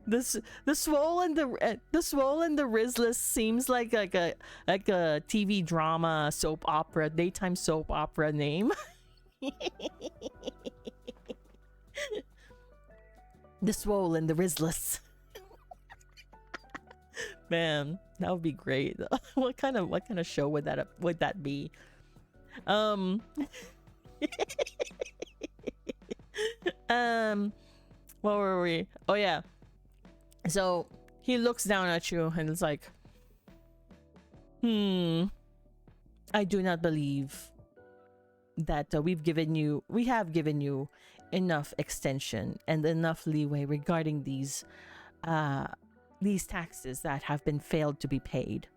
Speaker 1: The swollen the Rizlas seems like a TV drama soap opera, daytime soap opera name. The swollen the Rizlas. Man, that would be great. What kind of show would that be? What were we? Oh yeah. So he looks down at you and it's like, I do not believe that we have given you enough extension and enough leeway regarding these taxes that have been failed to be paid.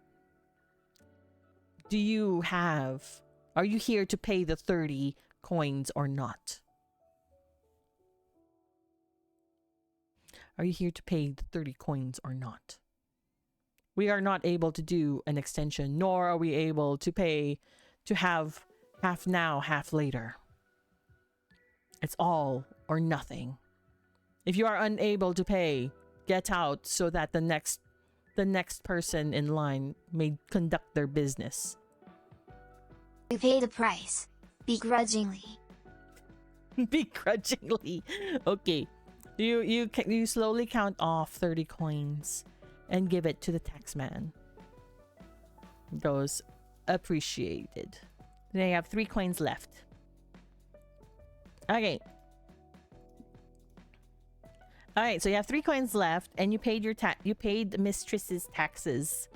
Speaker 1: Are you here to pay the 30 coins or not? Are you here to pay the 30 coins or not? We are not able to do an extension, nor are we able to have half now, half later. It's all or nothing. If you are unable to pay, get out so that the next person in line may conduct their business.
Speaker 4: You pay the price. Begrudgingly.
Speaker 1: Begrudgingly. Okay. You slowly count off 30 coins and give it to the taxman. Goes appreciated. Then you have 3 coins left. Okay. Alright, so you have 3 coins left and you paid you paid the mistress's taxes.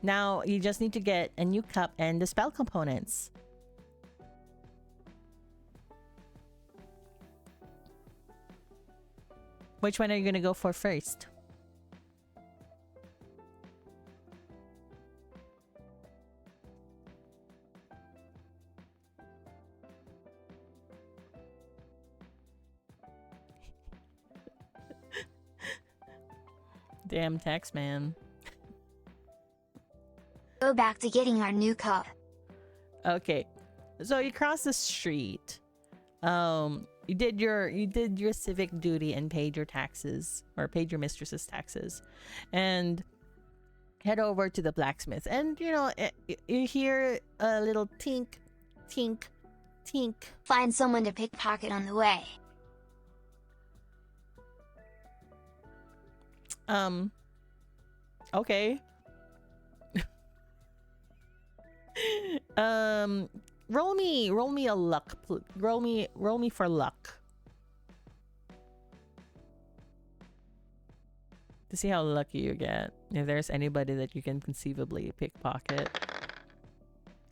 Speaker 1: Now you just need to get a new cup and the spell components. Which one are you gonna go for first? Damn tax man.
Speaker 4: Go back to getting our new cup.
Speaker 1: Okay. So you cross the street. You did your civic duty and paid your taxes, or paid your mistress's taxes, and head over to the blacksmith. And you hear a little tink, tink, tink.
Speaker 4: Find someone to pickpocket on the way.
Speaker 1: Okay. Roll me a luck. Roll me for luck. To see how lucky you get. If there's anybody that you can conceivably pickpocket.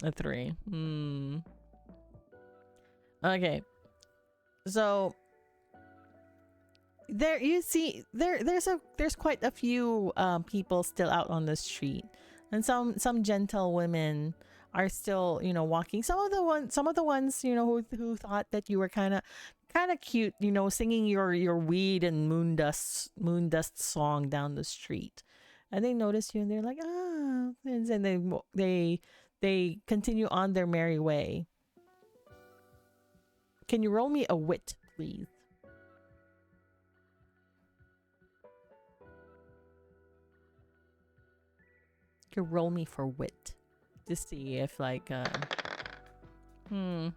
Speaker 1: A 3. Okay. So there you see there's quite a few people still out on the street, and some gentle women are still walking. Some of the ones who thought that you were kind of cute, singing your weed and moon dust song down the street, and they notice you and they're like, and then they continue on their merry way. Can you roll me a wit, please? You can roll me for wit to see if you think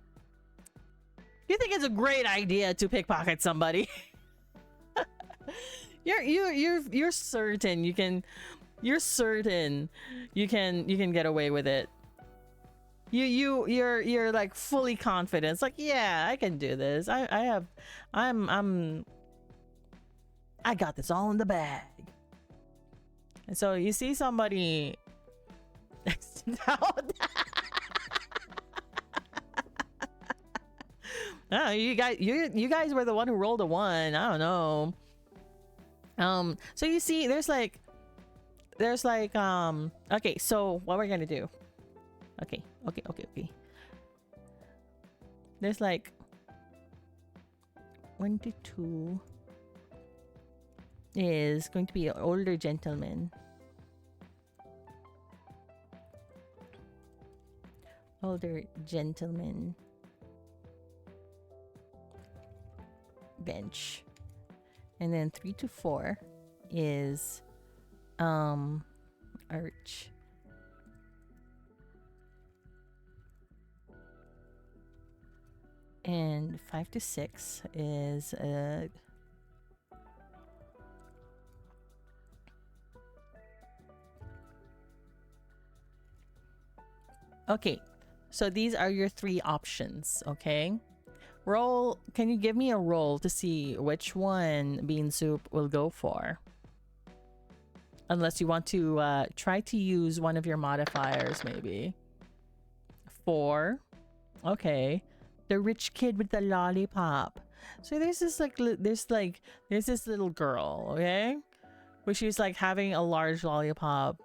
Speaker 1: it's a great idea to pickpocket somebody. You're certain you can get away with it. You're like fully confident. It's like, yeah, I can do this. I got this all in the bag. And so you see somebody Oh, you guys were the one who rolled a 1. I don't know. So you see there's like okay, so what we're gonna do. Okay. There's like 1 to 2 is going to be an older gentleman. Older gentleman. Bench. And then 3 to 4 is arch. And 5 to 6 is okay. So these are your 3 options, okay? Roll, can you give me a roll to see which one bean soup will go for? Unless you want to try to use one of your modifiers, maybe. 4. Okay. The rich kid with the lollipop. So there's this there's this little girl, okay? Where she's like having a large lollipop,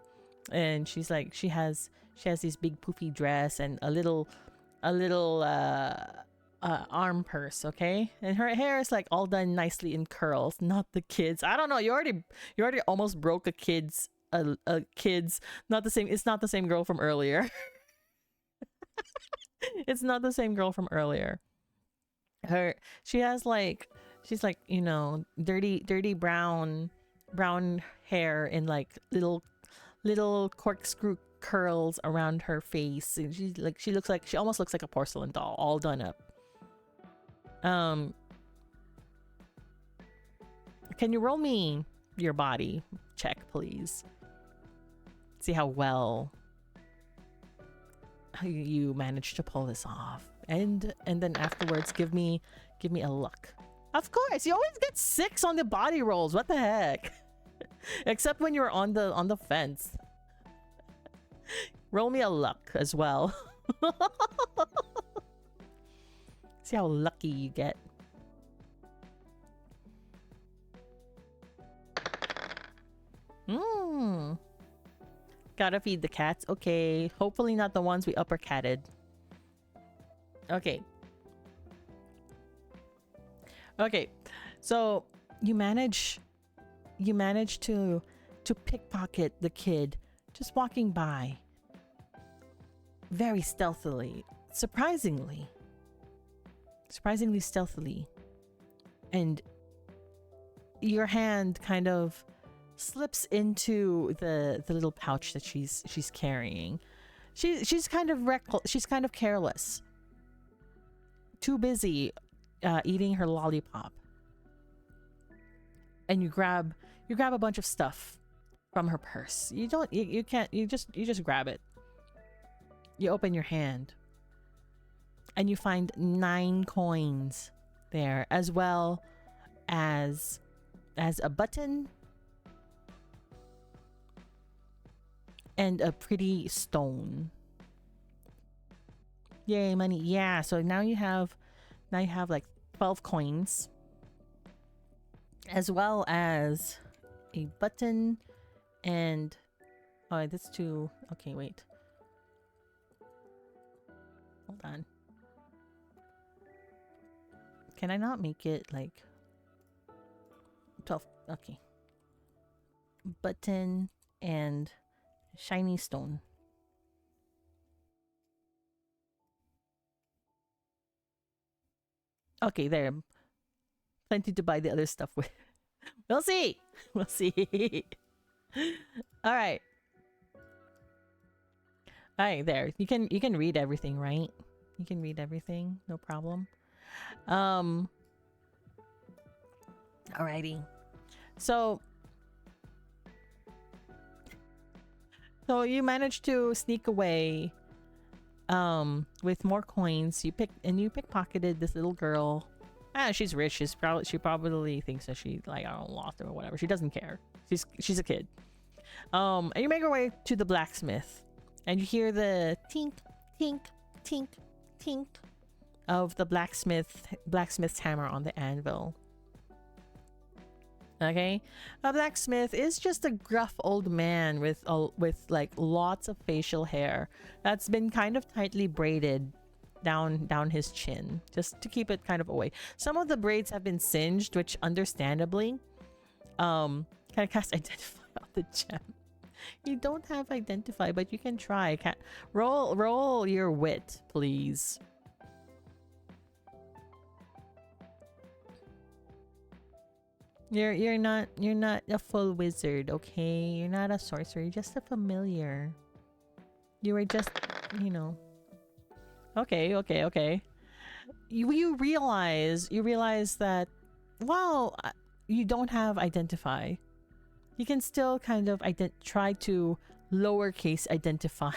Speaker 1: and she's like she has this big poofy dress and a little arm purse, okay? And her hair is like all done nicely in curls, not the kids. I don't know, you already almost broke a kid's not the same, it's not the same girl from earlier. It's not the same girl from earlier. She's like, you know, dirty brown hair in like little corkscrew curls around her face. And she almost looks like a porcelain doll, all done up. Can you roll me your body check, please? See how well you managed to pull this off, and then afterwards give me a luck. Of course, you always get 6 on the body rolls. What the heck? Except when you're on the fence. Roll me a luck as well. See how lucky you get. Gotta feed the cats. Okay. Hopefully not the ones we uppercatted. Okay. Okay. So you manage to pickpocket the kid just walking by. Very stealthily. Surprisingly stealthily. And your hand kind of slips into the little pouch that she's carrying. She's kind of careless. Too busy eating her lollipop. And you grab a bunch of stuff from her purse. You just grab it. You open your hand. And you find 9 coins there, as well as a button and a pretty stone. Yay, money. Yeah, so now you have like 12 coins, as well as a button and that's 2. Okay, wait. Hold on. Can I not make it like 12? Okay. Button and shiny stone. Okay, there. Plenty to buy the other stuff with. We'll see. We'll see. All right. All right, there. You can read everything, right? You can read everything, no problem. Alrighty. So you managed to sneak away with more coins. You pickpocketed this little girl. She's rich. She probably thinks that she, like, I don't know, lost her or whatever. She doesn't care. She's a kid. And you make your way to the blacksmith, and you hear the tink, tink, tink, tink of the blacksmith's hammer on the anvil. Okay, a blacksmith is just a gruff old man with like lots of facial hair that's been kind of tightly braided down his chin, just to keep it kind of away. Some of the braids have been singed, which understandably, can I cast Identify on the gem? You don't have identify, but you can try. Roll your wit, please. You're not a full wizard, okay? You're not a sorcerer, you're just a familiar. You were just, you know. Okay. You realize that while you don't have identify, you can still kind of try to lowercase identify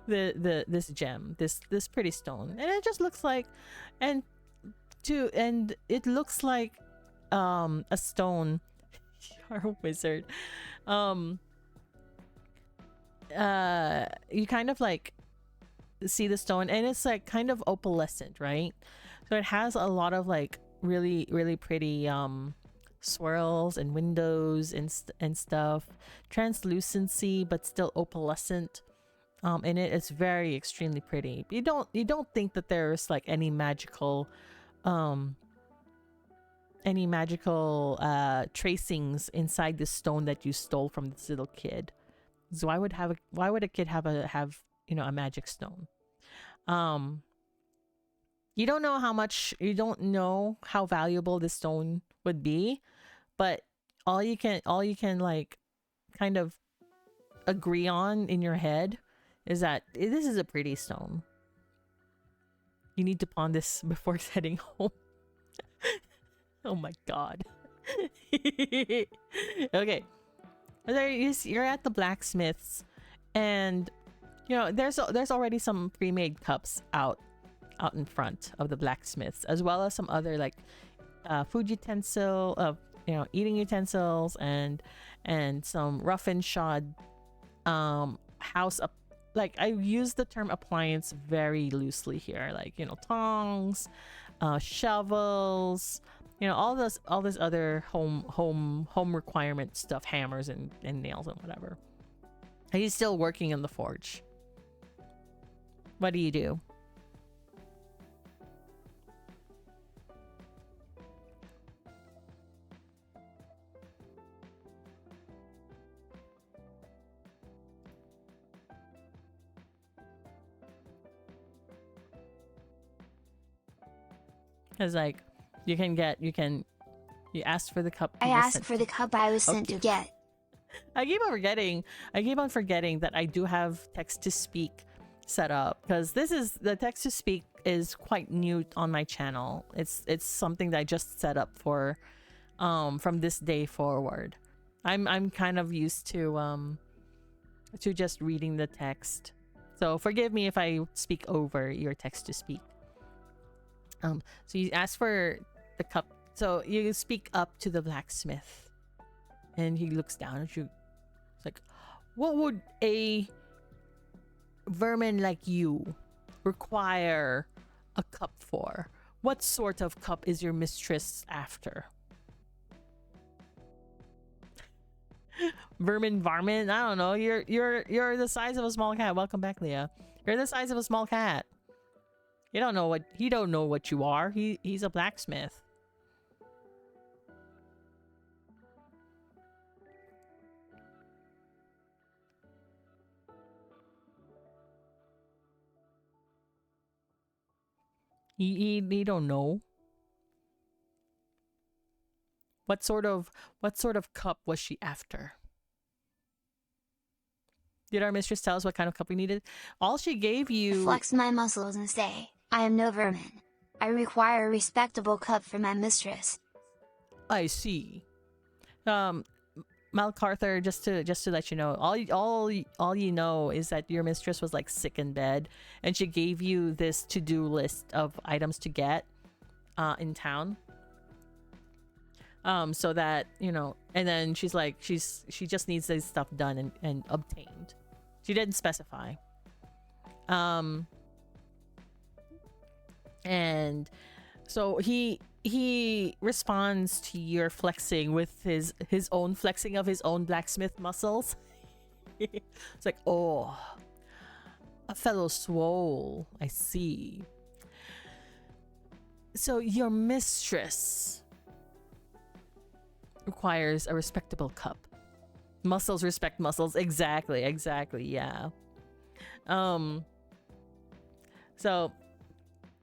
Speaker 1: this gem, this pretty stone, and it just looks like, and it looks like a stone. You're a wizard. You kind of like see the stone, and it's like kind of opalescent, right? So it has a lot of like really pretty swirls and windows and stuff, translucency but still opalescent in it. It's very extremely pretty. You don't think that there's like any magical tracings inside the stone that you stole from this little kid. So why would a kid have a magic stone? You don't know how valuable this stone would be, but all you can like kind of agree on in your head is that this is a pretty stone. You need to pawn this before heading home. Oh my god. Okay. You're at the blacksmith's, and you know there's already some pre-made cups out in front of the blacksmiths, as well as some other like food eating utensils and some rough and shod house up. Like, I use the term appliance very loosely here, like, you know, tongs, shovels, you know, all this other home requirement stuff, hammers and nails and whatever. And he's still working in the forge. What do you do? Because like you asked for the cup.
Speaker 4: I asked for the cup I was sent to get.
Speaker 1: I keep on forgetting that I do have text to speak set up, because the text to speak is quite new on my channel. It's something that I just set up for from this day forward. I'm kind of used to just reading the text. So forgive me if I speak over your text to speak. So you ask for the cup. So you speak up to the blacksmith, and he looks down at you. It's like, what would a vermin like you require a cup for? What sort of cup is your mistress after? Varmint? I don't know. You're the size of a small cat. Welcome back, Leah. You're the size of a small cat. He don't know what you are. He's a blacksmith. He don't know. What sort of cup was she after? Did our mistress tell us what kind of cup we needed? All she gave you...
Speaker 4: Flex my muscles and say, I am no vermin. I require a respectable cup for my mistress.
Speaker 1: I see. Malcarthur, just to let you know, all you know is that your mistress was like sick in bed, and she gave you this to-do list of items to get in town. So that, you know, and then she's like, she just needs this stuff done and obtained. She didn't specify. And so he responds to your flexing with his own flexing of his own blacksmith muscles. It's like, oh, a fellow swole, I see. So your mistress requires a respectable cup. Muscles respect muscles. Exactly, exactly. Yeah. So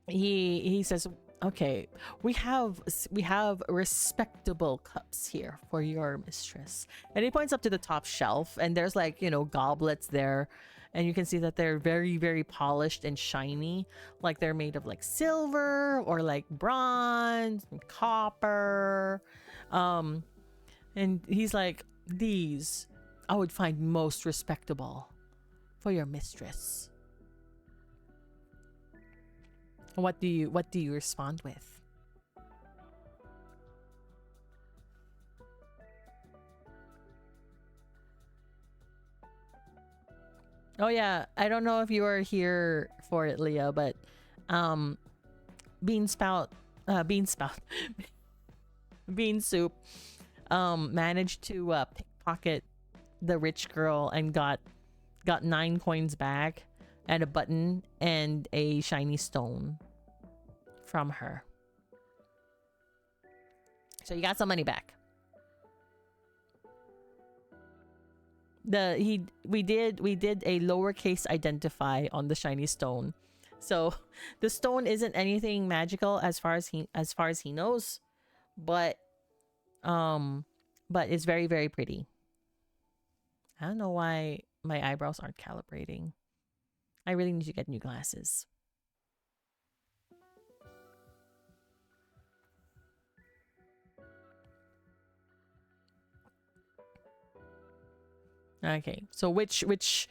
Speaker 1: he says, okay, we have respectable cups here for your mistress. And he points up to the top shelf, and there's like, you know, goblets there, and you can see that they're very, very polished and shiny, like they're made of like silver or like bronze and copper. And he's like, these I would find most respectable for your mistress. What do you respond with? Oh yeah, I don't know if you were here for it, Leah, but bean spout bean spout bean soup managed to pickpocket the rich girl and got 9 coins back and a button and a shiny stone from her. So you got some money back. We did a lowercase identify on the shiny stone. So the stone isn't anything magical as far as he knows, but it's very, very pretty. I don't know why my eyebrows aren't calibrating. I really need to get new glasses. Okay, so which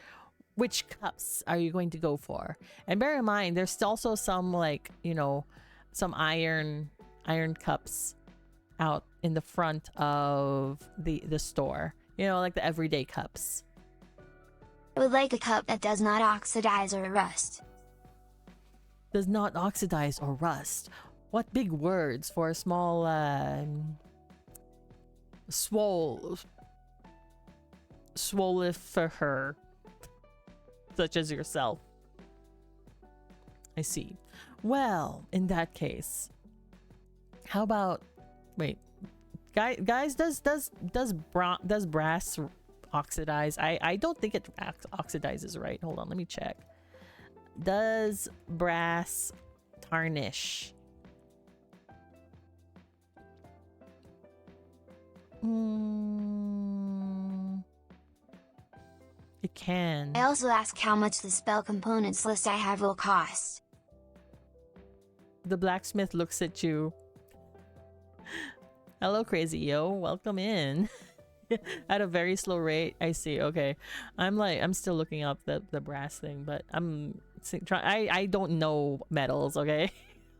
Speaker 1: cups are you going to go for? And bear in mind, there's also some, like, you know, some iron cups out in the front of the store. You know, like the everyday cups.
Speaker 4: I would like a cup that does not oxidize or rust.
Speaker 1: Does not oxidize or rust. What big words for a small swollifer such as yourself. I see. Well, in that case, how about, wait, guys, does brass oxidize? I don't think it oxidizes, right? Hold on, let me check. Does brass tarnish? It can.
Speaker 4: I also ask how much the spell components list I have will cost.
Speaker 1: The blacksmith looks at you. Hello, Crazy Yo. Welcome in. At a very slow rate. I see. Okay. I'm still looking up the brass thing, but I don't know metals, okay?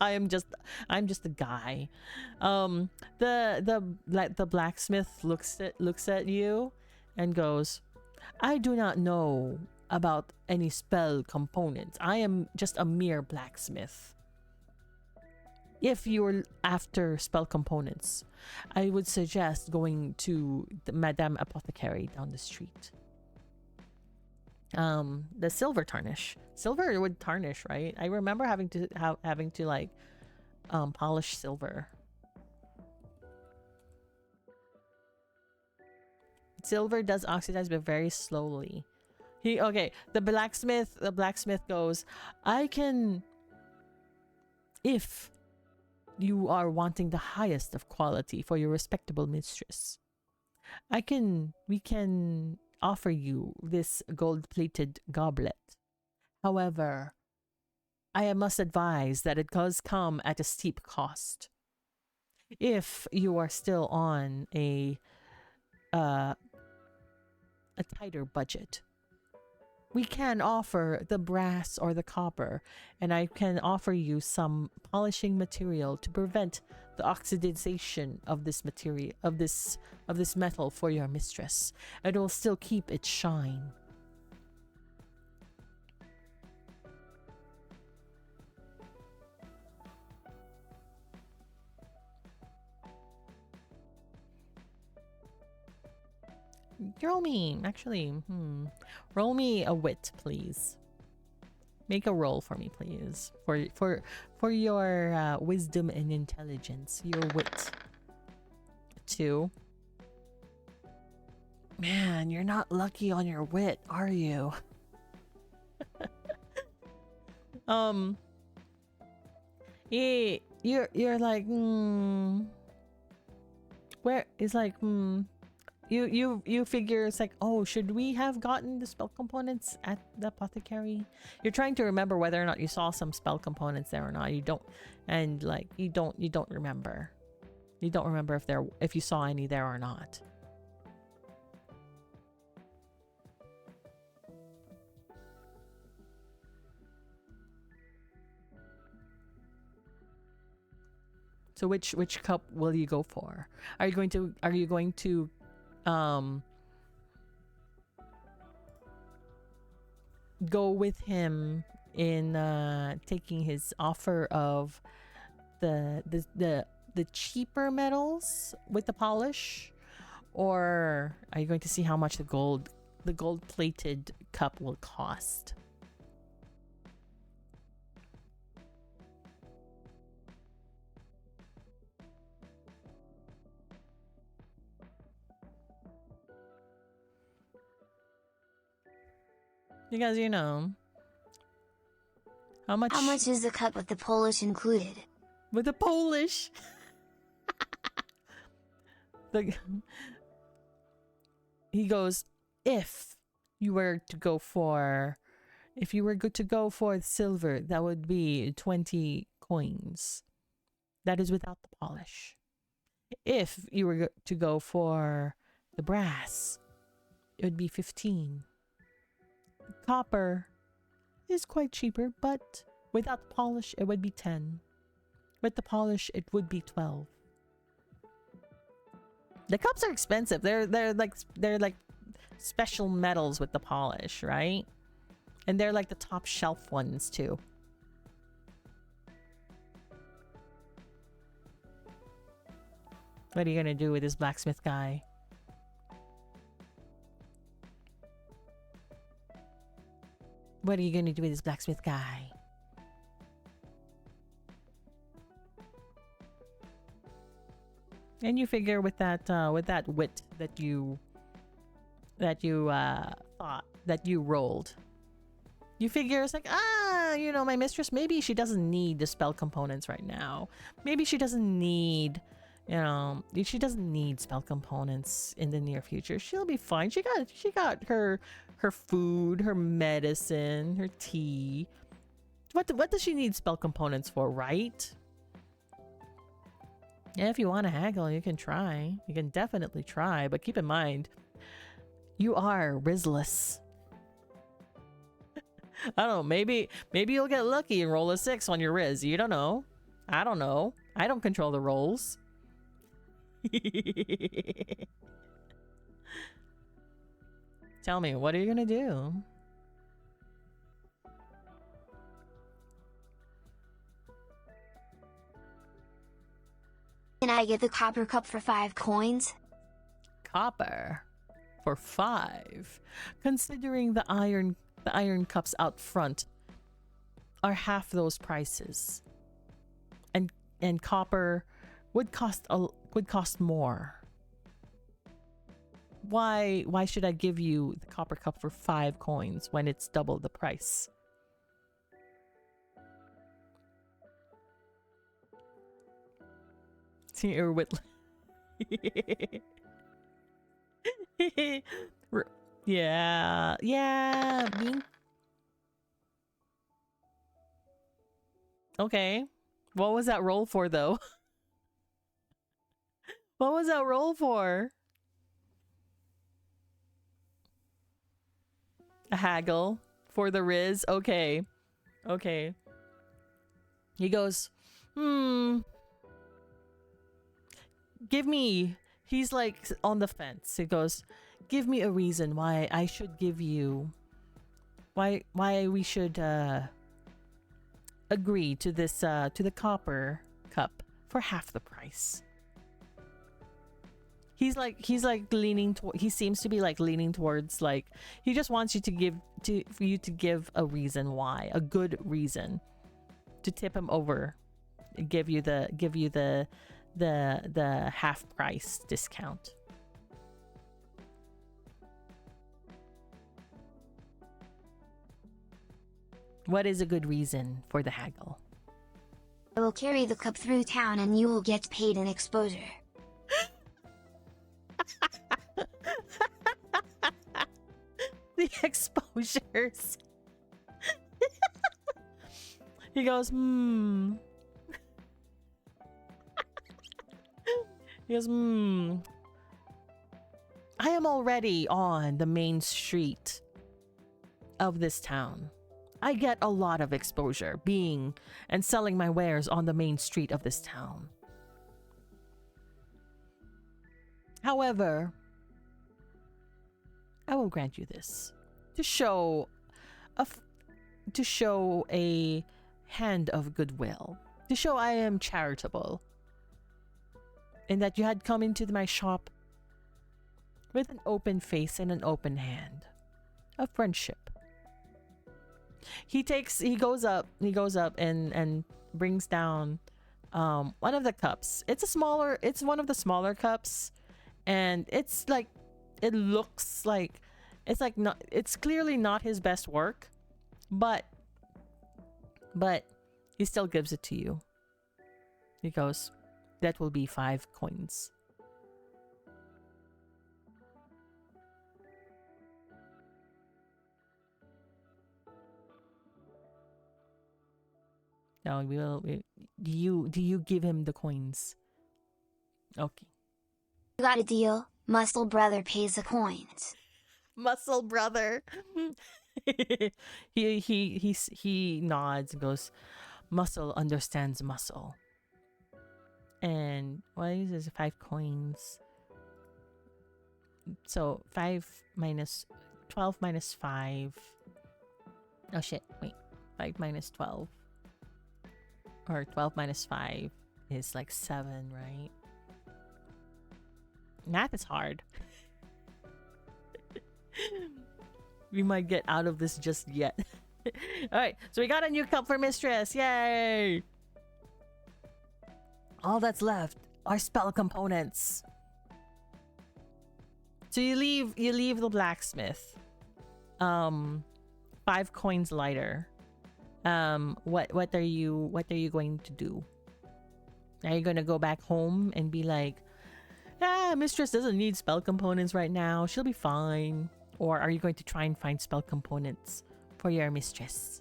Speaker 1: I'm just a guy. The blacksmith looks at you and goes, I do not know about any spell components. I am just a mere blacksmith. If you're after spell components, I would suggest going to the Madame Apothecary down the street. The silver tarnish. Silver would tarnish, right? I remember having to like polish silver. Silver does oxidize, but very slowly. The blacksmith goes, I can, if you are wanting the highest of quality for your respectable mistress, we can offer you this gold-plated goblet. However, I must advise that it does come at a steep cost. If you are still on a tighter budget, we can offer the brass or the copper, and I can offer you some polishing material to prevent the oxidization of this material, of this metal for your mistress. It will still keep its shine. Roll me, roll me a wit, please. Make a roll for me, please. For your wisdom and intelligence, your wit. 2. Man, you're not lucky on your wit, are you? You're like, where it's like, you figure it's like, oh, should we have gotten the spell components at the apothecary? You're trying to remember whether or not you saw some spell components there or not. You don't, and like you don't remember. You don't remember if you saw any there or not. So which cup will you go for? Are you going to go with him in taking his offer of the cheaper metals with the polish, or are you going to see how much the gold plated cup will cost? Because you know how much
Speaker 4: is the cup with the polish included?
Speaker 1: with the polish. He goes, if you were to go for silver, that would be 20 coins. That is without the polish. If you were to go for the brass, it would be 15. Copper is quite cheaper, but without the polish, it would be 10. With the polish, it would be 12. The cups are expensive. They're like special metals with the polish, right? And they're like the top shelf ones too. What are you gonna do with this blacksmith guy? What are you gonna do with this blacksmith guy? And you figure with that wit that you thought that you rolled, you figure it's like, you know, my mistress, maybe she doesn't need the spell components right now. Maybe she doesn't need, you know, she doesn't need spell components in the near future. She'll be fine. She got her food, her medicine, her tea. What does she need spell components for, right? Yeah, if you want to haggle, you can try. You can definitely try, but keep in mind, you are Rizless. I don't know, maybe you'll get lucky and roll a 6 on your Riz. You don't know. I don't know. I don't control the rolls. Tell me, what are you gonna do?
Speaker 4: Can I get the copper cup for 5 coins?
Speaker 1: Copper for 5. Considering the iron cups out front are half those prices. And copper would cost more. Why should I give you the copper cup for 5 coins when it's double the price? See, or with yeah. Okay. What was that roll for, though? What was that roll for? A haggle for the Riz? Okay. Okay. He goes, give me... He's like on the fence. He goes, give me a reason why I should give you... Why we should agree to this, to the copper cup for half the price. He's like leaning he seems to be like leaning towards, like, he just wants you for you to give a reason why, a good reason to tip him over, give you the half price discount. What is a good reason for the haggle?
Speaker 4: I will carry the cup through town and you will get paid in exposure.
Speaker 1: The exposures. He goes, He goes, I am already on the main street of this town. I get a lot of exposure being and selling my wares on the main street of this town. However, I will grant you this to show a hand of goodwill, to show I am charitable, in that you had come into my shop with an open face and an open hand of friendship. He goes up and brings down one of the cups. It's one of the smaller cups, and it's clearly not his best work, but he still gives it to you. He goes, that will be 5 coins. Now do you give him the coins? Okay.
Speaker 4: You got a deal. Muscle brother pays the coins.
Speaker 1: Muscle brother. he nods and goes, Muscle understands muscle. And what is this? 5 coins. So 12 minus 5. Oh shit, wait. 5 minus 12. Or 12 minus 5 is like 7, right? Math is hard. We might get out of this just yet. Alright, so we got a new cup for Mistress. Yay! All that's left are spell components. So you leave the blacksmith 5 coins lighter. What are you going to do? Are you gonna go back home and be like, Mistress doesn't need spell components right now, she'll be fine? Or are you going to try and find spell components for your mistress?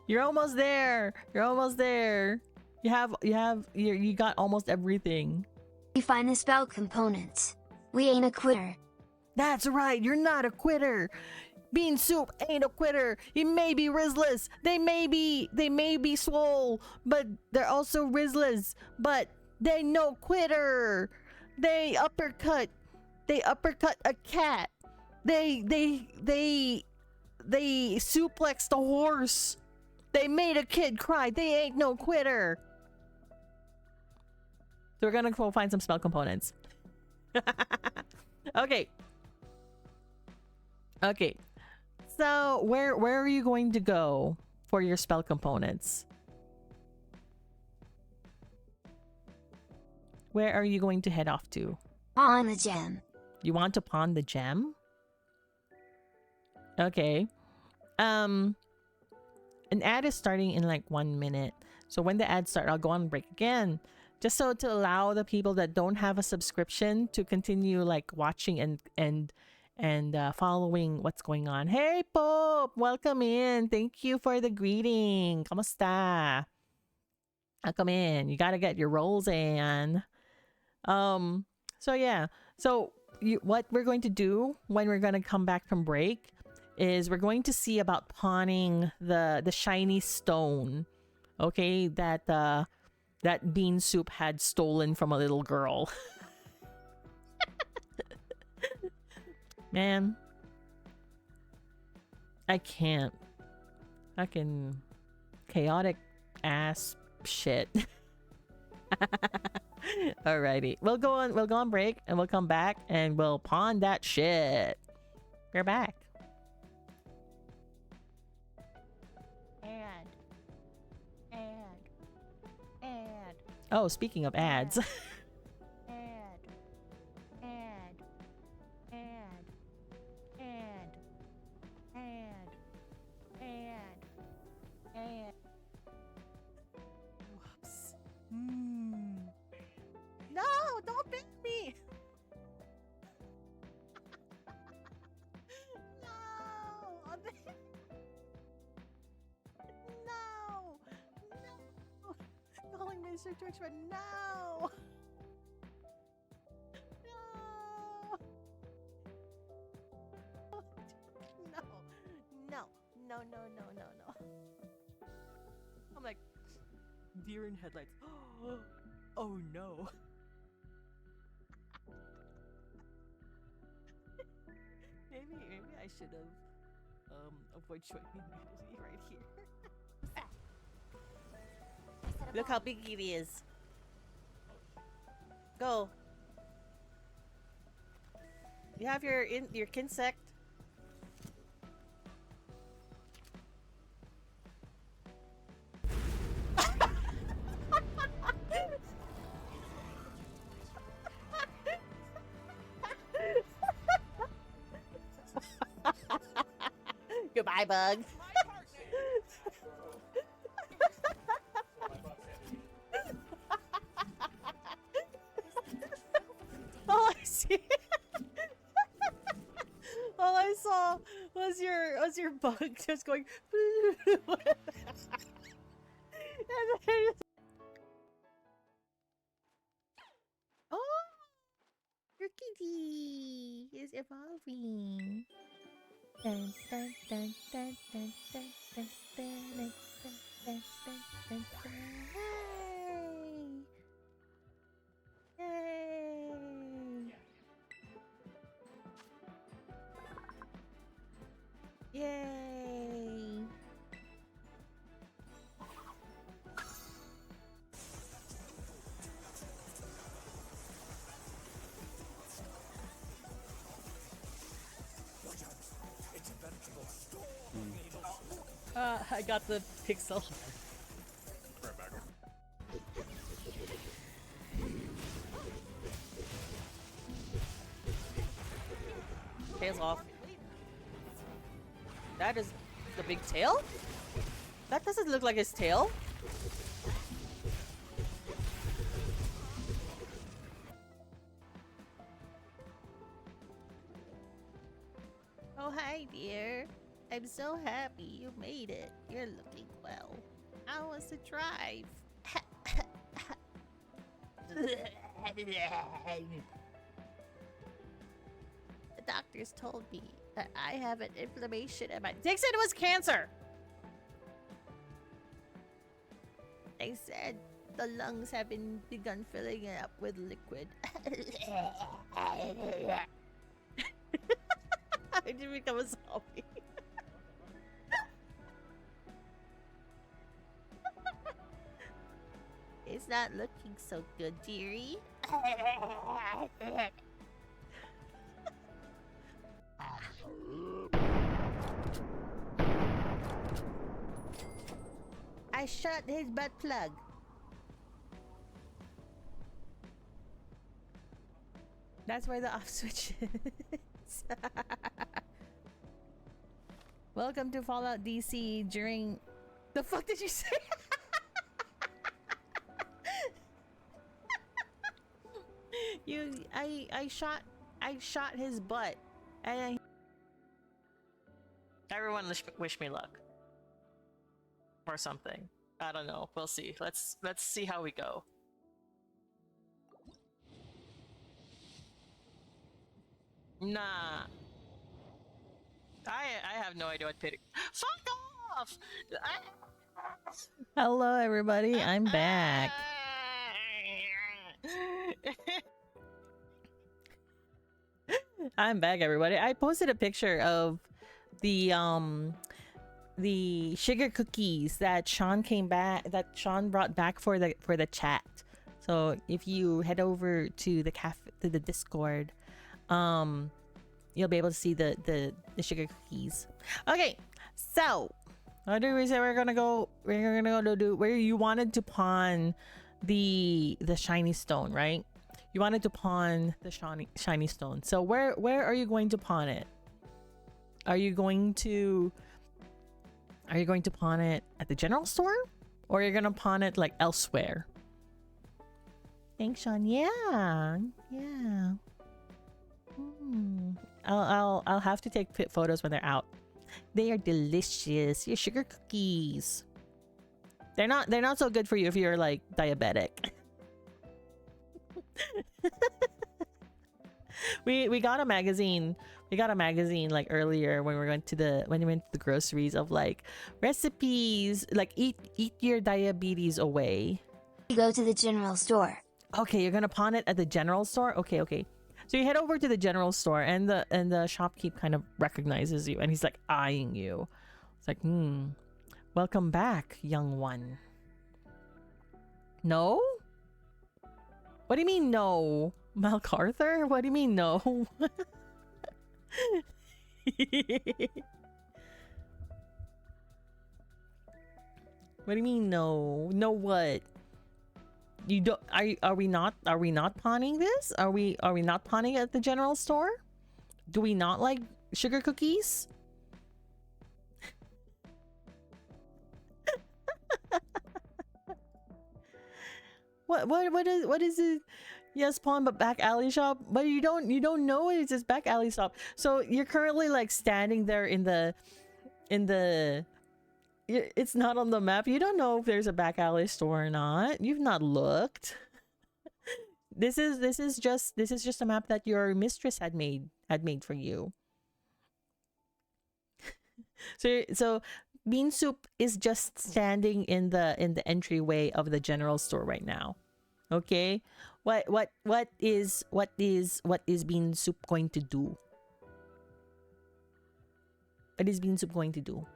Speaker 1: You're almost there. You got almost everything.
Speaker 4: We find the spell components. We ain't a quitter.
Speaker 1: That's right, you're not a quitter. Bean Soup ain't a quitter. He may be Rizless. They may be swole, but they're also Rizless. But they no quitter. They uppercut a cat. They suplex the horse. They made a kid cry. They ain't no quitter. So we're gonna go find some spell components. Okay. So where are you going to go for your spell components? Where are you going to head off to?
Speaker 4: On the gem.
Speaker 1: You want to pawn the gem? Okay. An ad is starting in like 1 minute. So when the ads start, I'll go on break again. Just so to allow the people that don't have a subscription to continue like watching and following what's going on. Hey Pope, welcome in. Thank you for the greeting. Kamusta? Welcome in. You gotta get your rolls in. So yeah. So what we're going to do when we're gonna come back from break is we're going to see about pawning the shiny stone. Okay, that Bean Soup had stolen from a little girl. Man, I can't. Fucking chaotic ass shit. Alrighty, we'll go on break and we'll come back and we'll pawn that shit. We're back. Oh, speaking of ads.
Speaker 2: Ad. Ad. Ad. Ad. Ad. Ad. Ad. Whoops. No, don't beat me. No. No. No. Calling Mr. Twitchman. No. No. No. No. No. No. No. No. I'm like deer in headlights. Oh no. Maybe I should have avoid showing nudity right here. Look how big it is. Go. You have your insect. Goodbye, bug. All I see, all I saw was your bug just going. And then, oh, your kitty is evolving. Dun, dun, dun, dun, dun, dun, dun, dun, dun, dun, dun, dun, dun. Yay! Yay! I got the pixel. Tails off. That is the big tail? That doesn't look like his tail. Oh, hi, dear. I'm so happy you made it. You're looking well. How was the drive? The doctors told me that I have an inflammation in my... They said it was cancer! They said the lungs have begun filling it up with liquid. I didn't become a zombie. It's not looking so good, dearie. I shot his butt plug. That's where the off switch is. Welcome to Fallout DC during... The fuck did you say? I shot his butt, and everyone wish me luck, or something. I don't know. We'll see. Let's see how we go. Nah, I have no idea what pity. Fuck off! Hello, everybody. I'm back. I'm back, everybody. I posted a picture of the sugar cookies that Sean brought back for the chat. So if you head over to the Discord, you'll be able to see the sugar cookies. Okay, so what do we say we're gonna go to do? Where you wanted to pawn
Speaker 1: the shiny stone, right? You wanted to pawn the shiny stone. So where are you going to pawn it? Are you going to pawn it at the general store, or you're gonna pawn it like elsewhere? Thanks, Sean. Yeah. I'll have to take photos when they're out. They are delicious. Your sugar cookies. They're not so good for you if you're like diabetic. we got a magazine. We got a magazine like earlier when we went to the groceries of like recipes, like eat your diabetes away.
Speaker 4: You go to the general store.
Speaker 1: Okay, you're gonna pawn it at the general store? Okay. So you head over to the general store, and the shopkeep kind of recognizes you, and he's like eyeing you. It's like, welcome back, young one. No? What do you mean no? MacArthur? What do you mean no? What do you mean no? No what? You don't are we not pawning this? Are we not pawning at the general store? Do we not like sugar cookies? What is it? Yes, pawn, but back alley shop. But you don't know it's just back alley shop. So you're currently like standing there in the it's not on the map. You don't know if there's a back alley store or not. You've not looked. This is just a map that your mistress had made for you. So Bean Soup is just standing in the entryway of the general store right now. Okay? What is Bean Soup going to do? What is Bean Soup going to do?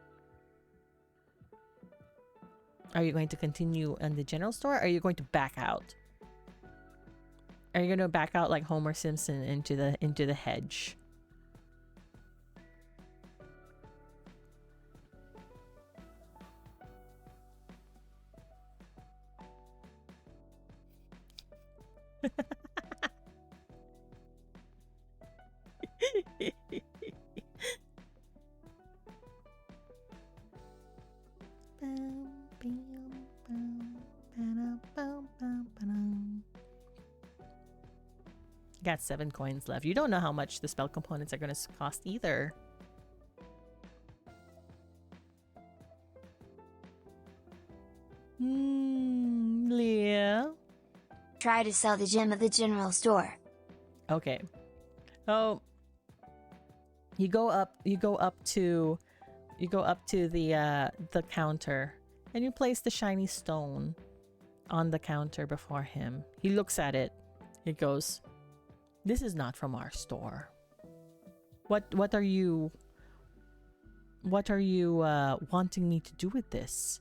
Speaker 1: Are you going to continue in the general store, or are you going to back out? Are you going to back out like Homer Simpson into the hedge? Got 7 coins left. You don't know how much the spell components are going to cost either. Leah.
Speaker 4: Try to sell the gem at the general store.
Speaker 1: Okay. Oh, you go up to the counter, and you place the shiny stone on the counter before him. He looks at it. He goes, "This is not from our store. What are you wanting me to do with this?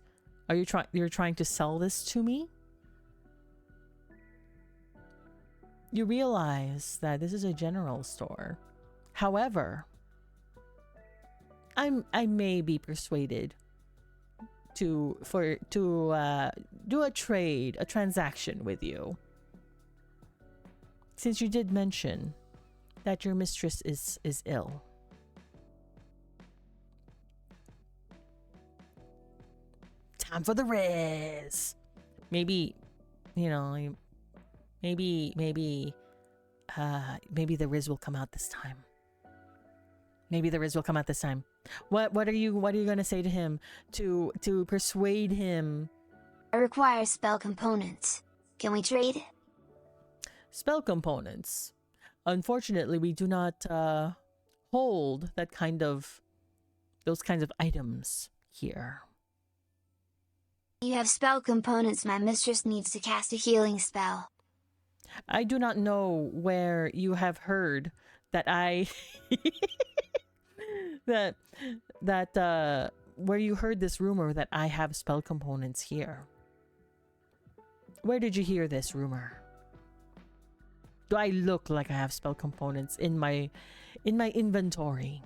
Speaker 1: Are you're trying to sell this to me?" You realize that this is a general store. However, I may be persuaded to do a transaction with you. Since you did mention that your mistress is ill. Time for the riz. Maybe, maybe the riz will come out this time. What are you gonna say to him to persuade him?
Speaker 4: I require spell components. Can we trade?
Speaker 1: Spell components. Unfortunately, we do not hold those kinds of items here.
Speaker 4: You have spell components. My mistress needs to cast a healing spell.
Speaker 1: I do not know where you have heard that I where you heard this rumor that I have spell components here. Where did you hear this rumor? Do I look like I have spell components in my inventory?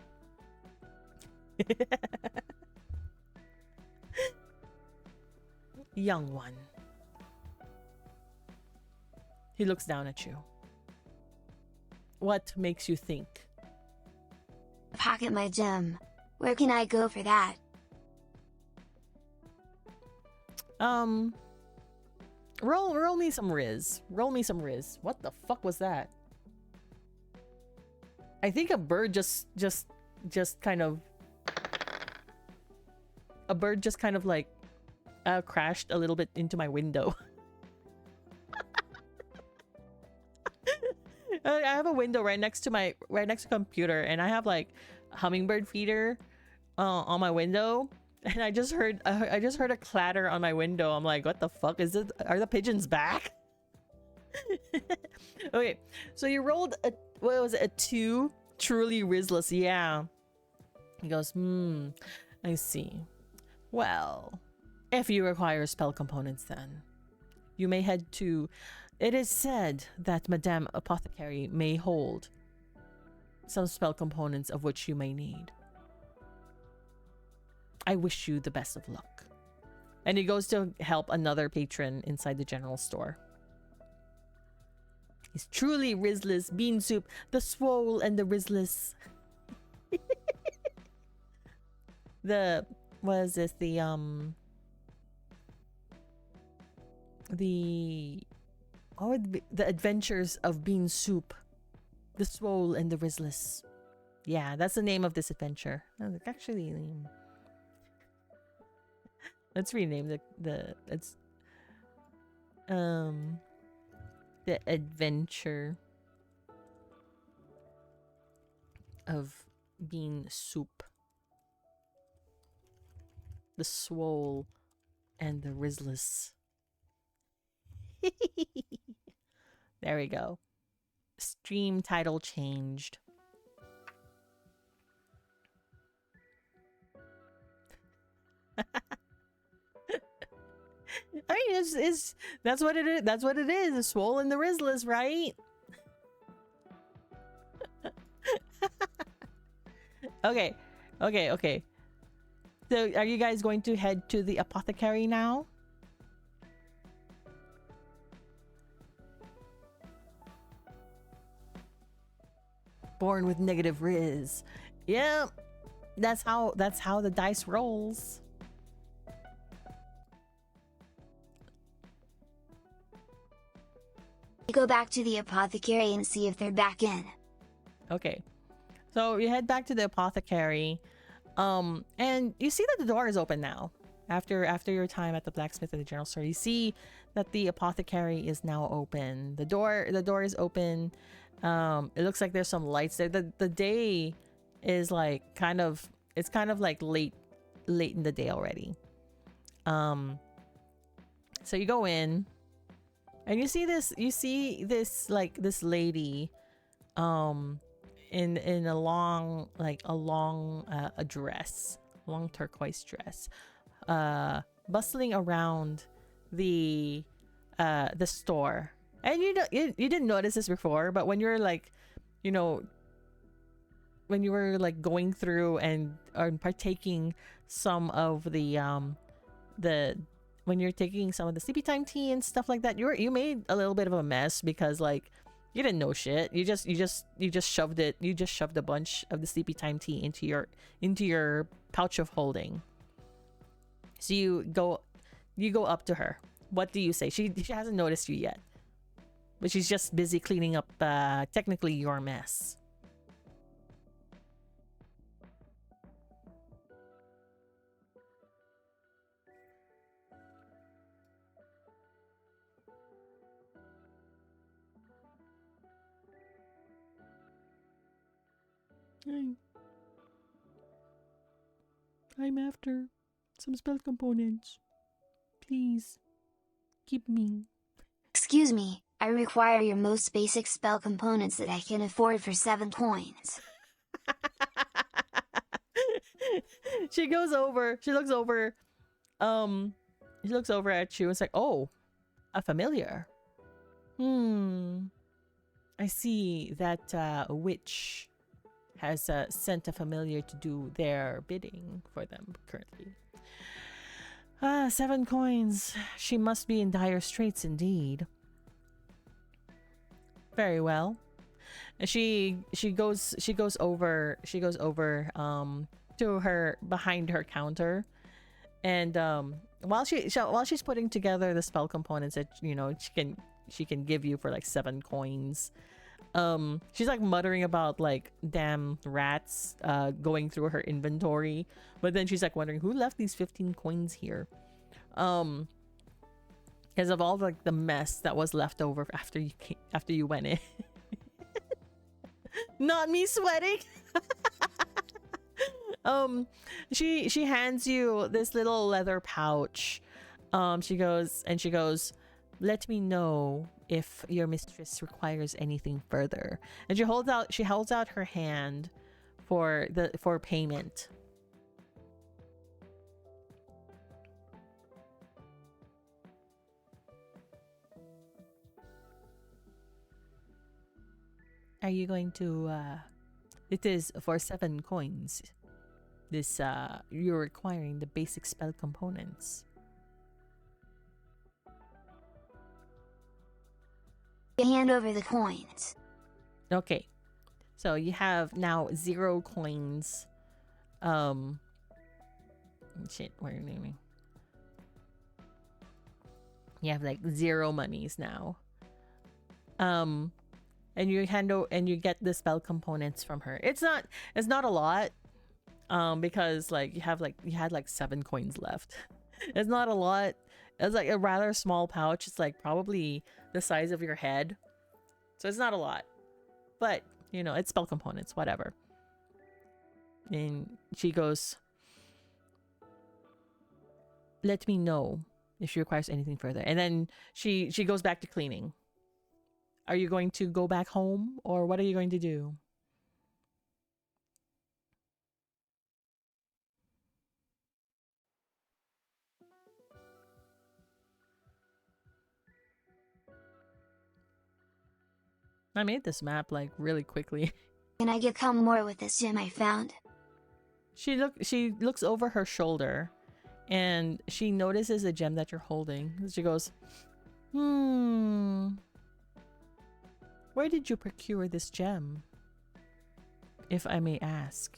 Speaker 1: Young one. He looks down at you. What makes you think?
Speaker 4: Pocket my gem. Where can I go for that?
Speaker 1: Roll me some Riz. Roll me some Riz. What the fuck was that? I think a bird just kind of like crashed a little bit into my window. I have a window right next to computer, and I have like a hummingbird feeder on my window, and I just heard a clatter on my window. I'm like, what the fuck is it? Are the pigeons back? Okay, so you rolled a, what was it, a 2? Truly Rizless, yeah. He goes, I see. Well, if you require spell components, then you may head to... It is said that Madame Apothecary may hold some spell components of which you may need. I wish you the best of luck. And he goes to help another patron inside the general store. He's truly Rizless, bean soup, the swole and the Rizless. The Adventures of Bean Soup, the Swole and the Rizless. Yeah, that's the name of this adventure. Actually, let's rename the Adventure of Bean Soup, the Swole and the Rizless. There we go. Stream title changed. I mean, that's what it is. That's what it is. The Swole and the Rizless, right? Okay. So, are you guys going to head to the apothecary now? Born with negative Riz. Yep. That's how the dice rolls.
Speaker 4: Go back to the apothecary and see if they're back in.
Speaker 1: Okay. So you head back to the apothecary. And you see that the door is open now. After your time at the blacksmith and the general store, you see that the apothecary is now open. The door is open. It looks like there's some lights there. The day is like kind of like late in the day already. So you go in and you see this like this lady in a long a dress, long turquoise dress, bustling around the store. And you didn't notice this before, but when you're like, when you were like going through and partaking some of when you're taking some of the sleepy time tea and stuff like that, you made a little bit of a mess because like you didn't know shit. You just shoved it. You just shoved a bunch of the sleepy time tea into your pouch of holding. So you go up to her. What do you say? She hasn't noticed you yet, but she's just busy cleaning up technically your mess. I'm after some spell components. Please, keep me.
Speaker 4: Excuse me, I require your most basic spell components that I can afford for 7 coins.
Speaker 1: She looks over at you and it's like, oh, a familiar. I see that a witch has sent a familiar to do their bidding for them currently. 7 coins. She must be in dire straits indeed. Very well. And she goes over to her behind her counter, and while she's putting together the spell components that she can give you for like 7 coins. She's like muttering about like damn rats going through her inventory, but then she's like wondering who left these 15 coins here, because of all like the mess that was left over after you went in. Not me sweating. She hands you this little leather pouch. She goes, let me know if your mistress requires anything further. And she holds out her hand for payment. Are you going to it is for 7 coins. This you're requiring the basic spell components.
Speaker 4: Hand over the coins.
Speaker 1: Okay. So you have now 0 coins. Shit, what are you naming? You have like 0 monies now. And you get the spell components from her. It's not a lot. Because like you had like 7 coins left. It's not a lot. It's like a rather small pouch. It's like probably the size of your head. So it's not a lot. But, it's spell components, whatever. And she goes, let me know if she requires anything further. And then she goes back to cleaning. Are you going to go back home, or what are you going to do? I made this map like really quickly.
Speaker 4: Can I get more with this gem I found?
Speaker 1: She looks over her shoulder, and she notices a gem that you're holding. She goes, where did you procure this gem, if I may ask?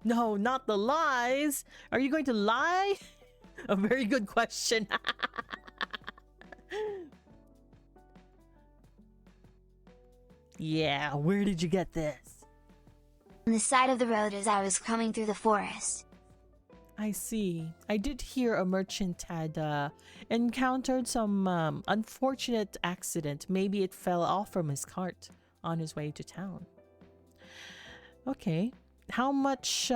Speaker 1: No, not the lies. Are you going to lie? A very good question. Yeah, where did you get this?
Speaker 4: On the side of the road as I was coming through the forest.
Speaker 1: I see. I did hear a merchant had encountered some unfortunate accident. Maybe it fell off from his cart on his way to town. Okay. How much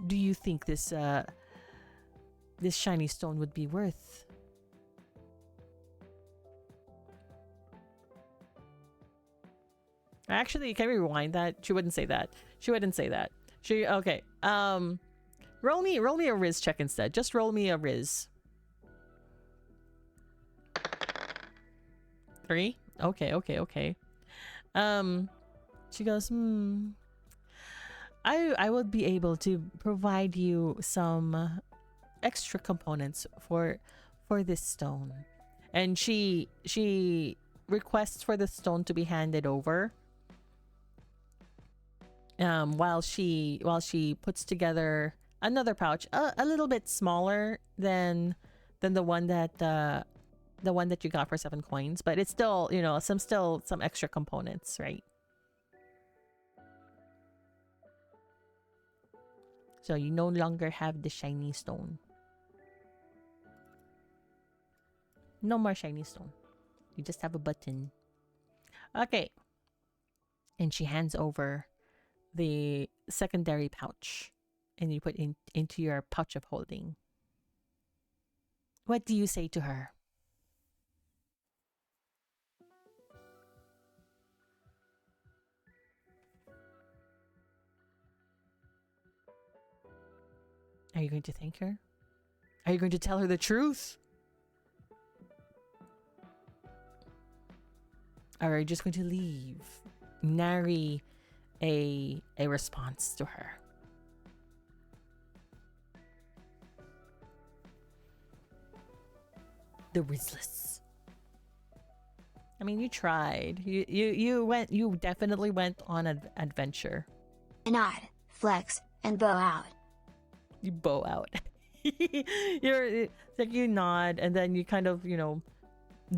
Speaker 1: do you think this shiny stone would be worth? Actually, can we rewind that? She wouldn't say that. Okay. Roll me a Riz check instead. Just roll me a Riz. 3? Okay. She goes, I would be able to provide you some extra components for this stone. And she requests for the stone to be handed over. While she puts together another pouch, a little bit smaller than the one that you got for 7 coins, but it's still, some extra components, right? So you no longer have the shiny stone. No more shiny stone. You just have a button. Okay. And she hands over the secondary pouch, and you put into your pouch of holding. What do you say to her? Are you going to thank her? Are you going to tell her the truth? Or are you just going to leave? nary a response to her. The Rizless. I mean, you tried. You definitely went on an adventure.
Speaker 4: I nod, flex, and bow out.
Speaker 1: You bow out. It's like you nod and then you kind of,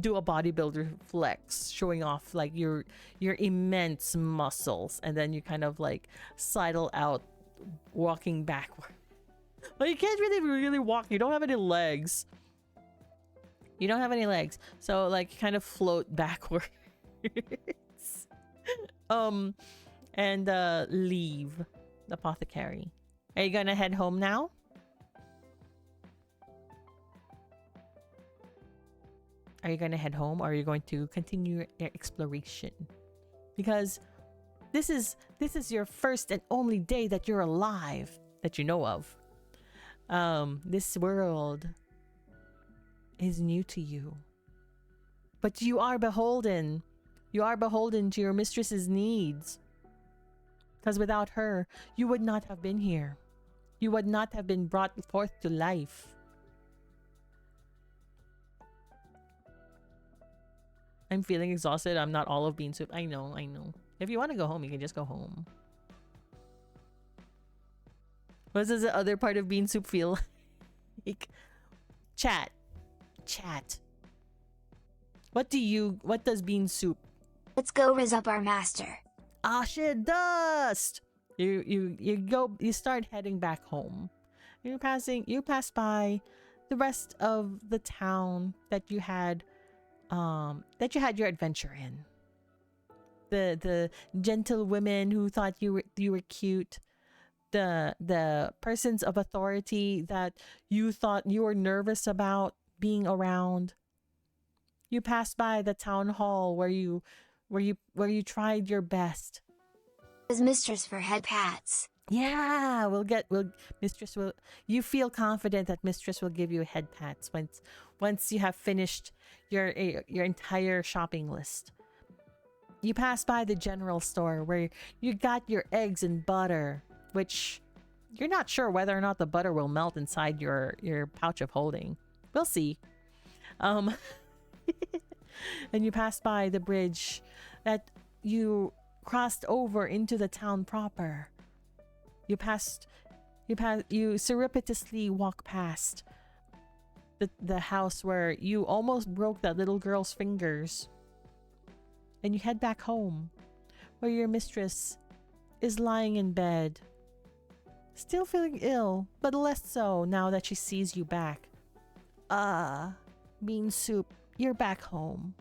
Speaker 1: do a bodybuilder flex, showing off like your immense muscles, and then you kind of like sidle out, walking backward. Well, you can't really walk. You don't have any legs. You don't have any legs, so like you kind of float backwards. And leave the apothecary. Are you gonna head home now? Are you going to head home, or are you going to continue your exploration? Because this is your first and only day that you're alive, that you know of. This world is new to you. But you are beholden. You are beholden to your mistress's needs. Because without her, you would not have been here. You would not have been brought forth to life. I'm feeling exhausted. I'm not all of bean soup. I know. If you want to go home, you can just go home. What does the other part of bean soup feel like? Chat. What does bean soup?
Speaker 4: Let's go riz up our master.
Speaker 1: Ah, shit, dust! You start heading back home. You pass by the rest of the town that you had your adventure in. The gentle women who thought you were cute, the persons of authority that you thought you were nervous about being around. You passed by the town hall where you tried your best.
Speaker 4: Is mistress for head pats?
Speaker 1: Yeah, mistress will. You feel confident that mistress will give you head pats once you have finished your entire shopping list. You pass by the general store where you got your eggs and butter, which you're not sure whether or not the butter will melt inside your pouch of holding. We'll see. And you pass by the bridge that you crossed over into the town proper. You surreptitiously walk past the house where you almost broke that little girl's fingers. And you head back home, where your mistress is lying in bed, still feeling ill, but less so now that she sees you back. Bean soup, you're back home.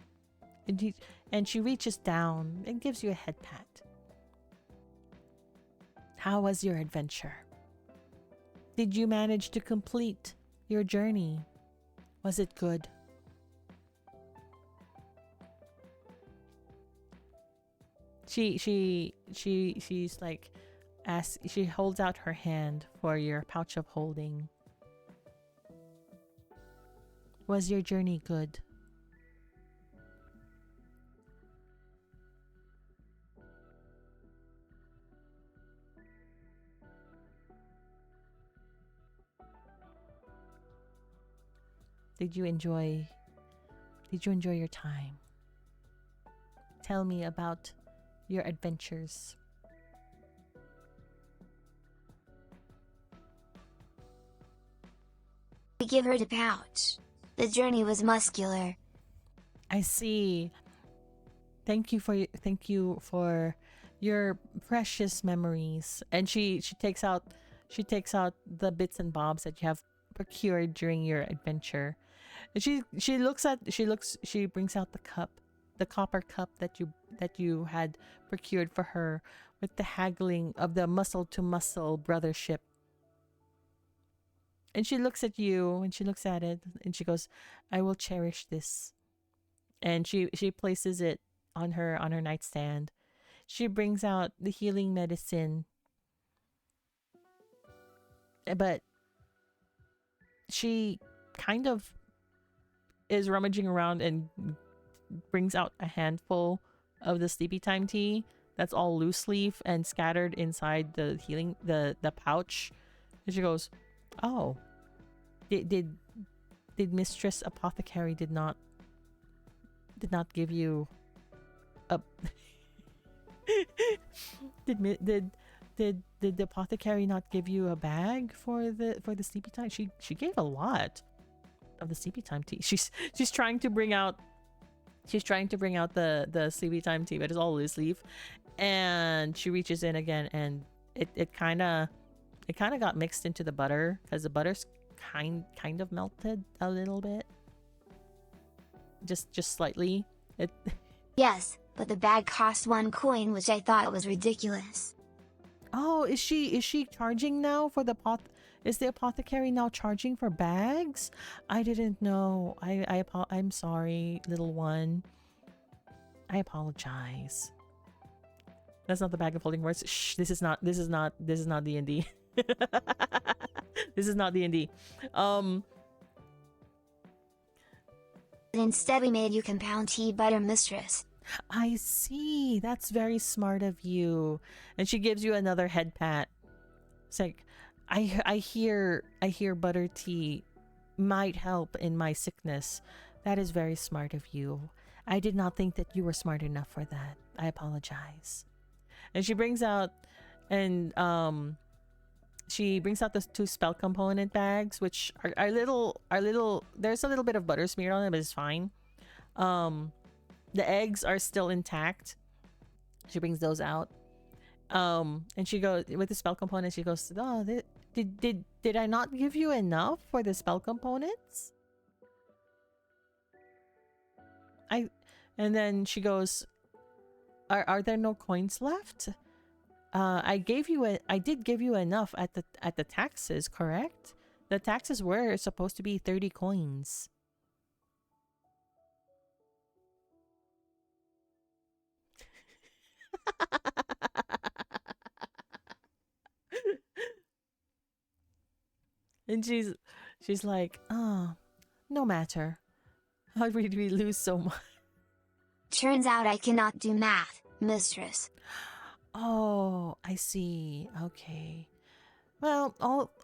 Speaker 1: And she reaches down and gives you a head pat. How was your adventure? Did you manage to complete your journey? Was it good? She's like, she holds out her hand for your pouch of holding. Was your journey good? Did you enjoy your time? Tell me about your adventures.
Speaker 4: We give her the pouch. The journey was muscular.
Speaker 1: I see. Thank you for your precious memories. And she takes out the bits and bobs that you have procured during your adventure. And she brings out the cup, the copper cup that you had procured for her with the haggling of the muscle to muscle brothership. And she looks at you and she looks at it and she goes, "I will cherish this." And she places it on her nightstand. She brings out the healing medicine. But she kind of is rummaging around and brings out a handful of the sleepy time tea that's all loose leaf and scattered inside the the pouch. And she goes, "Oh, did Mistress Apothecary did not give you a did the apothecary not give you a bag for the sleepy time?" She gave a lot of the sleepy time tea. She's trying to bring out the sleepy time tea, but it's all loose leaf. And she reaches in again, and it kind of got mixed into the butter, because the butter's kind of melted a little bit, just slightly.
Speaker 4: Yes, but the bag cost 1 coin, which I thought was ridiculous.
Speaker 1: Oh, is she charging now for the is the apothecary now charging for bags? I didn't know. I'm sorry, little one. I apologize. That's not the bag of holding words. Shh, this is not D&D. This is not D&D.
Speaker 4: Instead, we made you compound tea butter, mistress.
Speaker 1: I see. That's very smart of you. And she gives you another head pat. It's like, I hear butter tea might help in my sickness. That is very smart of you. I did not think that you were smart enough for that. I apologize. And she brings out the 2 spell component bags, which are little. There's a little bit of butter smeared on them, but it's fine. The eggs are still intact. She brings those out. And she goes with the spell components. She goes, "Oh, did I not give you enough for the spell components?" And then she goes, "Are there no coins left? I did give you enough at the taxes, correct? The taxes were supposed to be 30 coins." And she's like, "Oh, no matter. How did we lose so much?"
Speaker 4: Turns out I cannot do math, mistress.
Speaker 1: Oh, I see. Okay. Well,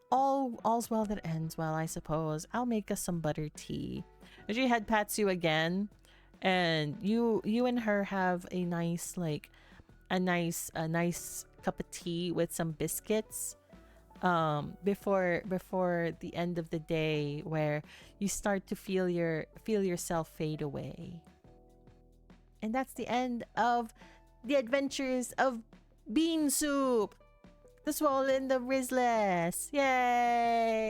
Speaker 1: all's well that ends well, I suppose. I'll make us some butter tea. And she head pats you again, and you and her have a nice cup of tea with some biscuits before the end of the day, where you start to feel yourself fade away. And that's the end of the adventures of Bean Soup, the Swollen, the Rizless. Yay!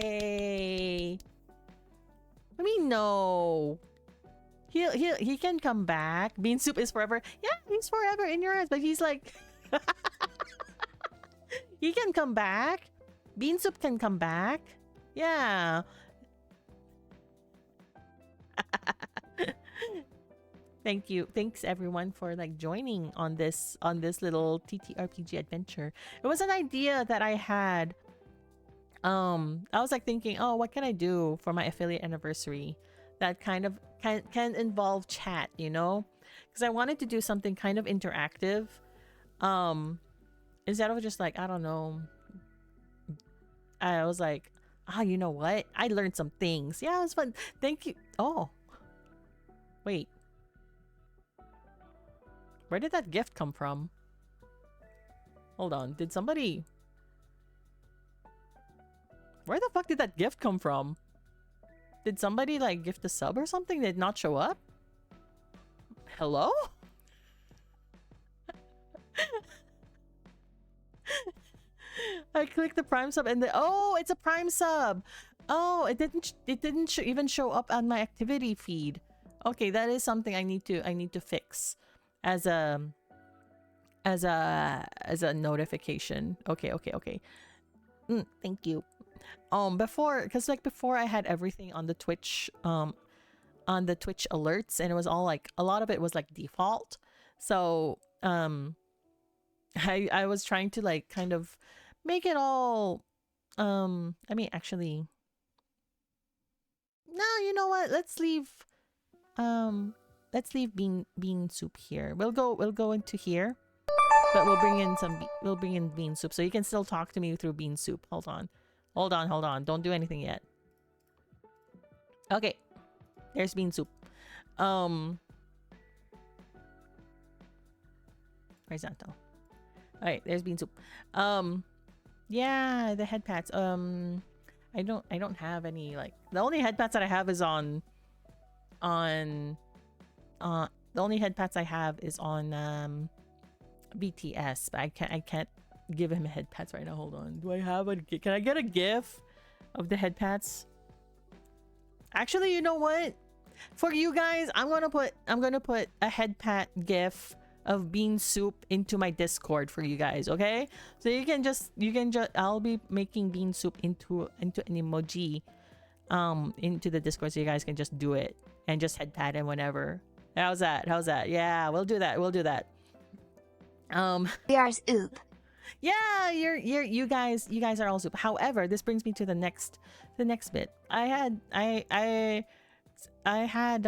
Speaker 1: I mean, no. He can come back. Bean Soup is forever. Yeah, he's forever in your eyes, but he's like he can come back. Bean Soup can come back. Yeah. Thanks everyone for joining on this little TTRPG adventure. It was an idea that I had. I was thinking, oh, what can I do for my affiliate anniversary that kind of can involve chat, because I wanted to do something kind of interactive, instead of just I don't know. I was like, you know what, I learned some things. Yeah, it was fun. Thank you. Oh wait, where did that gift come from? Hold on, did somebody... Where the fuck did that gift come from? Did somebody gift a sub or something? Did it not show up? Hello? I clicked the Prime sub and oh, it's a Prime sub. Oh, it didn't even show up on my activity feed. Okay, that is something I need to fix as a notification. Okay. Thank you. Before I had everything on the Twitch alerts, and it was all a lot of it was default. So I was trying to kind of make it all I mean, actually, no, you know what, let's leave Bean Soup here. We'll go into here. But we'll bring in we'll bring in bean soup, so you can still talk to me through bean soup. Hold on. Hold on, hold on. Don't do anything yet. Okay. There's bean soup. Where's that though? Alright, there's bean soup. Yeah, the head pats. I don't have any, like, the only head pats that I have is on the only head pats I have is on BTS, but I can't give him head pats right now. Hold on. Do I have can I get a gif of the head pats? Actually, you know what? For you guys, I'm gonna put a head pat gif of bean soup into my Discord for you guys, okay? So you can just I'll be making bean soup into an emoji into the Discord, so you guys can just do it and just head pat him whenever. How's that? Yeah, we'll do that.
Speaker 4: We are soup.
Speaker 1: Yeah, you guys are all soup. However, this brings me to the next bit. I had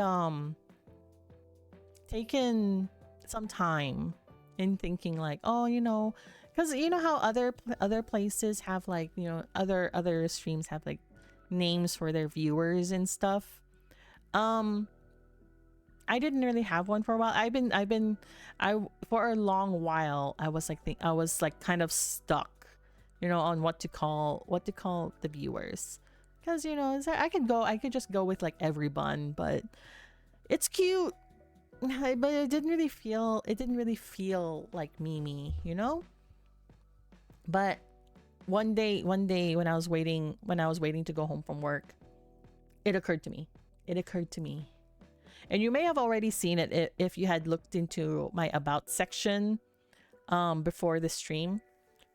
Speaker 1: taken some time in thinking, like, oh, you know, because you know how other places have, like, you know, other streams have like names for their viewers and stuff. I didn't really have one for a while. For a long while I was like kind of stuck, you know, on what to call the viewers, because, you know, I could just go with like every bun, but it's cute, but it didn't really feel like Mimi, you know. But one day when I was waiting to go home from work, it occurred to me, and you may have already seen it if you had looked into my about section before the stream.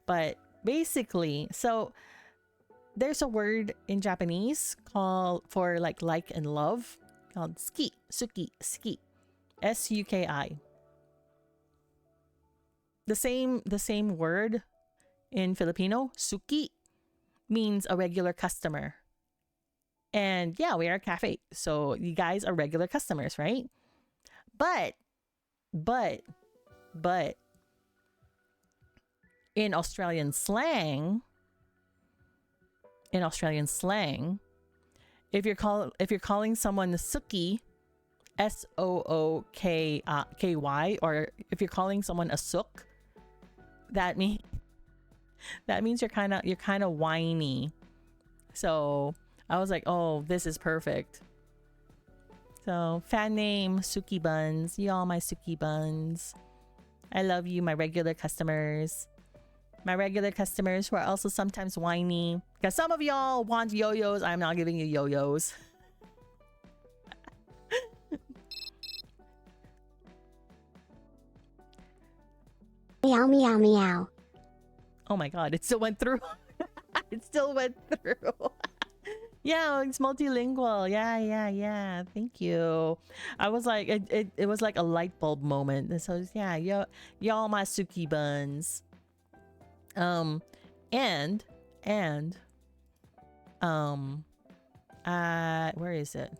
Speaker 1: But basically, so there's a word in Japanese called for like and love, called suki. S-U-K-I. The same word in Filipino, suki, means a regular customer. And yeah, we are a cafe, so you guys are regular customers, right? But in Australian slang, if you're calling someone a suki, S-O-O-K-Y, or if you're calling someone a sook, that means you're kind of whiny. So I was like, oh, this is perfect. So fan name Suki Buns. You all my Suki Buns. I love you, my regular customers. My regular customers who are also sometimes whiny, because some of y'all want yo-yos. I'm not giving you yo-yos.
Speaker 4: Meow, meow, meow.
Speaker 1: Oh my god, it still went through. Yeah, it's multilingual. Yeah. Thank you. I was like, it was like a light bulb moment. And so yeah, y'all my Suki Buns. And where is it?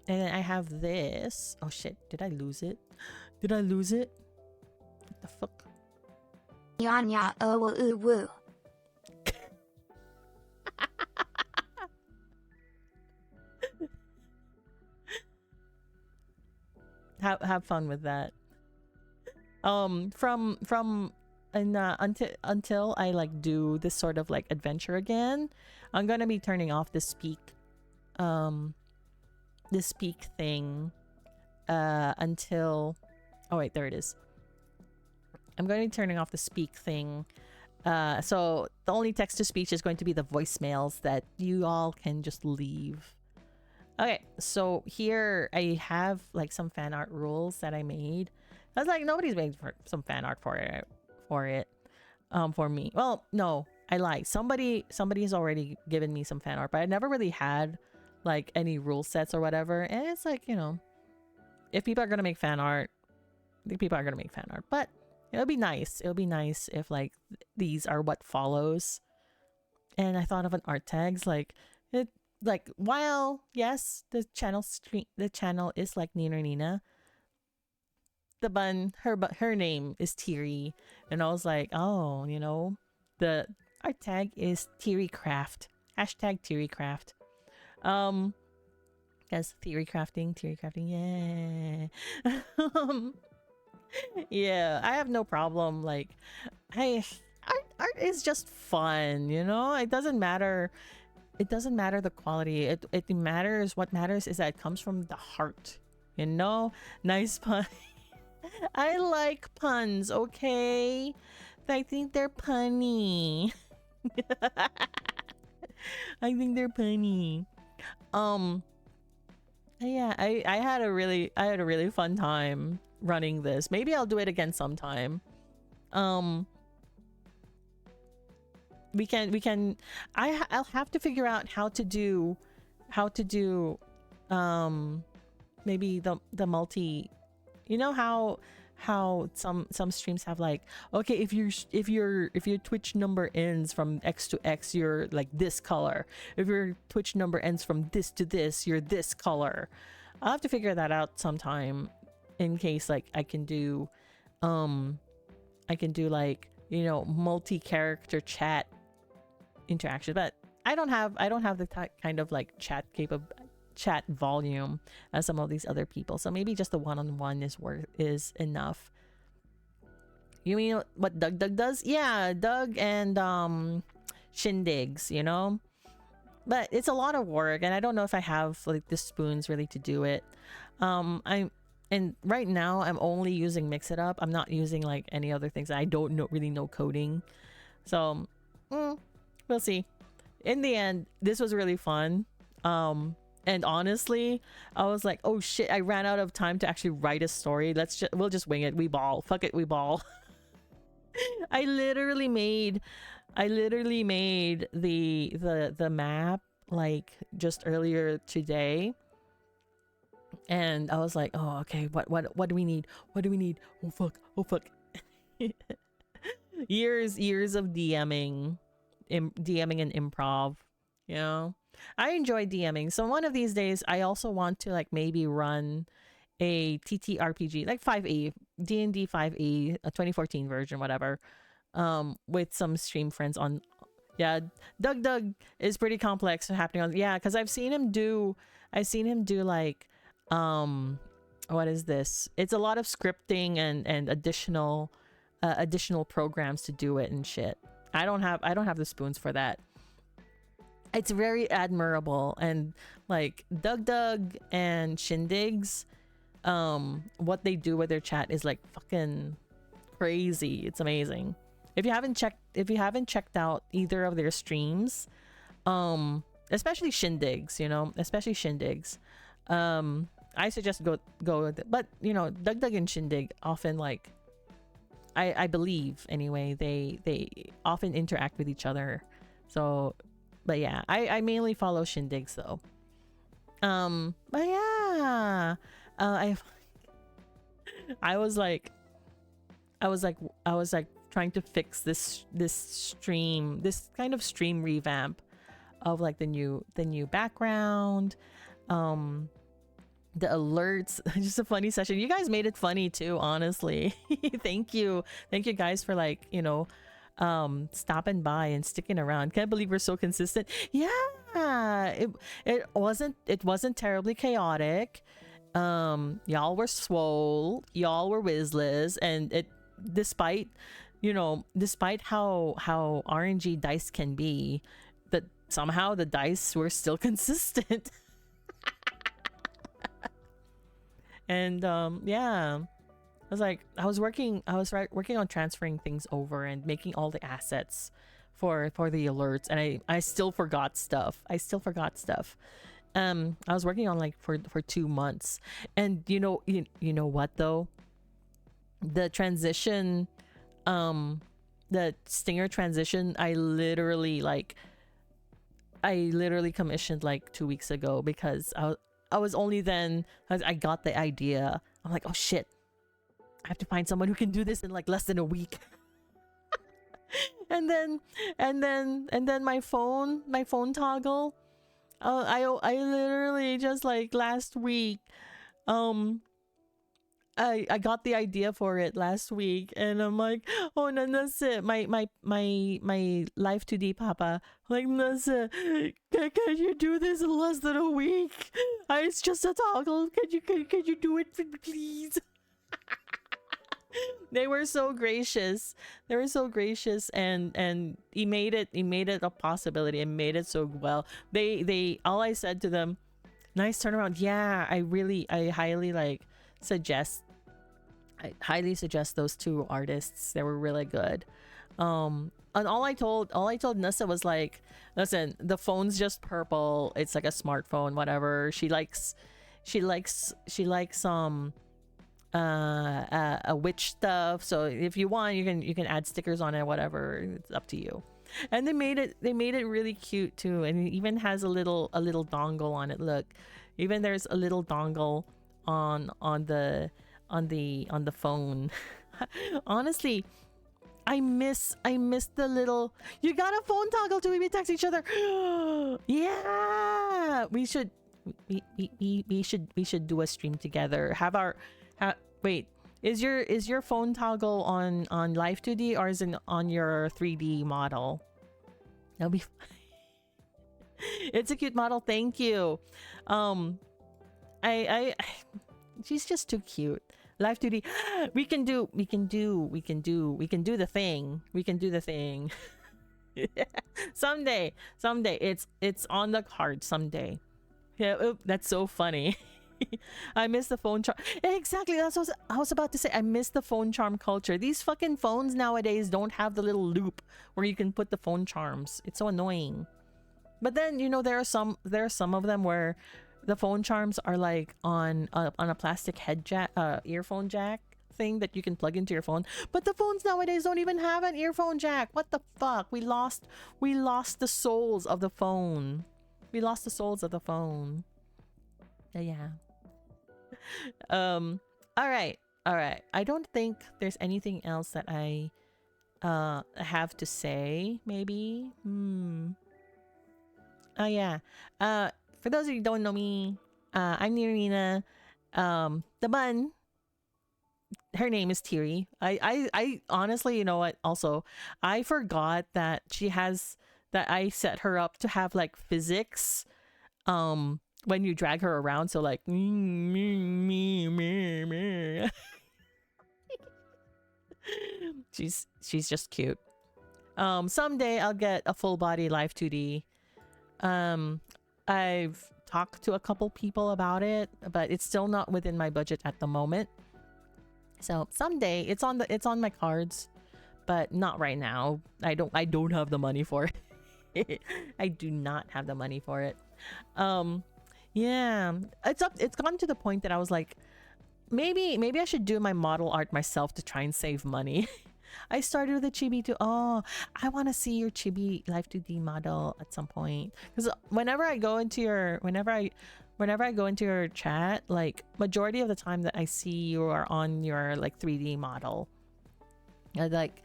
Speaker 1: And then I have this. Oh shit, did I lose it? What the fuck?
Speaker 4: Yanya, oh, woo, woo.
Speaker 1: Have fun with that. From and until I like do this sort of like adventure again, I'm gonna be turning off the speak thing until, oh wait, there it is. I'm going to be turning off the speak thing, so the only text to speech is going to be the voicemails that you all can just leave. Okay, so here I have like some fan art rules that I made. I was like, nobody's made some fan art for it for me. Well, no, I lied. Somebody's already given me some fan art, but I never really had like any rule sets or whatever. And it's like, you know, if people are gonna make fan art, I think people are gonna make fan art. But it'll be nice if like these are what follows. And I thought of an art tags, like it, like, while yes, the channel is like Nina, the bun, her name is Teary, and I was like, oh, you know, our tag is Tearycraft. Hashtag Tearycraft. Yes, theory crafting, yeah. Yeah, I have no problem. Like, hey, art is just fun, you know. It doesn't matter. It doesn't matter the quality. It matters. What matters is that it comes from the heart. You know, nice pun. I like puns. Okay, I think they're punny. I think they're punny. Yeah, I had a really fun time running this. Maybe I'll do it again sometime. I'll have to figure out how to do maybe the multi, you know how some streams have like, okay, if your Twitch number ends from X to X, you're like this color. If your Twitch number ends from this to this, you're this color. I'll have to figure that out sometime, in case like I can do like, you know, multi-character chat interaction. But I don't have the kind of like chat volume as some of these other people, so maybe just the one-on-one is enough. You mean what Doug does? Yeah, Doug and shindigs, you know. But it's a lot of work, and I don't know if I have like the spoons really to do it. And right now I'm only using Mix It Up. I'm not using like any other things. I don't really know coding, so we'll see. In the end, this was really fun. And honestly, I was like, oh shit, I ran out of time to actually write a story. We'll just wing it. We ball. Fuck it, we ball. I literally made the map like just earlier today. And I was like, oh, okay, what do we need? What do we need? Oh fuck. years of DMing and improv, you know. I enjoy DMing, so one of these days I also want to like maybe run a TTRPG like 5e, D&D 5e, a 2014 version, whatever, with some stream friends on. Yeah, Doug is pretty complex happening on. Yeah, because I've seen him do like what is this? It's a lot of scripting and additional programs to do it and shit. I don't have the spoons for that. It's very admirable, and like Doug and Shindigs, what they do with their chat is like fucking crazy. It's amazing. If you haven't checked out either of their streams, especially Shindigs, you know, I suggest go with it. But you know, Doug and Shindig often, like, I believe anyway, they often interact with each other. So, but yeah, I mainly follow Shindigs though. But yeah, I was like trying to fix this kind of stream revamp of like the new background, the alerts. Just a funny session. You guys made it funny too, honestly. Thank you guys for, like, you know, stopping by and sticking around. Can't believe we're so consistent. Yeah, it wasn't terribly chaotic. Y'all were swole, y'all were Wizzlers, and it, despite how RNG dice can be, that somehow the dice were still consistent. And yeah, I was working on transferring things over and making all the assets for the alerts, and I still forgot stuff. I was working on like for 2 months, and you know what though, the transition, the Stinger transition, I literally commissioned like 2 weeks ago, because I was only then I got the idea. I'm like, oh shit, I have to find someone who can do this in like less than a week. and then my phone toggle. I literally just like last week, I got the idea for it last week, and I'm like, oh no, that's it. My life 2D papa, like, that's it. Can you do this in less than a week? It's just a toggle. Can you do it, please? They were so gracious. They were so gracious, and he made it a possibility and made it so well. They all I said to them, nice turnaround. Yeah, I highly suggest those two artists. They were really good. And all I told Nessa was like, listen, the phone's just purple. It's like a smartphone, whatever. She likes a witch stuff. So if you want, you can add stickers on it, whatever. It's up to you. And they made it really cute too. And it even has a little dongle on it. Look, even there's a little dongle on the phone. Honestly, I miss the little, you got a phone toggle to maybe text each other. Yeah, we should do a stream together. Wait, is your phone toggle on Live 2D, or is it on your 3D model? That'll be it's a cute model. Thank you. She's just too cute. Live 2D. We can do the thing. We can do the thing. Someday. It's on the card someday. Yeah, oop, that's so funny. I miss the phone charm. Exactly, that's what I was about to say. I miss the phone charm culture. These fucking phones nowadays don't have the little loop where you can put the phone charms. It's so annoying. But then, you know, there are some of them where the phone charms are like on a plastic head jack, earphone jack thing that you can plug into your phone. But the phones nowadays don't even have an earphone jack. What the fuck? We lost the souls of the phone. We lost the souls of the phone. Yeah. All right. I don't think there's anything else that I have to say. Maybe. Oh yeah. For those of you who don't know me, I'm Nirina. The bun. Her name is Tiri. I honestly, you know what? Also, I forgot that I set her up to have like physics. When you drag her around, so like she's just cute. Someday I'll get a full body Live 2D. I've talked to a couple people about it, but it's still not within my budget at the moment. So someday it's on my cards, but not right now. I don't have the money for it. I do not have the money for it. Yeah, it's gotten to the point that I was like, maybe I should do my model art myself to try and save money. I started with a chibi too. Oh, I want to see your chibi Live 2D model at some point, because whenever I go into your chat, like majority of the time that I see you are on your like 3D model. Like,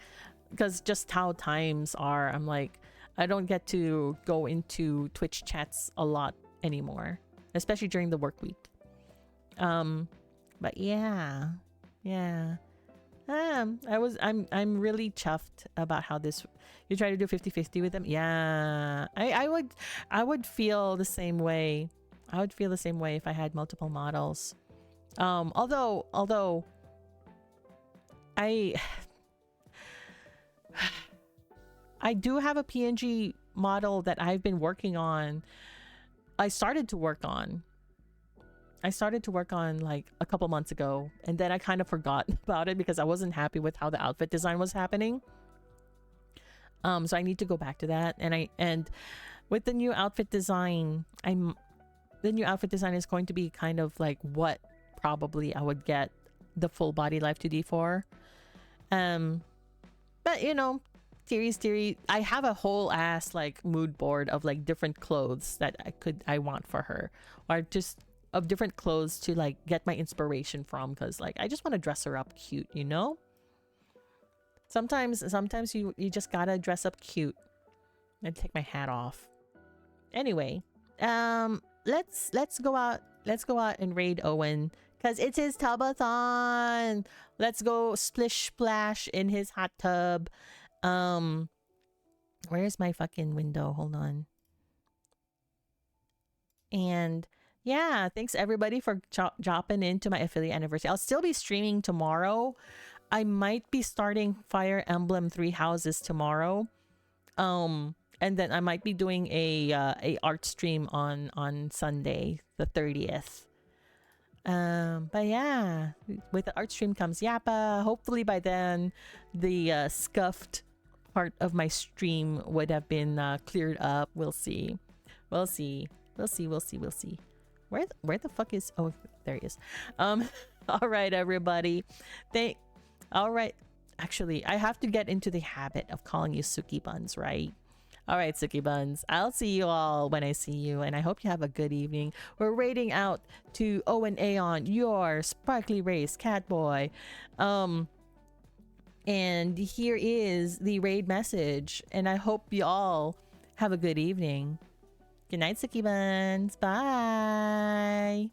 Speaker 1: because just how times are, I'm like, I don't get to go into Twitch chats a lot anymore, especially during the work week. But yeah. I'm really chuffed about how this, you try to do 50-50 with them. Yeah, I would feel the same way. I would feel the same way if I had multiple models. Although I do have a PNG model that I've been working on. I started to work on like a couple months ago, and then I kind of forgot about it because I wasn't happy with how the outfit design was happening. So I need to go back to that, and with the new outfit design, the new outfit design is going to be kind of like what probably I would get the full body Live 2D for. But you know, theory, I have a whole ass like mood board of like different clothes that I want for her, or just of different clothes to like get my inspiration from, because like I just want to dress her up cute, you know. Sometimes you just gotta dress up cute. And take my hat off. Anyway, let's go out and raid Owen Because it's his tubathon. Let's go splish splash in his hot tub. Where's my fucking window? Hold on. And yeah, thanks everybody for dropping into my affiliate anniversary. I'll still be streaming tomorrow. I might be starting Fire Emblem Three Houses tomorrow. And then I might be doing a art stream on Sunday, the 30th. But yeah, with the art stream comes Yappa. Hopefully by then the scuffed part of my stream would have been cleared up. We'll see. We'll see. We'll see. We'll see. We'll see. Where the fuck is? Oh, there he is. All right, everybody. All right. Actually, I have to get into the habit of calling you Suki Buns, right? All right, Suki Buns. I'll see you all when I see you, and I hope you have a good evening. We're raiding out to Owen Aeon, your sparkly race, Catboy. And here is the raid message, and I hope you all have a good evening. Good night, Suki Buns. Bye.